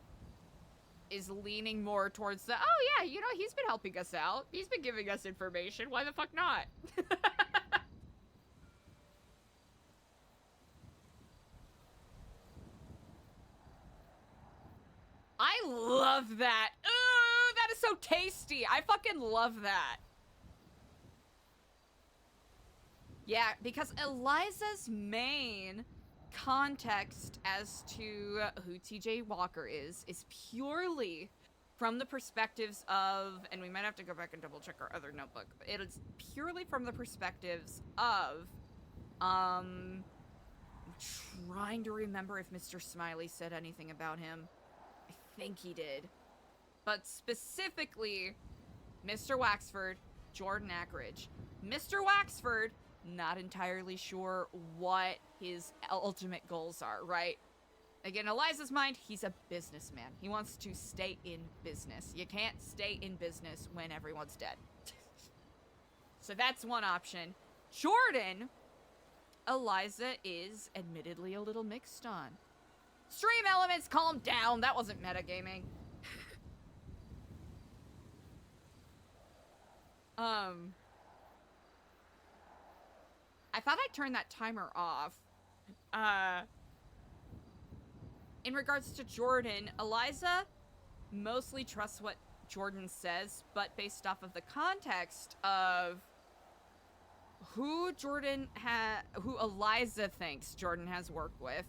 is leaning more towards the, oh yeah, you know, he's been helping us out. He's been giving us information. Why the fuck not? I love that. Ooh, that is so tasty. I fucking love that. Yeah, because ELIZA's main context as to who TJ Walker is purely from the perspectives of, and we might have to go back and double check our other notebook, but it is purely from the perspectives of, I'm trying to remember if Mr. Smiley said anything about him. I think he did. But specifically, Mr. Waxford, Jordan Ackridge. Mr. Waxford, not entirely sure what his ultimate goals are, right? Again, ELIZA's mind, he's a businessman. He wants to stay in business. You can't stay in business when everyone's dead. So that's one option. Jordan, ELIZA is admittedly a little mixed on. Stream elements, calm down. That wasn't metagaming. I thought I'd turn that timer off. In regards to Jordan, ELIZA mostly trusts what Jordan says, but based off of the context of who ELIZA thinks Jordan has worked with,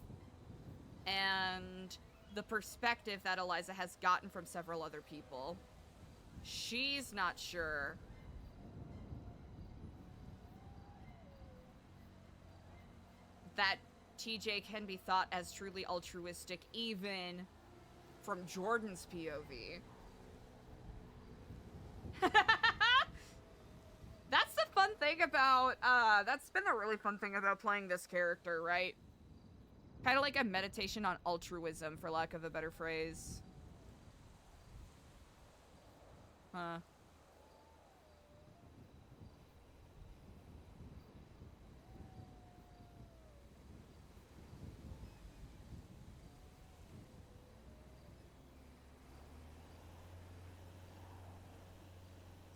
and the perspective that ELIZA has gotten from several other people, she's not sure that TJ can be thought as truly altruistic even from Jordan's POV. That's the fun thing about, that's been the really fun thing about playing this character, right? Kind of like a meditation on altruism, for lack of a better phrase. Huh.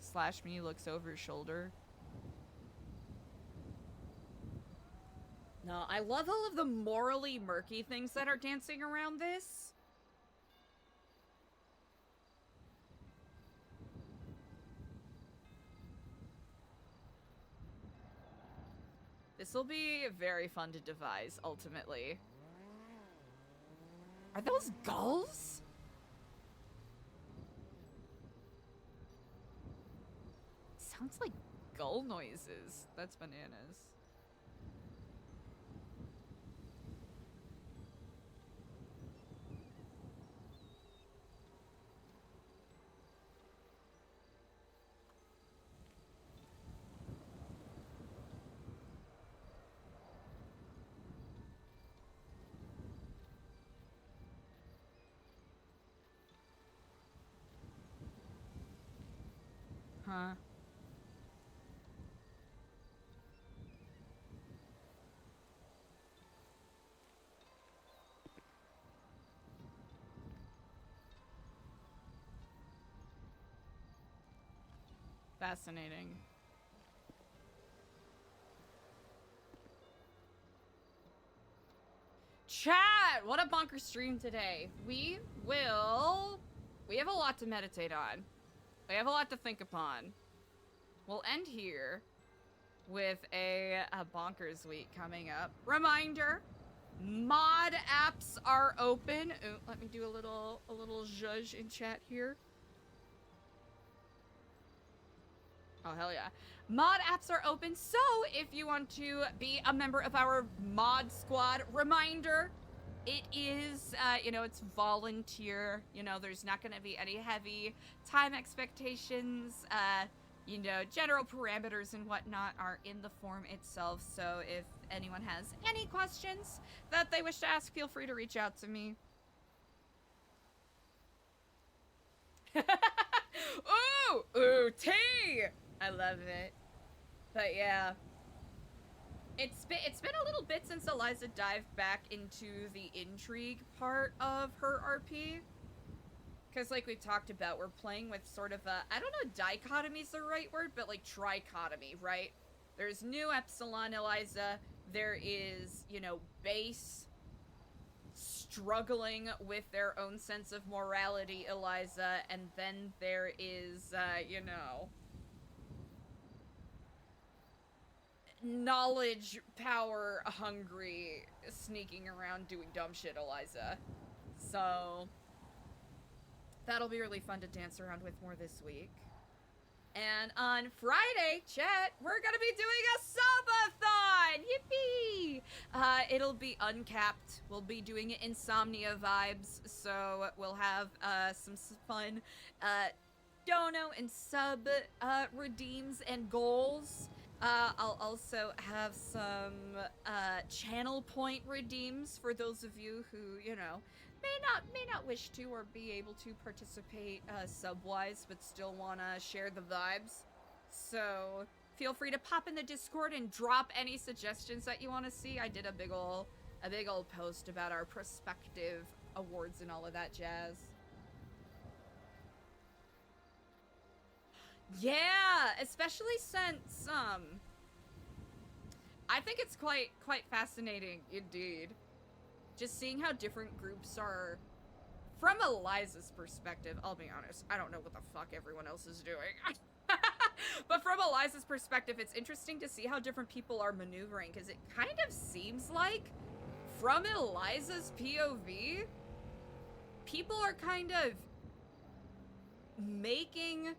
Slash me looks over his shoulder. No, I love all of the morally murky things that are dancing around this. This will be very fun to devise, ultimately. Are those gulls? Sounds like gull noises. That's bananas. Huh. Fascinating. Chat! What a bonker stream today. We have a lot to meditate on. We have a lot to think upon. We'll end here with a bonkers week coming up. Reminder, mod apps are open. Ooh, let me do a little zhuzh in chat here. Oh, hell yeah. Mod apps are open, so if you want to be a member of our mod squad, reminder, it is, you know, it's volunteer. You know, there's not going to be any heavy time expectations. You know, general parameters and whatnot are in the form itself, so if anyone has any questions that they wish to ask, feel free to reach out to me. Ooh, tea! I love it. But yeah. It's been a little bit since Eliza dived back into the intrigue part of her RP. Because like we've talked about, we're playing with sort of a, I don't know if dichotomy is the right word, but like trichotomy, right? There's new Epsilon Eliza, there is, you know, base struggling with their own sense of morality Eliza, and then there is, you know, knowledge, power, hungry, sneaking around doing dumb shit Eliza. So that'll be really fun to dance around with more this week. And on Friday, chat, we're gonna be doing a subathon! Yippee! It'll be uncapped. We'll be doing it insomnia vibes, so we'll have some fun dono and sub redeems and goals. I'll also have some channel point redeems for those of you who, you know, may not wish to or be able to participate sub-wise, but still want to share the vibes. So feel free to pop in the Discord and drop any suggestions that you want to see. I did a big ol' post about our prospective awards and all of that jazz. Yeah, especially since I think it's quite fascinating indeed. Just seeing how different groups are, from Eliza's perspective, I'll be honest, I don't know what the fuck everyone else is doing. But from Eliza's perspective, it's interesting to see how different people are maneuvering, because it kind of seems like, from Eliza's POV, people are kind of making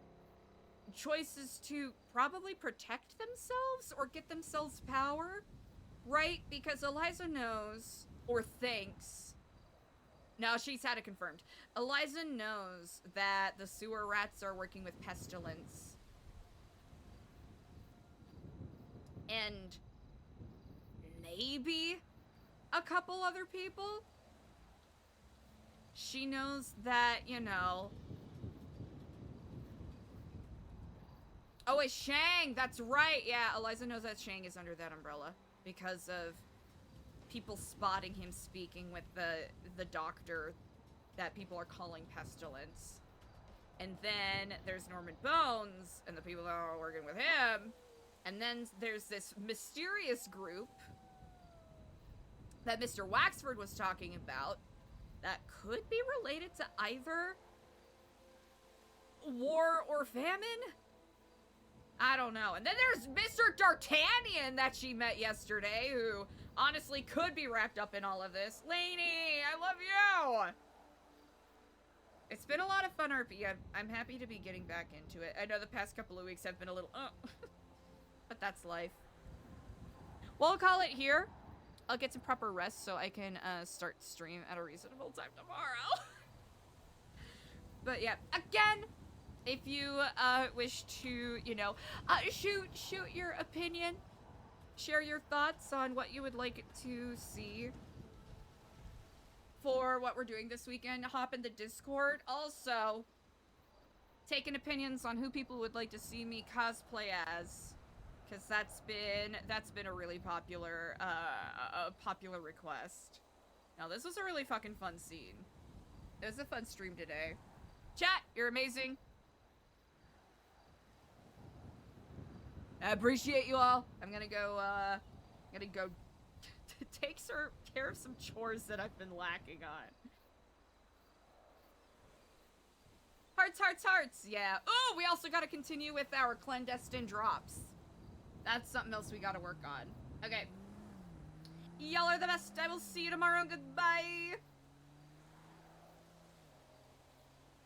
choices to probably protect themselves or get themselves power, right? Because Eliza knows, or thinks, No, she's had it confirmed. Eliza knows that the sewer rats are working with Pestilence. And maybe a couple other people. She knows that, you know... Oh, it's Shang! That's right! Yeah, Eliza knows that Shang is under that umbrella. Because of people spotting him speaking with the doctor that people are calling Pestilence. And then there's Norman Bones and the people that are working with him. And then there's this mysterious group that Mr. Waxford was talking about that could be related to either war or famine? I don't know. And then there's Mr. D'Artagnan that she met yesterday, who honestly could be wrapped up in all of this. Lainey, I love you! It's been a lot of fun, RP. I'm happy to be getting back into it. I know the past couple of weeks have been a little, but that's life. We'll call it here. I'll get some proper rest so I can start stream at a reasonable time tomorrow. But yeah, again, if you wish to, you know, shoot your opinion, share your thoughts on what you would like to see for what we're doing this weekend, hop in the Discord. Also, taking opinions on who people would like to see me cosplay as, because that's been a really popular popular request. Now, this was a really fucking fun scene. It was a fun stream today. Chat, you're amazing. I appreciate you all. I'm gonna go take care of some chores that I've been lacking on. Hearts, hearts, hearts. Yeah. Oh, we also gotta continue with our clandestine drops. That's something else we gotta work on. Okay. Y'all are the best. I will see you tomorrow. Goodbye.